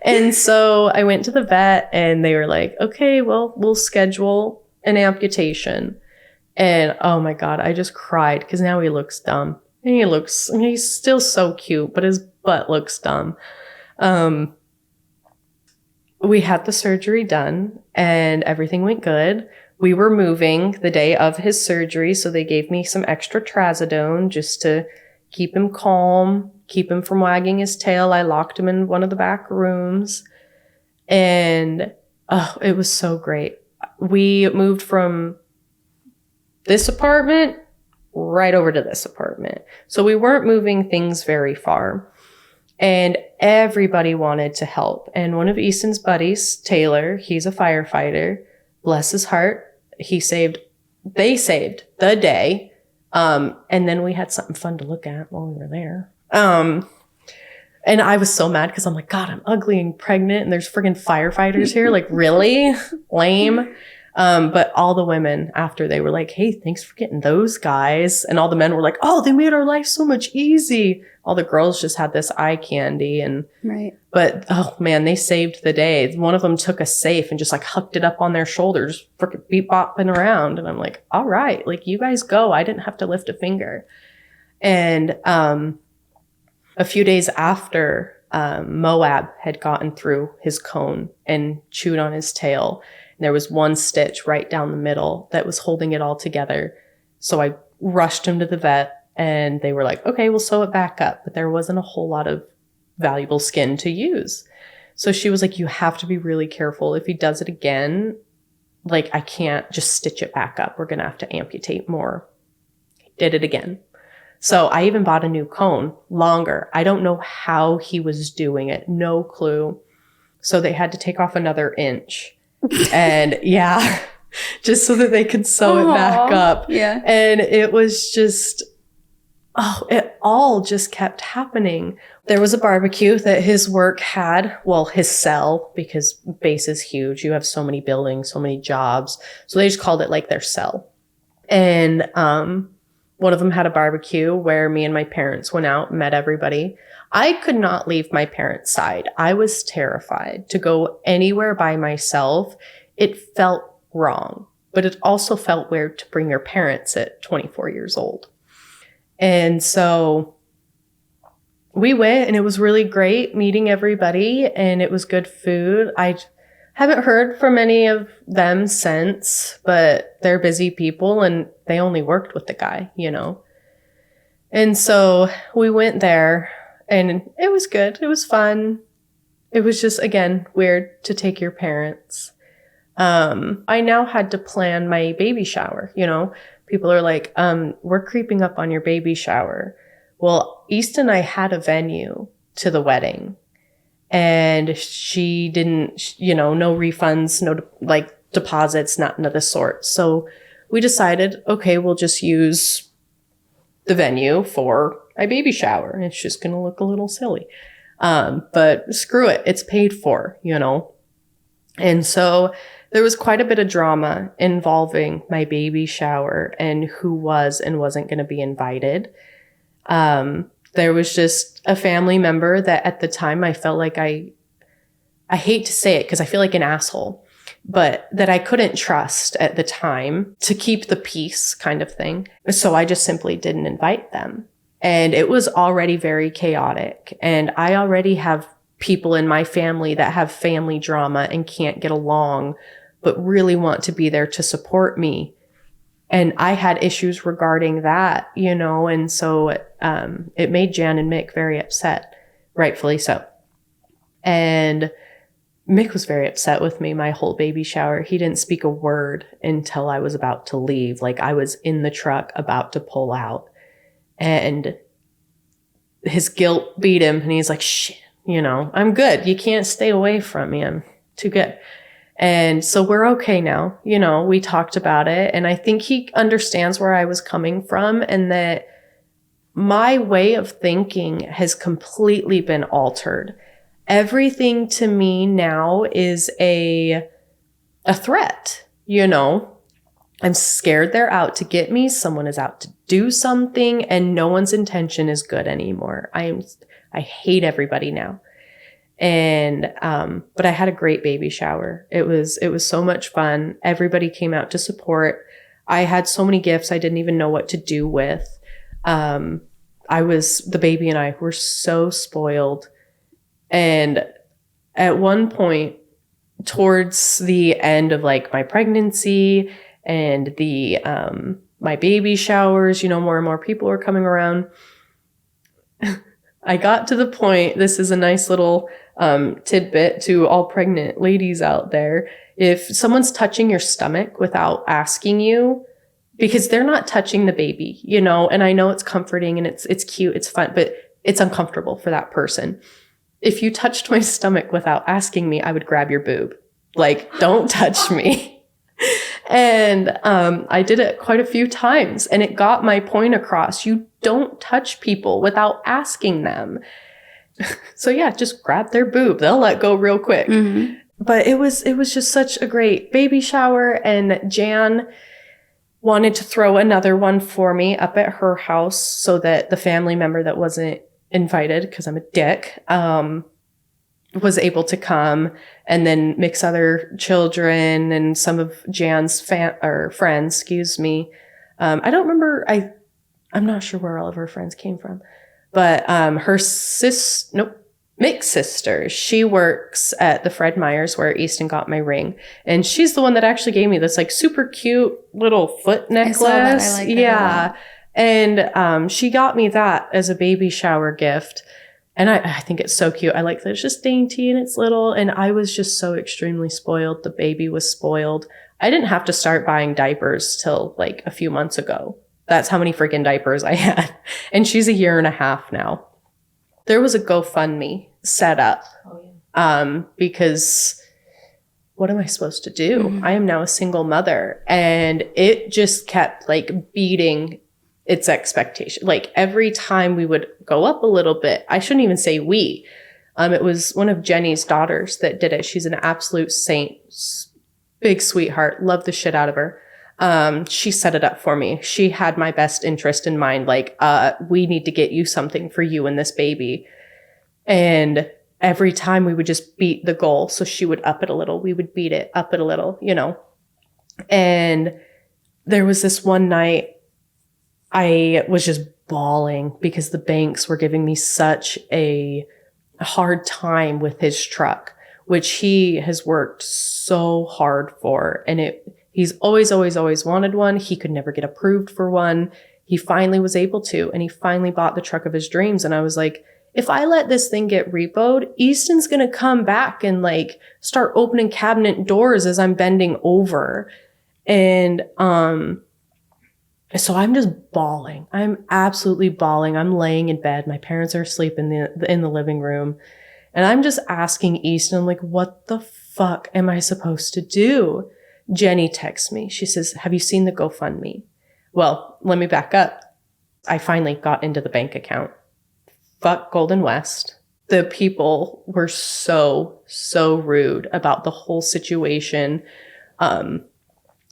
And so I went to the vet and they were like, okay, well, we'll schedule an amputation. And oh my God, I just cried because now he looks dumb. And he's still so cute, but his butt looks dumb. We had the surgery done and everything went good. We were moving the day of his surgery, so they gave me some extra trazodone just to keep him calm, keep him from wagging his tail. I locked him in one of the back rooms, and it was so great. We moved from this apartment right over to this apartment. So we weren't moving things very far, and everybody wanted to help. And one of Easton's buddies, Taylor, he's a firefighter. Bless his heart. They saved the day. And then we had something fun to look at while we were there. And I was so mad because I'm like, God, I'm ugly and pregnant and there's friggin' firefighters here. Like, really? Lame. But all the women after, they were like, hey, thanks for getting those guys. And all the men were like, oh, they made our life so much easy. All the girls just had this eye candy. Right. But oh man, they saved the day. One of them took a safe and just like hucked it up on their shoulders, freaking beep bopping around. And I'm like, all right, like, you guys go. I didn't have to lift a finger. And a few days after, Moab had gotten through his cone and chewed on his tail. And there was one stitch right down the middle that was holding it all together. So I rushed him to the vet and they were like, okay, we'll sew it back up. But there wasn't a whole lot of valuable skin to use. So she was like, you have to be really careful. If he does it again, like, I can't just stitch it back up. We're going to have to amputate more. He did it again. So I even bought a new cone, longer. I don't know how he was doing it. No clue. So they had to take off another inch. And yeah, just so that they could sew it back up. Yeah. And it was just, it all just kept happening. There was a barbecue that his work had, well, his cell, because base is huge. You have so many buildings, so many jobs. So they just called it like their cell. And one of them had a barbecue where me and my parents went out, met everybody. I could not leave my parents' side. I was terrified to go anywhere by myself. It felt wrong, but it also felt weird to bring your parents at 24 years old. And so we went, and it was really great meeting everybody, and it was good food. I haven't heard from any of them since, but they're busy people and they only worked with the guy, you know. And so we went there, and it was good. It was fun. It was just, again, weird to take your parents. I now had to plan my baby shower, you know. People are like, we're creeping up on your baby shower. Well, Easton and I had a venue to the wedding, and she didn't, you know, no refunds, no deposits, nothing of the sort. So we decided, okay, we'll just use the venue for my baby shower. It's just going to look a little silly. But screw it. It's paid for, you know. And so there was quite a bit of drama involving my baby shower and who was and wasn't going to be invited. There was just a family member that at the time I felt like I hate to say it because I feel like an asshole, but that I couldn't trust at the time to keep the peace kind of thing. So I just simply didn't invite them. And it was already very chaotic. And I already have people in my family that have family drama and can't get along, but really want to be there to support me. And I had issues regarding that, you know, and so it made Jan and Mick very upset, rightfully so. And Mick was very upset with me my whole baby shower. He didn't speak a word until I was about to leave. Like I was in the truck about to pull out, and his guilt beat him, and he's like, shit, you know, I'm good. You can't stay away from me. I'm too good. And so we're okay now. You know, we talked about it, and I think he understands where I was coming from, and that my way of thinking has completely been altered. Everything to me now is a threat, you know. I'm scared they're out to get me. Someone is out to do something, and no one's intention is good anymore. I hate everybody now. And, but I had a great baby shower. It was so much fun. Everybody came out to support. I had so many gifts I didn't even know what to do with. The baby and I were so spoiled. And at one point towards the end of like my pregnancy and the, my baby showers, you know, more and more people were coming around. I got to the point, this is a nice little tidbit to all pregnant ladies out there. If someone's touching your stomach without asking you, because they're not touching the baby, you know, and I know it's comforting and it's cute, it's fun, but it's uncomfortable for that person. If you touched my stomach without asking me, I would grab your boob. Like, don't touch me. And I did it quite a few times, and it got my point across. You don't touch people without asking them. So yeah, just grab their boob. They'll let go real quick. Mm-hmm. But it was just such a great baby shower, and Jan wanted to throw another one for me up at her house so that the family member that wasn't invited, because I'm a dick, was able to come, and then mix other children and some of Jan's friends, excuse me. I don't remember, I'm not sure where all of her friends came from, but her Mick's sister, she works at the Fred Meyer's where Easton got my ring, and she's the one that actually gave me this like super cute little foot necklace. I like that. Yeah. And she got me that as a baby shower gift. And I think it's so cute. I like that it's just dainty and it's little. And I was just so extremely spoiled. The baby was spoiled. I didn't have to start buying diapers till like a few months ago. That's how many freaking diapers I had. And she's 1.5 years now. There was a GoFundMe set up because what am I supposed to do? I am now a single mother. And it just kept like beating its expectation. Like every time we would go up a little bit, I shouldn't even say we. It was one of Jenny's daughters that did it. She's an absolute saint, big sweetheart, love the shit out of her. She set it up for me. She had my best interest in mind. Like, we need to get you something for you and this baby. And every time we would just beat the goal. So she would up it a little. We would beat it, up it a little, you know. And there was this one night I was just bawling because the banks were giving me such a hard time with his truck, which he has worked so hard for. And he's always wanted one. He could never get approved for one. He finally was able to, and he finally bought the truck of his dreams. And I was like, if I let this thing get repoed, Easton's going to come back and like start opening cabinet doors as I'm bending over. And, so I'm just bawling. I'm absolutely bawling. I'm laying in bed. My parents are asleep in the living room. And I'm just asking Easton, like, what the fuck am I supposed to do? Jenny texts me. She says, have you seen the GoFundMe? Well, let me back up. I finally got into the bank account. Fuck Golden West. The people were so rude about the whole situation.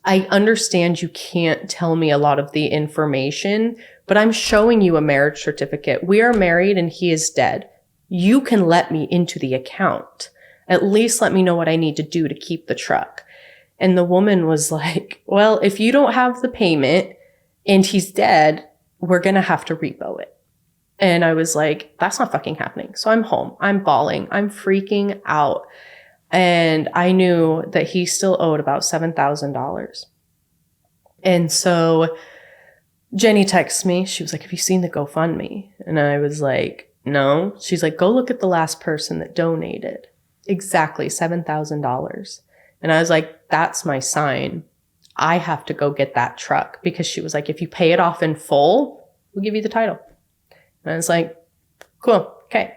I understand you can't tell me a lot of the information, but I'm showing you a marriage certificate. We are married and he is dead. You can let me into the account. At least let me know what I need to do to keep the truck. And the woman was like, well, if you don't have the payment and he's dead, we're going to have to repo it. And I was like, that's not fucking happening. So I'm home. I'm bawling. I'm freaking out. And I knew that he still owed about $7,000. And so Jenny texts me. She was like, have you seen the GoFundMe? And I was like, no. She's like, go look at the last person that donated. Exactly $7,000. And I was like, that's my sign. I have to go get that truck, because she was like, if you pay it off in full, we'll give you the title. And I was like, cool. Okay.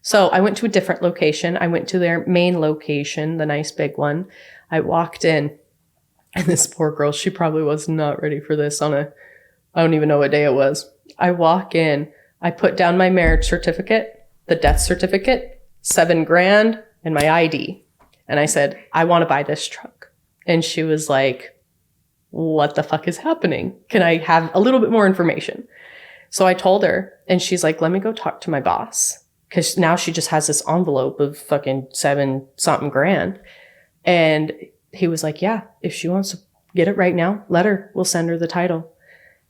So I went to a different location. I went to their main location, the nice big one. I walked in, and this poor girl, she probably was not ready for this I don't even know what day it was. I walk in, I put down my marriage certificate, the death certificate, $7,000, and my ID. And I said, I want to buy this truck. And she was like, what the fuck is happening? Can I have a little bit more information? So I told her, and she's like, let me go talk to my boss. Because now she just has this envelope of fucking $7-something grand. And he was like, yeah, if she wants to get it right now, let her. We'll send her the title.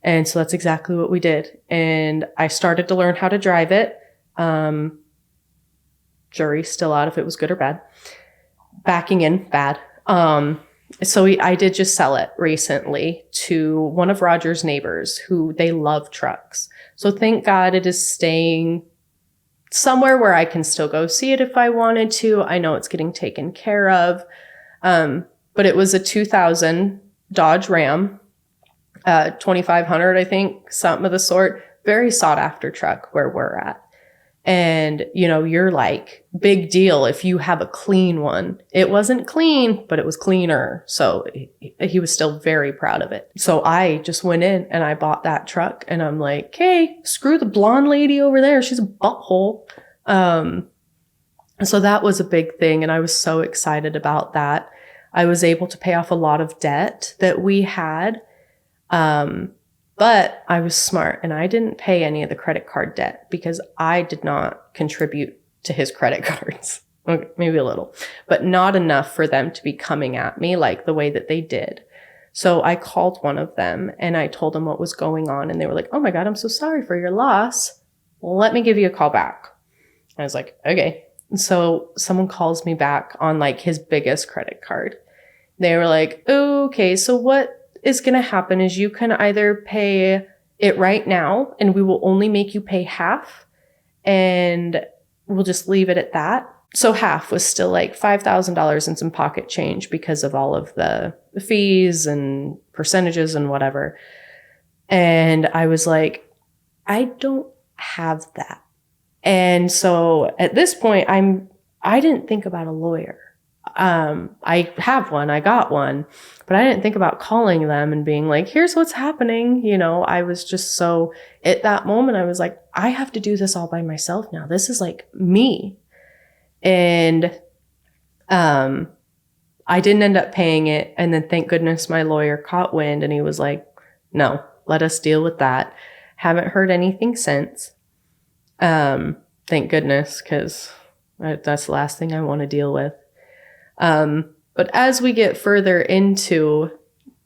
And so that's exactly what we did. And I started to learn how to drive it. Jury's still out if it was good or bad. Backing in, bad. So I did just sell it recently to one of Roger's neighbors who they love trucks. So thank God it is staying somewhere where I can still go see it if I wanted to. I know it's getting taken care of. But it was a 2000 Dodge Ram, 2500, I think, something of the sort. Very sought after truck where we're at. And, you know, you're like, big deal if you have a clean one. It wasn't clean, but it was cleaner. So he was still very proud of it. So I just went in and I bought that truck, and I'm like, hey, screw the blonde lady over there. She's a butthole. So that was a big thing. And I was so excited about that. I was able to pay off a lot of debt that we had. But I was smart and I didn't pay any of the credit card debt because I did not contribute to his credit cards. Okay, maybe a little, but not enough for them to be coming at me like the way that they did. So I called one of them and I told them what was going on. And they were like, oh my God, I'm so sorry for your loss. Let me give you a call back. I was like, okay. And so someone calls me back on like his biggest credit card. They were like, okay, so what is going to happen is you can either pay it right now and we will only make you pay half and we'll just leave it at that. So half was still like $5,000 in some pocket change because of all of the fees and percentages and whatever. And I was like, I don't have that. And so at this point, I didn't think about a lawyer. I have one, I got one, but I didn't think about calling them and being like, here's what's happening. You know, I was just so, at that moment, I was like, I have to do this all by myself now. This is like me. And, I didn't end up paying it. And then thank goodness my lawyer caught wind and he was like, no, let us deal with that. Haven't heard anything since. Thank goodness, because that's the last thing I want to deal with. But as we get further into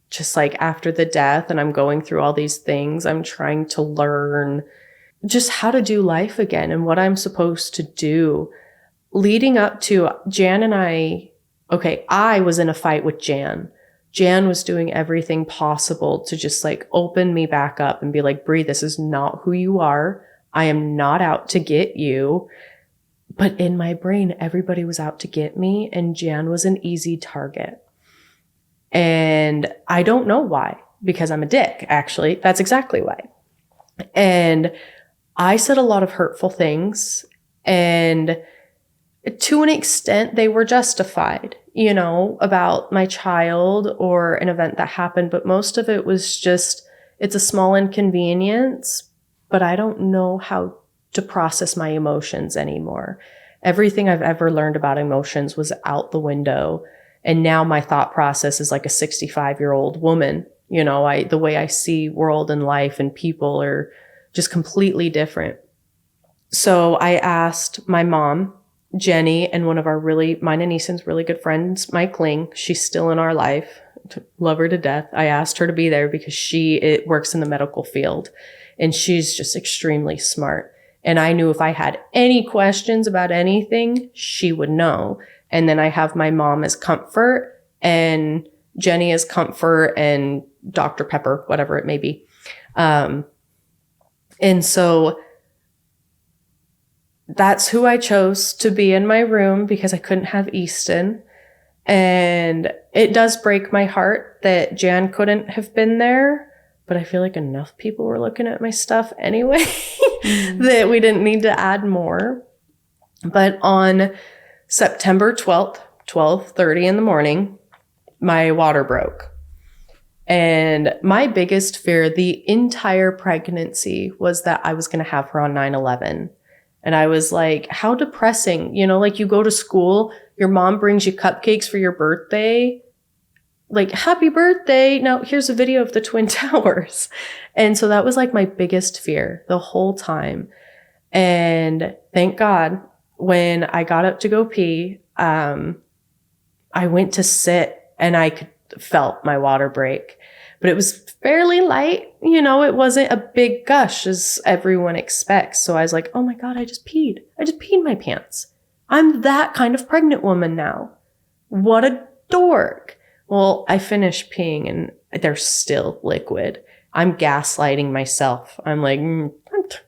just like after the death and I'm going through all these things, I'm trying to learn just how to do life again and what I'm supposed to do. Leading up to Jan and I was in a fight with Jan. Jan was doing everything possible to just like open me back up and be like, Brie, this is not who you are. I am not out to get you. But in my brain, everybody was out to get me and Jan was an easy target. And I don't know why, because I'm a dick, actually. That's exactly why. And I said a lot of hurtful things, and to an extent, they were justified, you know, about my child or an event that happened. But most of it was just, it's a small inconvenience, but I don't know how to process my emotions anymore. Everything I've ever learned about emotions was out the window. And now my thought process is like a 65-year-old woman. You know, the way I see world and life and people are just completely different. So I asked my mom, Jenny, and one of mine and Easton's really good friends, Mike Ling. She's still in our life. Love her to death. I asked her to be there because she works in the medical field and she's just extremely smart. And I knew if I had any questions about anything, she would know. And then I have my mom as comfort and Jenny as comfort and Dr. Pepper, whatever it may be. And so that's who I chose to be in my room because I couldn't have Easton. And it does break my heart that Jan couldn't have been there. But I feel like enough people were looking at my stuff anyway that we didn't need to add more. But on September 12th, 12:30 in the morning, my water broke. And my biggest fear the entire pregnancy was that I was going to have her on 9/11. And I was like, how depressing. You know, like you go to school, your mom brings you cupcakes for your birthday. Like, happy birthday. Now, here's a video of the Twin Towers. And so that was like my biggest fear the whole time. And thank God, when I got up to go pee, I went to sit and I felt my water break. But it was fairly light. You know, it wasn't a big gush as everyone expects. So I was like, oh my God, I just peed. I just peed my pants. I'm that kind of pregnant woman now. What a dork. Well, I finished peeing and they're still liquid. I'm gaslighting myself. I'm like,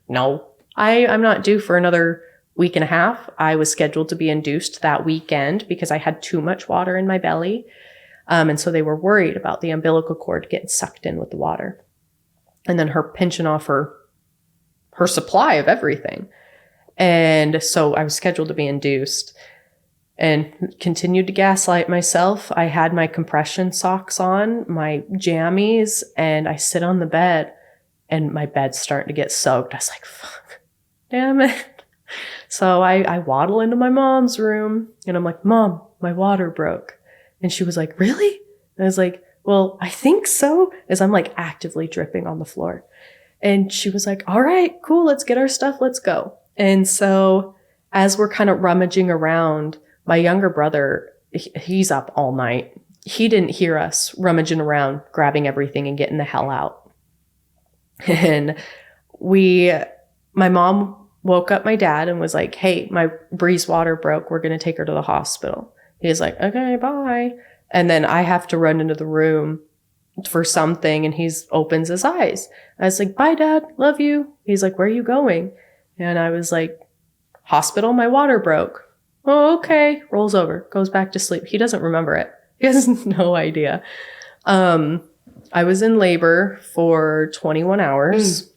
no, I'm not due for another week and a half. I was scheduled to be induced that weekend because I had too much water in my belly. And so they were worried about the umbilical cord getting sucked in with the water. And then her pinching off her supply of everything. And so I was scheduled to be induced. And continued to gaslight myself. I had my compression socks on, my jammies, and I sit on the bed and my bed's starting to get soaked. I was like, fuck, damn it. So I waddle into my mom's room and I'm like, Mom, my water broke. And she was like, really? And I was like, well, I think so. As I'm like actively dripping on the floor. And she was like, all right, cool. Let's get our stuff. Let's go. And so as we're kind of rummaging around, my younger brother, he's up all night. He didn't hear us rummaging around, grabbing everything and getting the hell out. And my mom woke up my dad and was like, hey, my Brie's water broke. We're going to take her to the hospital. He's like, okay, bye. And then I have to run into the room for something and he opens his eyes. I was like, bye, Dad. Love you. He's like, where are you going? And I was like, hospital. My water broke. Oh, okay. Rolls over, goes back to sleep. He doesn't remember it. He has no idea. I was in labor for 21 hours.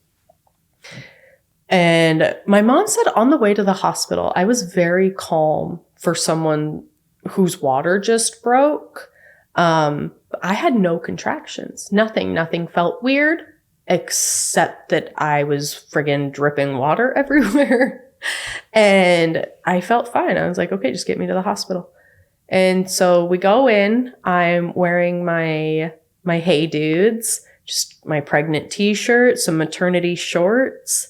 And my mom said on the way to the hospital, I was very calm for someone whose water just broke. I had no contractions, nothing felt weird, except that I was friggin' dripping water everywhere. And I felt fine. I was like, okay, just get me to the hospital. And so we go in. I'm wearing my Hey Dudes, just my pregnant t-shirt, some maternity shorts.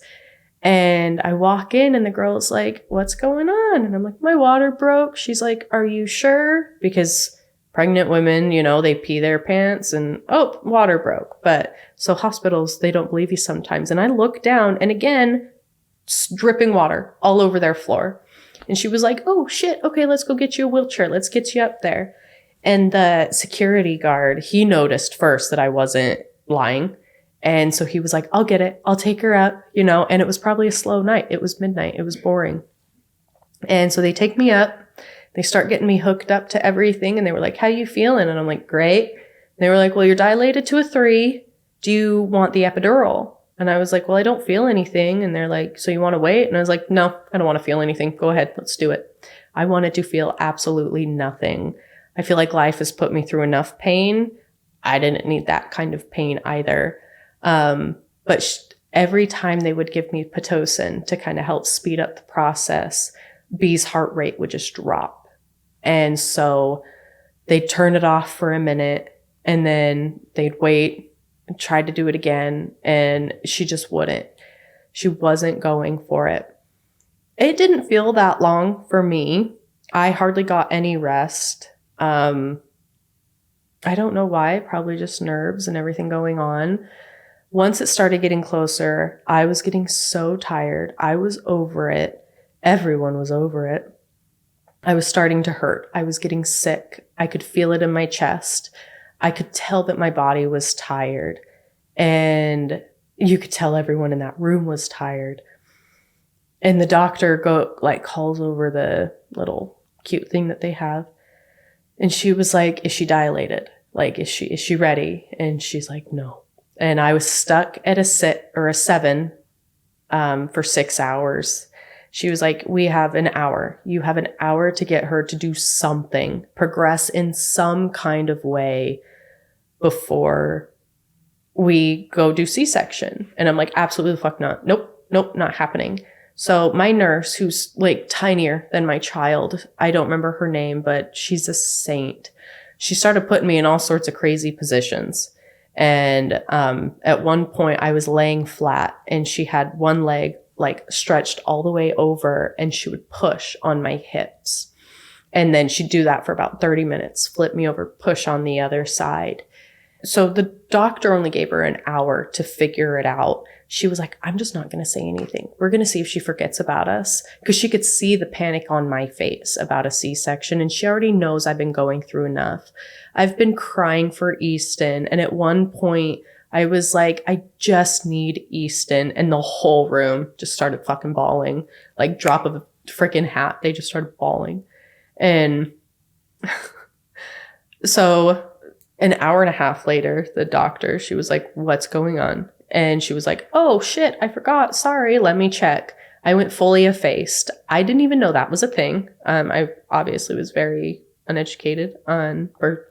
And I walk in and the girl's like, what's going on? And I'm like, my water broke. She's like, are you sure? Because pregnant women, you know, they pee their pants and, oh, water broke. But so hospitals, they don't believe you sometimes. And I look down and again, dripping water all over their floor. And she was like, oh shit, okay, let's go get you a wheelchair. Let's get you up there. And the security guard, he noticed first that I wasn't lying. And so he was like, I'll get it. I'll take her up, you know, and it was probably a slow night. It was midnight. It was boring. And so they take me up. They start getting me hooked up to everything. And they were like, how you feeling? And I'm like, great. They were like, well, you're dilated to a 3. Do you want the epidural? And I was like, well, I don't feel anything. And they're like, so you want to wait? And I was like, no, I don't want to feel anything. Go ahead. Let's do it. I wanted to feel absolutely nothing. I feel like life has put me through enough pain. I didn't need that kind of pain either. But every time they would give me Pitocin to kind of help speed up the process, B's heart rate would just drop. And so they'd turn it off for a minute and then they'd wait and tried to do it again, and she just wouldn't. She wasn't going for it. It didn't feel that long for me. I hardly got any rest. I don't know why, probably just nerves and everything going on. Once it started getting closer, I was getting so tired. I was over it. Everyone was over it. I was starting to hurt. I was getting sick. I could feel it in my chest. I could tell that my body was tired, and you could tell everyone in that room was tired. And the doctor calls over the little cute thing that they have. And she was like, is she dilated? Like, is she ready? And she's like, no. And I was stuck at a 7 for 6 hours. She was like, we have an hour. You have an hour to get her to do something, progress in some kind of way before we go do C-section. And I'm like, absolutely the fuck not. Nope, not happening. So my nurse, who's like tinier than my child, I don't remember her name, but she's a saint. She started putting me in all sorts of crazy positions. And at one point I was laying flat and she had one leg like stretched all the way over and she would push on my hips. And then she'd do that for about 30 minutes, flip me over, push on the other side. So the doctor only gave her an hour to figure it out. She was like, I'm just not going to say anything. We're going to see if she forgets about us, because she could see the panic on my face about a C-section. And she already knows I've been going through enough. I've been crying for Easton. And at one point I was like, I just need Easton. And the whole room just started fucking bawling, like drop of a freaking hat. They just started bawling. And so an hour and a half later, the doctor, she was like, what's going on? And she was like, oh shit, I forgot. Sorry, let me check. I went fully effaced. I didn't even know that was a thing. I obviously was very uneducated on birth.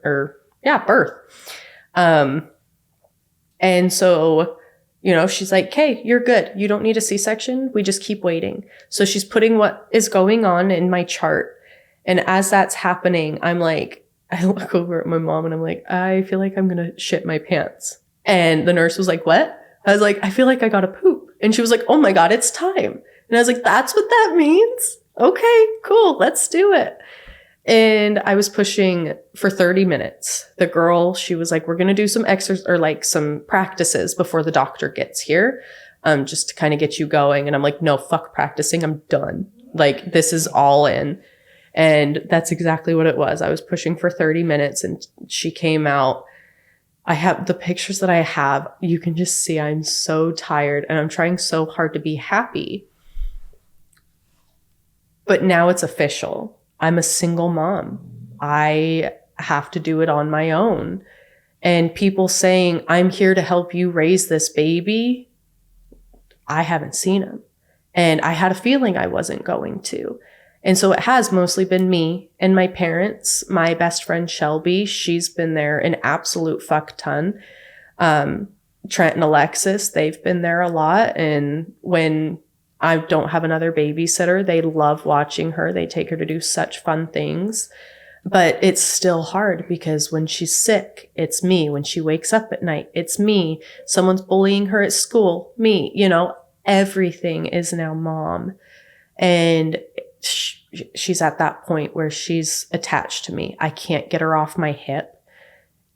And so, she's like, okay, you're good. You don't need a C-section. We just keep waiting. So she's putting what is going on in my chart. And as that's happening, I'm like, I look over at my mom and I'm like, I feel like I'm going to shit my pants. And the nurse was like, what? I was like, I feel like I got to poop. And she was like, oh my God, it's time. And I was like, that's what that means? Okay, cool. Let's do it. And I was pushing for 30 minutes. The girl, she was like, we're going to do some exercise or like some practices before the doctor gets here, just to kind of get you going. And I'm like, no, fuck practicing. I'm done. Like, this is all in. And that's exactly what it was. I was pushing for 30 minutes and she came out. I have the pictures that I have. You can just see I'm so tired and I'm trying so hard to be happy. But now it's official. I'm a single mom. I have to do it on my own. And people saying, I'm here to help you raise this baby. I haven't seen them. And I had a feeling I wasn't going to. And so it has mostly been me and my parents. My best friend Shelby, she's been there an absolute fuck ton. Trent and Alexis, they've been there a lot. And when I don't have another babysitter, they love watching her. They take her to do such fun things. But it's still hard because when she's sick, it's me. When she wakes up at night, it's me. Someone's bullying her at school, me. You know, everything is now mom. And she's at that point where she's attached to me. I can't get her off my hip.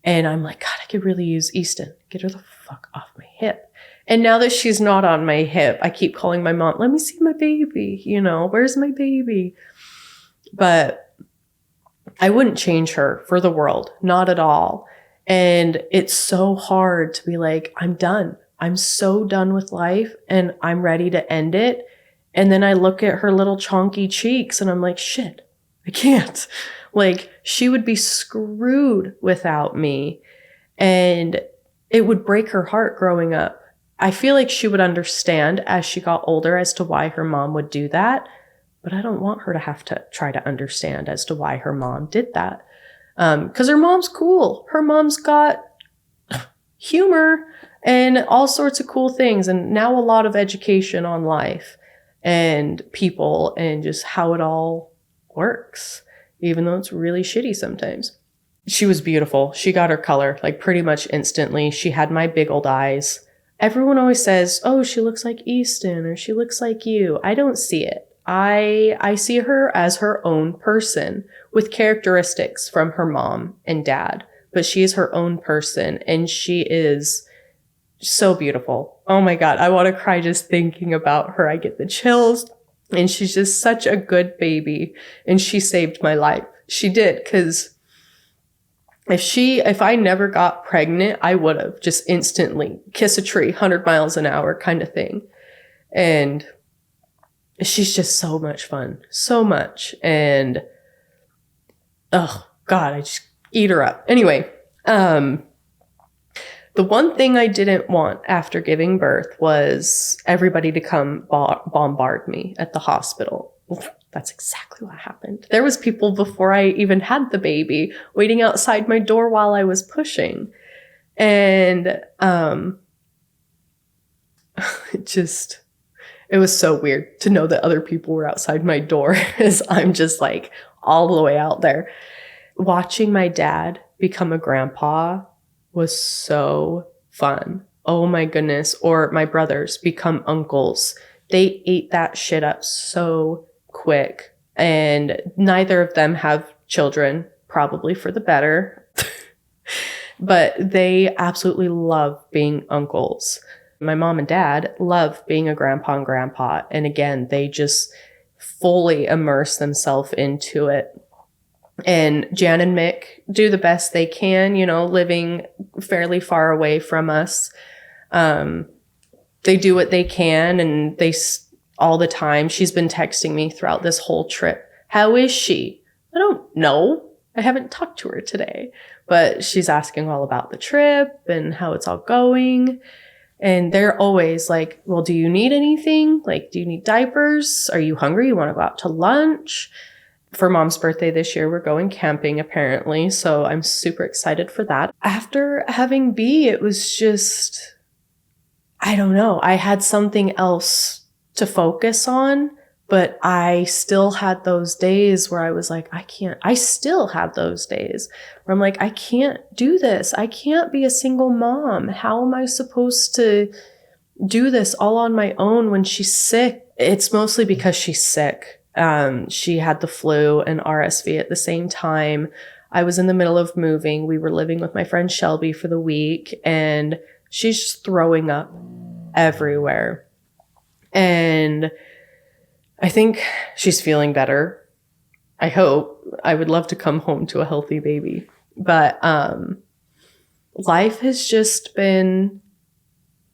And I'm like, God, I could really use Easton. Get her the fuck off my hip. And now that she's not on my hip, I keep calling my mom, let me see my baby. You know, where's my baby? But I wouldn't change her for the world. Not at all. And it's so hard to be like, I'm done. I'm so done with life and I'm ready to end it. And then I look at her little chonky cheeks and I'm like, shit, I can't. Like, she would be screwed without me. And it would break her heart growing up. I feel like she would understand as she got older as to why her mom would do that. But I don't want her to have to try to understand as to why her mom did that. Because her mom's cool. Her mom's got humor and all sorts of cool things. And now a lot of education on life and people and just how it all works, even though it's really shitty sometimes. She was beautiful. She got her color like pretty much instantly. She had my big old eyes. Everyone always says, oh, she looks like Easton or she looks like you. I don't see it. I see her as her own person with characteristics from her mom and dad, but she is her own person and she is so beautiful. Oh my God. I want to cry just thinking about her. I get the chills and she's just such a good baby and she saved my life. She did. Cause if I never got pregnant, I would have just instantly kiss a tree, 100 miles an hour kind of thing. And she's just so much fun. So much. And, oh God, I just eat her up. Anyway, the one thing I didn't want after giving birth was everybody to come bombard me at the hospital. That's exactly what happened. There was people before I even had the baby waiting outside my door while I was pushing. And, it was so weird to know that other people were outside my door as I'm just like all the way out there. Watching my dad become a grandpa was so fun. Oh my goodness. Or my brothers become uncles. They ate that shit up so quick. And neither of them have children, probably for the better. But they absolutely love being uncles. My mom and dad love being a grandpa and grandpa. And again, they just fully immerse themselves into it. And Jan and Mick do the best they can, you know, living fairly far away from us. They do what they can and all the time. She's been texting me throughout this whole trip. How is she? I don't know. I haven't talked to her today, but she's asking all about the trip and how it's all going. And they're always like, well, do you need anything? Like, do you need diapers? Are you hungry? You want to go out to lunch? For Mom's birthday this year, we're going camping apparently. So I'm super excited for that. After having B, it was just, I don't know. I had something else to focus on, but I still had those days where I was like, I still have those days where I'm like, I can't do this. I can't be a single mom. How am I supposed to do this all on my own when she's sick? It's mostly because she's sick. She had the flu and RSV at the same time. I was in the middle of moving. We were living with my friend Shelby for the week and she's just throwing up everywhere. And I think she's feeling better. I hope. I would love to come home to a healthy baby. But life has just been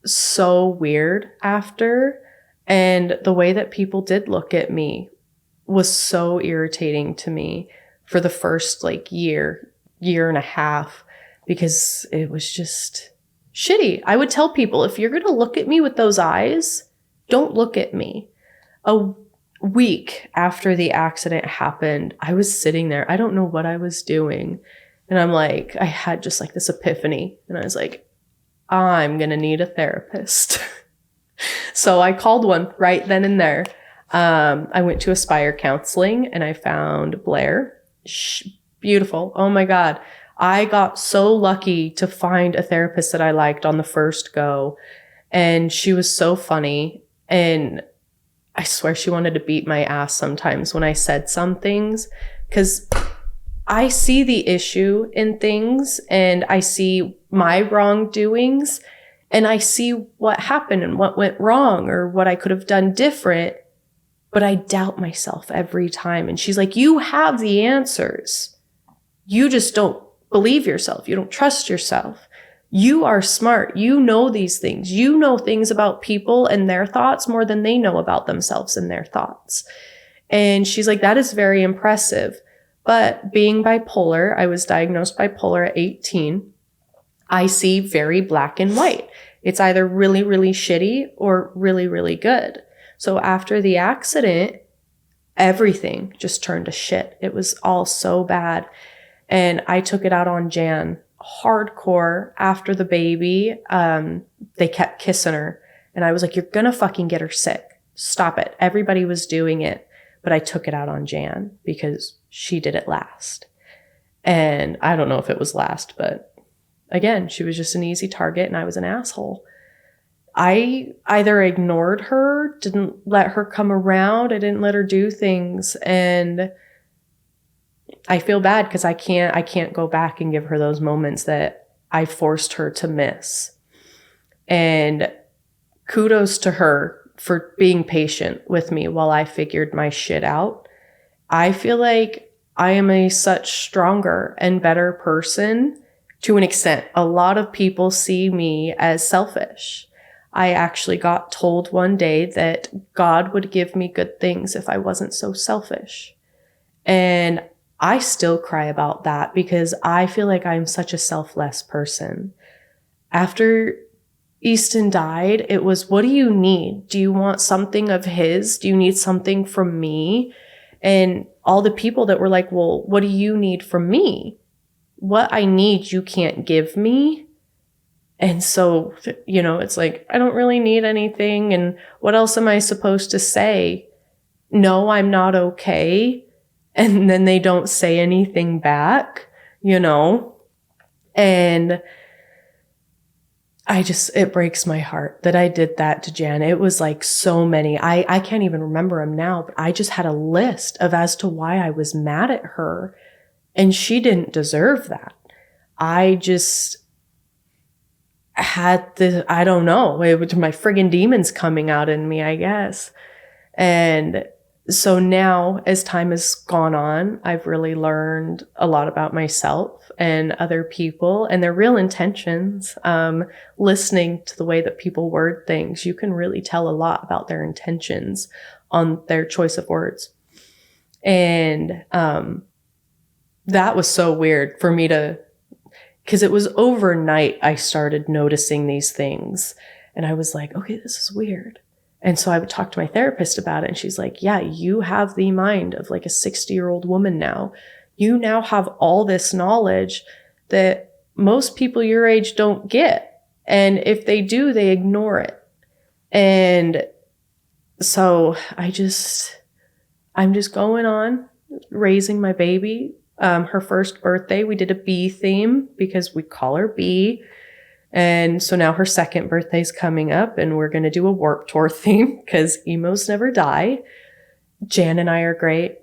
so weird after. And the way that people did look at me was so irritating to me for the first year and a half, because it was just shitty. I would tell people, if you're going to look at me with those eyes, don't look at me. week after the accident happened, I was sitting there. I don't know what I was doing. And I'm like, I had just like this epiphany. And I was like, I'm going to need a therapist. So I called one right then and there. I went to Aspire Counseling and I found Blair. Beautiful. Oh my God. I got so lucky to find a therapist that I liked on the first go. And she was so funny. And I swear she wanted to beat my ass sometimes when I said some things, because I see the issue in things and I see my wrongdoings and I see what happened and what went wrong or what I could have done different. But I doubt myself every time. And she's like, you have the answers. You just don't believe yourself. You don't trust yourself. You are smart. You know these things. You know things about people and their thoughts more than they know about themselves and their thoughts. And she's like, that is very impressive. But being bipolar, I was diagnosed bipolar at 18. I see very black and white. It's either really, really shitty or really, really good. So after the accident, everything just turned to shit. It was all so bad. And I took it out on Jan hardcore after the baby. They kept kissing her. And I was like, you're going to fucking get her sick. Stop it. Everybody was doing it. But I took it out on Jan because she did it last. And I don't know if it was last, but again, she was just an easy target and I was an asshole. I either ignored her, didn't let her come around, I didn't let her do things, and I feel bad because I can't go back and give her those moments that I forced her to miss. And kudos to her for being patient with me while I figured my shit out. I feel like I am a such stronger and better person to an extent. A lot of people see me as selfish. I actually got told one day that God would give me good things if I wasn't so selfish. And I still cry about that because I feel like I'm such a selfless person. After Easton died, it was, what do you need? Do you want something of his? Do you need something from me? And all the people that were like, well, what do you need from me? What I need, you can't give me. And so, it's like, I don't really need anything. And what else am I supposed to say? No, I'm not okay. And then they don't say anything back, and it breaks my heart that I did that to Jan. It was like so many, I can't even remember them now, but I just had a list of as to why I was mad at her and she didn't deserve that. I just had I don't know, it was my friggin' demons coming out in me, I guess. And so now as time has gone on, I've really learned a lot about myself and other people and their real intentions. Listening to the way that people word things, you can really tell a lot about their intentions on their choice of words. And that was so weird for me because it was overnight I started noticing these things. And I was like, okay, this is weird. And so I would talk to my therapist about it. And she's like, yeah, you have the mind of like a 60-year-old woman now. You now have all this knowledge that most people your age don't get. And if they do, they ignore it. And so I'm just going on raising my baby. Her first birthday, we did a bee theme because we call her Bee. And so now her second birthday's coming up and we're going to do a Warped Tour theme because emos never die. Jan and I are great.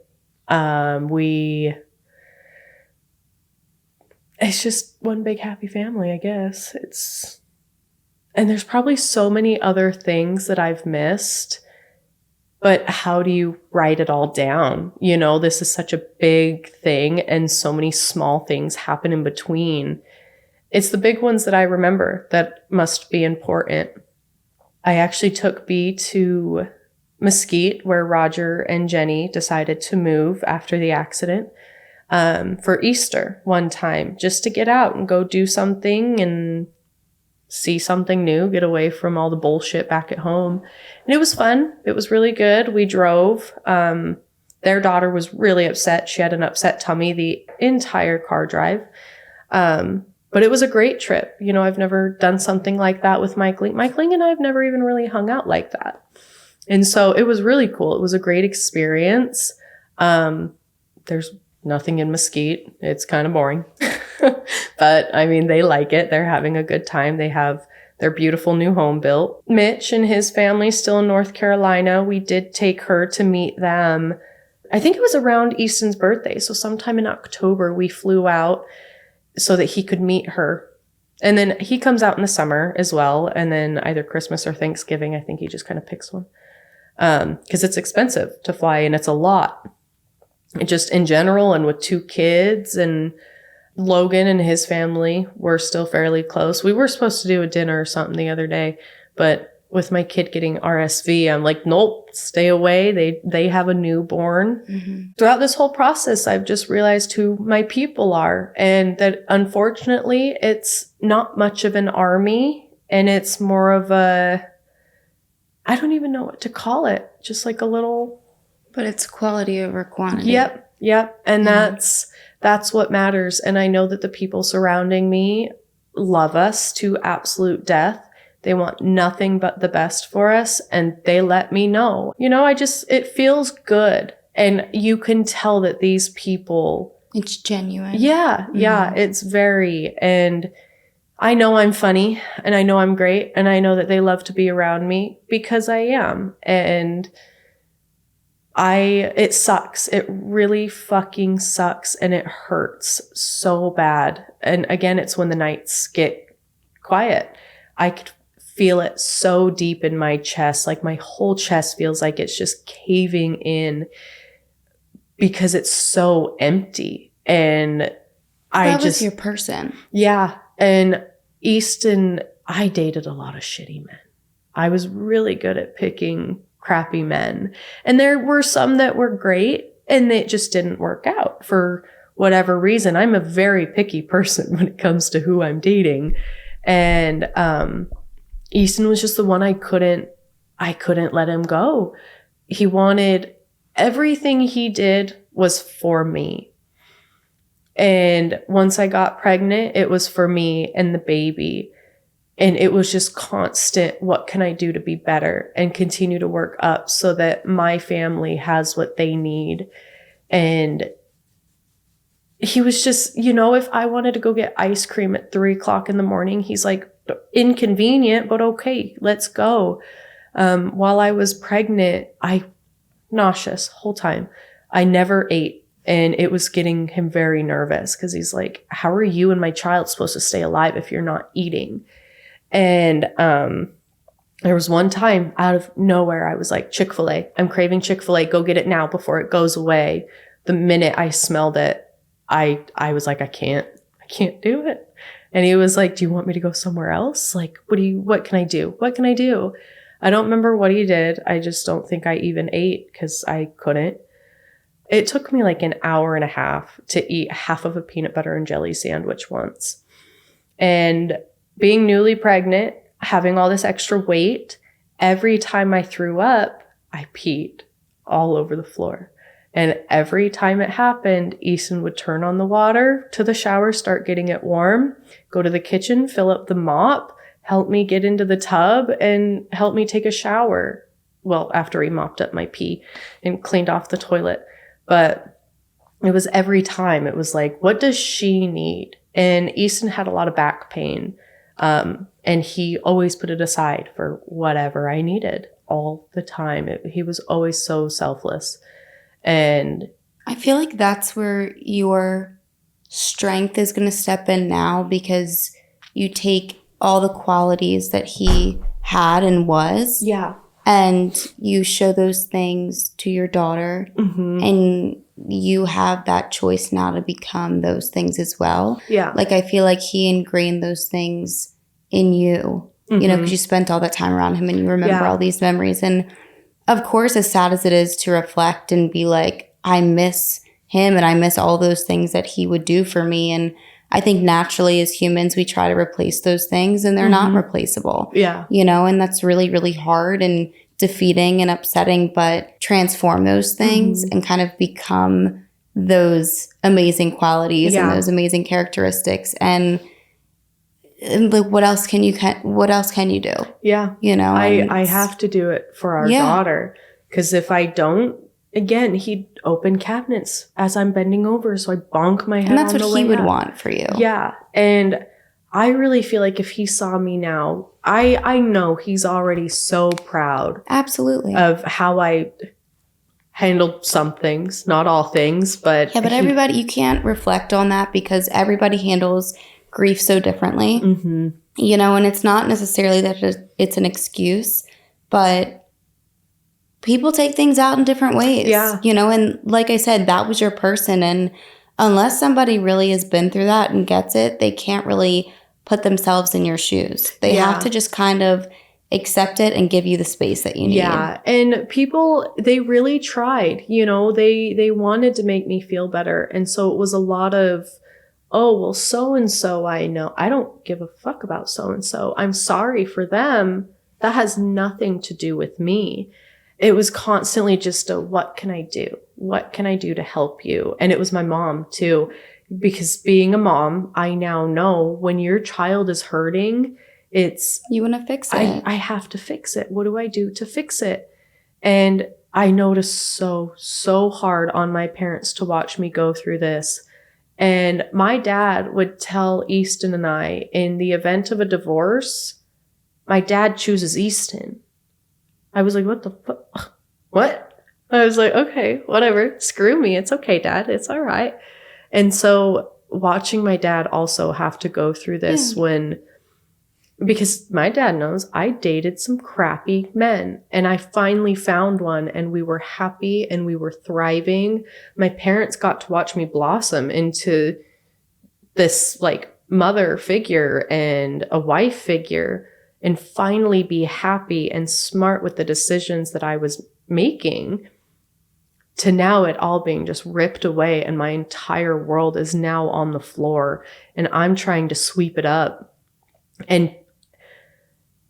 It's just one big happy family, I guess. And there's probably so many other things that I've missed, but how do you write it all down? This is such a big thing and so many small things happen in between. It's the big ones that I remember that must be important. I actually took Bee to Mesquite where Roger and Jenny decided to move after the accident for Easter one time just to get out and go do something and see something new, get away from all the bullshit back at home. And it was fun. It was really good. We drove. Their daughter was really upset. She had an upset tummy the entire car drive. But it was a great trip. You know, I've never done something like that with Michaeling. Michaeling and I have never even really hung out like that. And so it was really cool. It was a great experience. There's nothing in Mesquite. It's kind of boring. But I mean, they like it. They're having a good time. They have their beautiful new home built. Mitch and his family still in North Carolina. We did take her to meet them. I think it was around Easton's birthday. So sometime in October, we flew out so that he could meet her. And then he comes out in the summer as well. And then either Christmas or Thanksgiving, I think he just kind of picks one. Because it's expensive to fly and it's a lot. Just in general, and with 2 kids, and Logan and his family were still fairly close. We were supposed to do a dinner or something the other day, but with my kid getting RSV, I'm like, nope, stay away. They have a newborn. Mm-hmm. Throughout this whole process, I've just realized who my people are, and that unfortunately, it's not much of an army, and it's more of a, I don't even know what to call it, just like a little. But it's quality over quantity. Yep. And that's what matters. And I know that the people surrounding me love us to absolute death. They want nothing but the best for us. And they let me know. You know, it feels good. And you can tell that these people. It's genuine. Yeah. It's very. And I know I'm funny. And I know I'm great. And I know that they love to be around me because I am. And it sucks. It really fucking sucks. And it hurts so bad. And again, it's when the nights get quiet. I could feel it so deep in my chest. Like my whole chest feels like it's just caving in because it's so empty. And that was your person. Yeah. And Easton, I dated a lot of shitty men. I was really good at picking crappy men. And there were some that were great and it just didn't work out for whatever reason. I'm a very picky person when it comes to who I'm dating. And Easton was just the one I couldn't let him go. He wanted everything he did was for me. And once I got pregnant, it was for me and the baby. And it was just constant, what can I do to be better and continue to work up so that my family has what they need. And he was just, you know, if I wanted to go get ice cream at 3:00 in the morning, he's like, inconvenient, but okay, let's go. While I was pregnant, nauseous whole time. I never ate. And it was getting him very nervous because he's like, how are you and my child supposed to stay alive if you're not eating? And there was one time out of nowhere, I was like, Chick-fil-A. I'm craving Chick-fil-A. Go get it now before it goes away. The minute I smelled it, I was like, I can't do it. And he was like, do you want me to go somewhere else? Like, what can I do? What can I do? I don't remember what he did. I just don't think I even ate because I couldn't. It took me like an hour and a half to eat half of a peanut butter and jelly sandwich once. And being newly pregnant, having all this extra weight, every time I threw up, I peed all over the floor. And every time it happened, Easton would turn on the water to the shower, start getting it warm, go to the kitchen, fill up the mop, help me get into the tub, and help me take a shower. Well, after he mopped up my pee and cleaned off the toilet. But it was every time. It was like, what does she need? And Easton had a lot of back pain. And he always put it aside for whatever I needed all the time. He was always so selfless. And I feel like that's where your strength is going to step in now, because you take all the qualities that he had and was. Yeah. And you show those things to your daughter. Mm-hmm. And you have that choice now to become those things as well. Yeah. Like, I feel like he ingrained those things in you, you know, because you spent all that time around him and you remember all these memories. And of course, as sad as it is to reflect and be like, I miss him and I miss all those things that he would do for me. And I think naturally as humans, we try to replace those things and they're not replaceable. Yeah. You know, and that's really, really hard and defeating and upsetting, but transform those things and kind of become those amazing qualities and those amazing characteristics. And like, what else can you do? Yeah. You know, I have to do it for our daughter, because if I don't, again, he'd open cabinets as I'm bending over, so I bonk my head. And that's what he would want for you. Yeah. And I really feel like if he saw me now, I know he's already so proud. Absolutely. Of how I handled some things, not all things, but. Yeah, but everybody, you can't reflect on that because everybody handles grief so differently. You know, and it's not necessarily that it's an excuse, but people take things out in different ways. Yeah. You know, and like I said, that was your person. And unless somebody really has been through that and gets it, they can't really put themselves in your shoes. They have to just kind of accept it and give you the space that you need. Yeah. And people, they really tried, you know, they wanted to make me feel better. And so it was a lot of, oh, well, so-and-so I know. I don't give a fuck about so-and-so. I'm sorry for them. That has nothing to do with me. It was constantly just what can I do? What can I do to help you? And it was my mom too, because being a mom, I now know when your child is hurting, you want to fix it. I have to fix it. What do I do to fix it? And I noticed so hard on my parents to watch me go through this. And my dad would tell Easton and I, in the event of a divorce, my dad chooses Easton. I was like, what the fuck? What? I was like, okay, whatever. Screw me. It's okay, Dad. It's all right. And so watching my dad also have to go through this because my dad knows I dated some crappy men and I finally found one and we were happy and we were thriving. My parents got to watch me blossom into this like mother figure and a wife figure, and finally be happy and smart with the decisions that I was making, to now it all being just ripped away and my entire world is now on the floor and I'm trying to sweep it up. And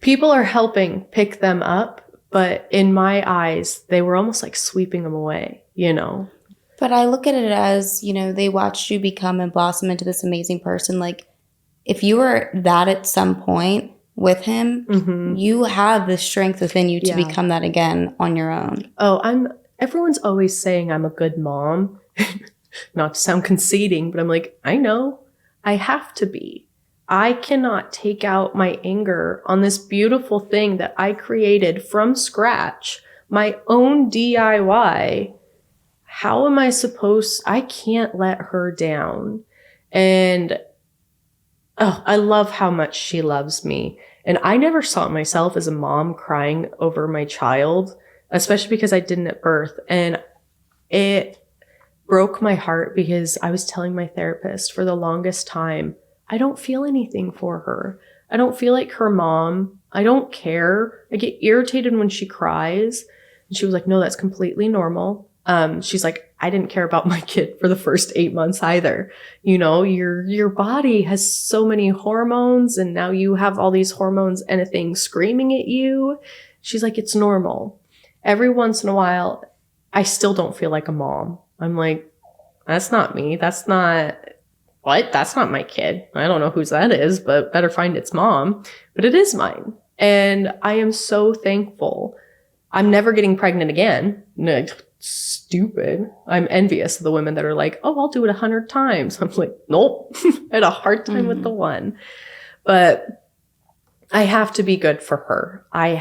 people are helping pick them up, but in my eyes, they were almost like sweeping them away, you know? But I look at it as, you know, they watched you become and blossom into this amazing person. Like, if you were that at some point with him, you have the strength within you to become that again on your own. Oh, everyone's always saying I'm a good mom. Not to sound conceiting, but I'm like, I know. I have to be. I cannot take out my anger on this beautiful thing that I created from scratch, my own DIY. How am I I can't let her down. And I love how much she loves me. And I never saw myself as a mom crying over my child, especially because I didn't at birth. And it broke my heart because I was telling my therapist for the longest time, I don't feel anything for her. I don't feel like her mom. I don't care. I get irritated when she cries. And she was like, no, that's completely normal. She's like, I didn't care about my kid for the first 8 months either. You know, your body has so many hormones and now you have all these hormones and a thing screaming at you. She's like, it's normal. Every once in a while, I still don't feel like a mom. I'm like, that's not me. That's not my kid. I don't know whose that is, but better find its mom. But it is mine. And I am so thankful. I'm never getting pregnant again. No, stupid. I'm envious of the women that are like, oh, I'll do it 100 times. I'm like, nope. I had a hard time with the one. But I have to be good for her. I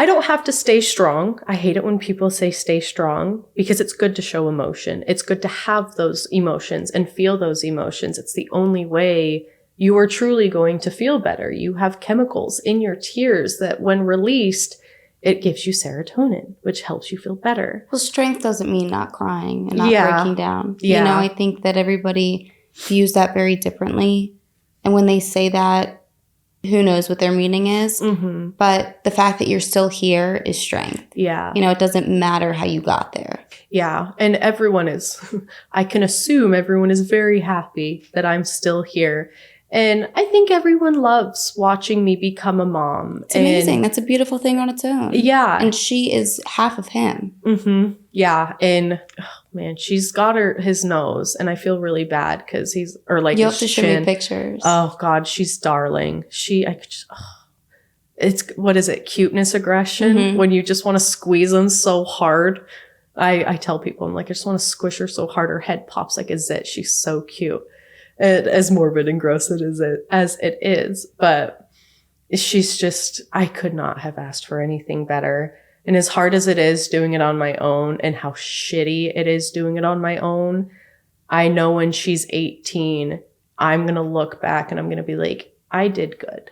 don't have to stay strong. I hate it when people say stay strong because it's good to show emotion. It's good to have those emotions and feel those emotions. It's the only way you are truly going to feel better. You have chemicals in your tears that when released, it gives you serotonin, which helps you feel better. Well, strength doesn't mean not crying and not breaking down. Yeah. You know, I think that everybody views that very differently. And when they say that, who knows what their meaning is. Mm-hmm. But the fact that you're still here is strength. Yeah. You know, it doesn't matter how you got there. Yeah. And everyone is, I can assume everyone is very happy that I'm still here. And I think everyone loves watching me become a mom. It's amazing. That's a beautiful thing on its own. Yeah. And she is half of him. Mm-hmm. Yeah. And oh, man, she's got his nose, and I feel really bad because he's, or like, You'll his have to show chin. me pictures. Oh God, she's darling. I could just, it's, what is it? Cuteness aggression. Mm-hmm. When you just want to squeeze them so hard. I tell people, I'm like, I just want to squish her so hard her head pops like a zit. She's so cute. And as morbid and gross as it is, but she's just, I could not have asked for anything better. And as hard as it is doing it on my own, and how shitty it is doing it on my own, I know when she's 18, I'm going to look back and I'm going to be like, I did good.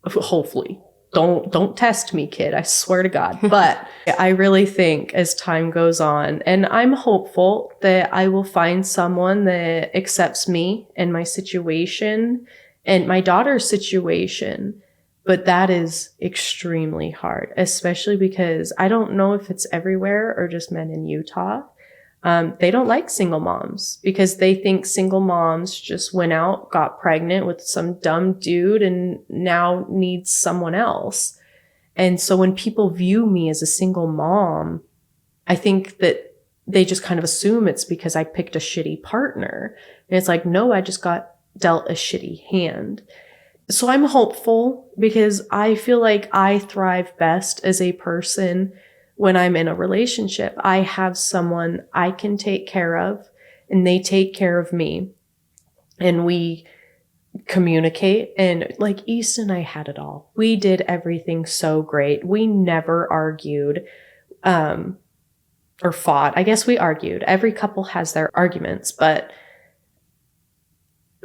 Hopefully. Don't test me, kid. I swear to God. But I really think as time goes on, and I'm hopeful that I will find someone that accepts me and my situation and my daughter's situation. But that is extremely hard, especially because I don't know if it's everywhere or just men in Utah. They don't like single moms because they think single moms just went out, got pregnant with some dumb dude, and now needs someone else. And so when people view me as a single mom, I think that they just kind of assume it's because I picked a shitty partner. And it's like, no, I just got dealt a shitty hand. So I'm hopeful because I feel like I thrive best as a person when I'm in a relationship. I have someone I can take care of, and they take care of me, and we communicate. And like Easton and I had it all. We did everything so great. We never argued or fought. I guess we argued. Every couple has their arguments, but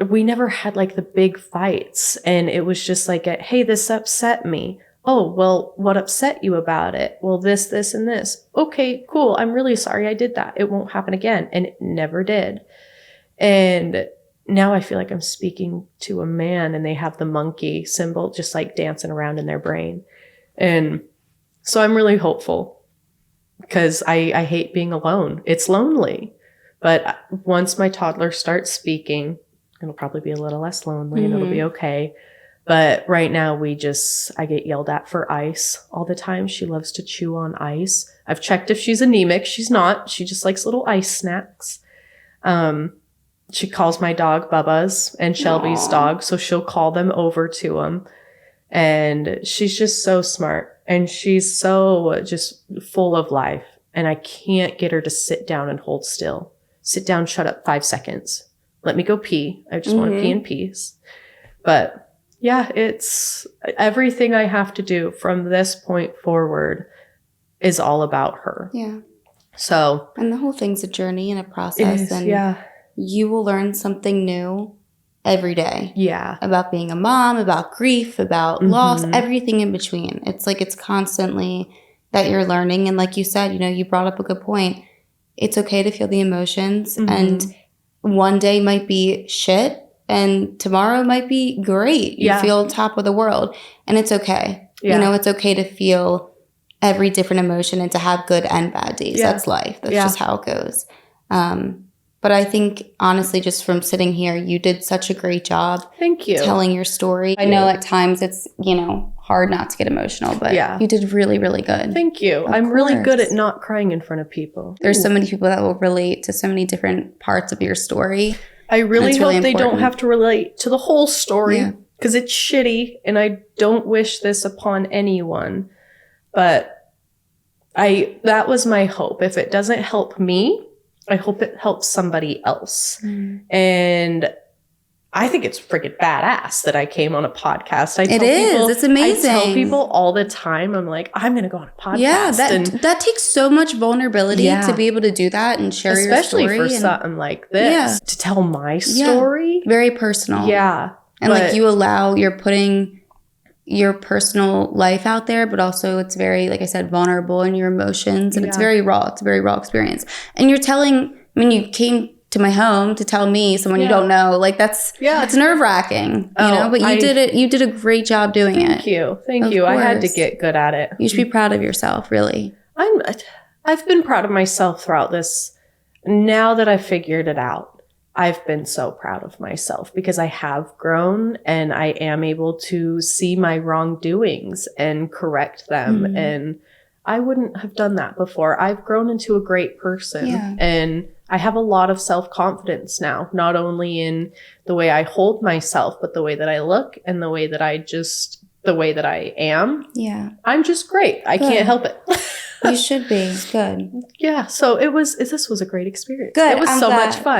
we never had like the big fights. And it was just like, hey, this upset me. Oh, well, what upset you about it? Well, this, and this. Okay, cool. I'm really sorry I did that. It won't happen again. And it never did. And now I feel like I'm speaking to a man, and they have the monkey symbol just like dancing around in their brain. And so I'm really hopeful because I hate being alone. It's lonely. But once my toddler starts speaking, it'll probably be a little less lonely, and it'll be okay. But right now I get yelled at for ice all the time. She loves to chew on ice. I've checked if she's anemic. She's not. She just likes little ice snacks. She calls my dog Bubba's and Shelby's dog. So she'll call them over to him. And she's just so smart. And she's so just full of life. And I can't get her to sit down and hold still. Sit down, shut up 5 seconds. Let me go pee. I just want to pee in peace. But yeah, it's everything I have to do from this point forward is all about her. Yeah. So. And the whole thing's a journey and a process. Is, and yeah. You will learn something new every day. Yeah. About being a mom, about grief, about loss, everything in between. It's like it's constantly that you're learning. And like you said, you know, you brought up a good point. It's okay to feel the emotions. And one day might be shit. And tomorrow might be great. You feel top of the world. And it's okay. Yeah. You know, it's okay to feel every different emotion and to have good and bad days. Yeah. That's life. That's just how it goes. But I think, honestly, just from sitting here, you did such a great job. Thank you. Telling your story. I know at times it's, you know, hard not to get emotional, but you did really, really good. Thank you. I'm really good at not crying in front of people. There's so many people that will relate to so many different parts of your story. I really hope they don't have to relate to the whole story because it's shitty, and I don't wish this upon anyone. But that was my hope. If it doesn't help me, I hope it helps somebody else. And I think it's freaking badass that I came on a podcast. It's amazing. I tell people all the time, I'm like, I'm going to go on a podcast. Yeah, that takes so much vulnerability to be able to do that and share your story. Especially for something like this. To tell my story. Very personal. Yeah. And like you're putting your personal life out there, but also it's very, like I said, vulnerable in your emotions. And it's very raw. It's a very raw experience. And you're telling, I mean, you came to my home to tell me, someone you don't know. Like that's nerve-wracking, you know, but you did a great job doing it. Thank you. I had to get good at it. You should be proud of yourself, really. I've been proud of myself throughout this. Now that I've figured it out, I've been so proud of myself because I have grown and I am able to see my wrongdoings and correct them. And I wouldn't have done that before. I've grown into a great person and I have a lot of self-confidence now, not only in the way I hold myself, but the way that I look and the way that I am. Yeah. I'm just great. I can't help it. You should be. Good. Yeah. So this was a great experience. Good. It was much fun.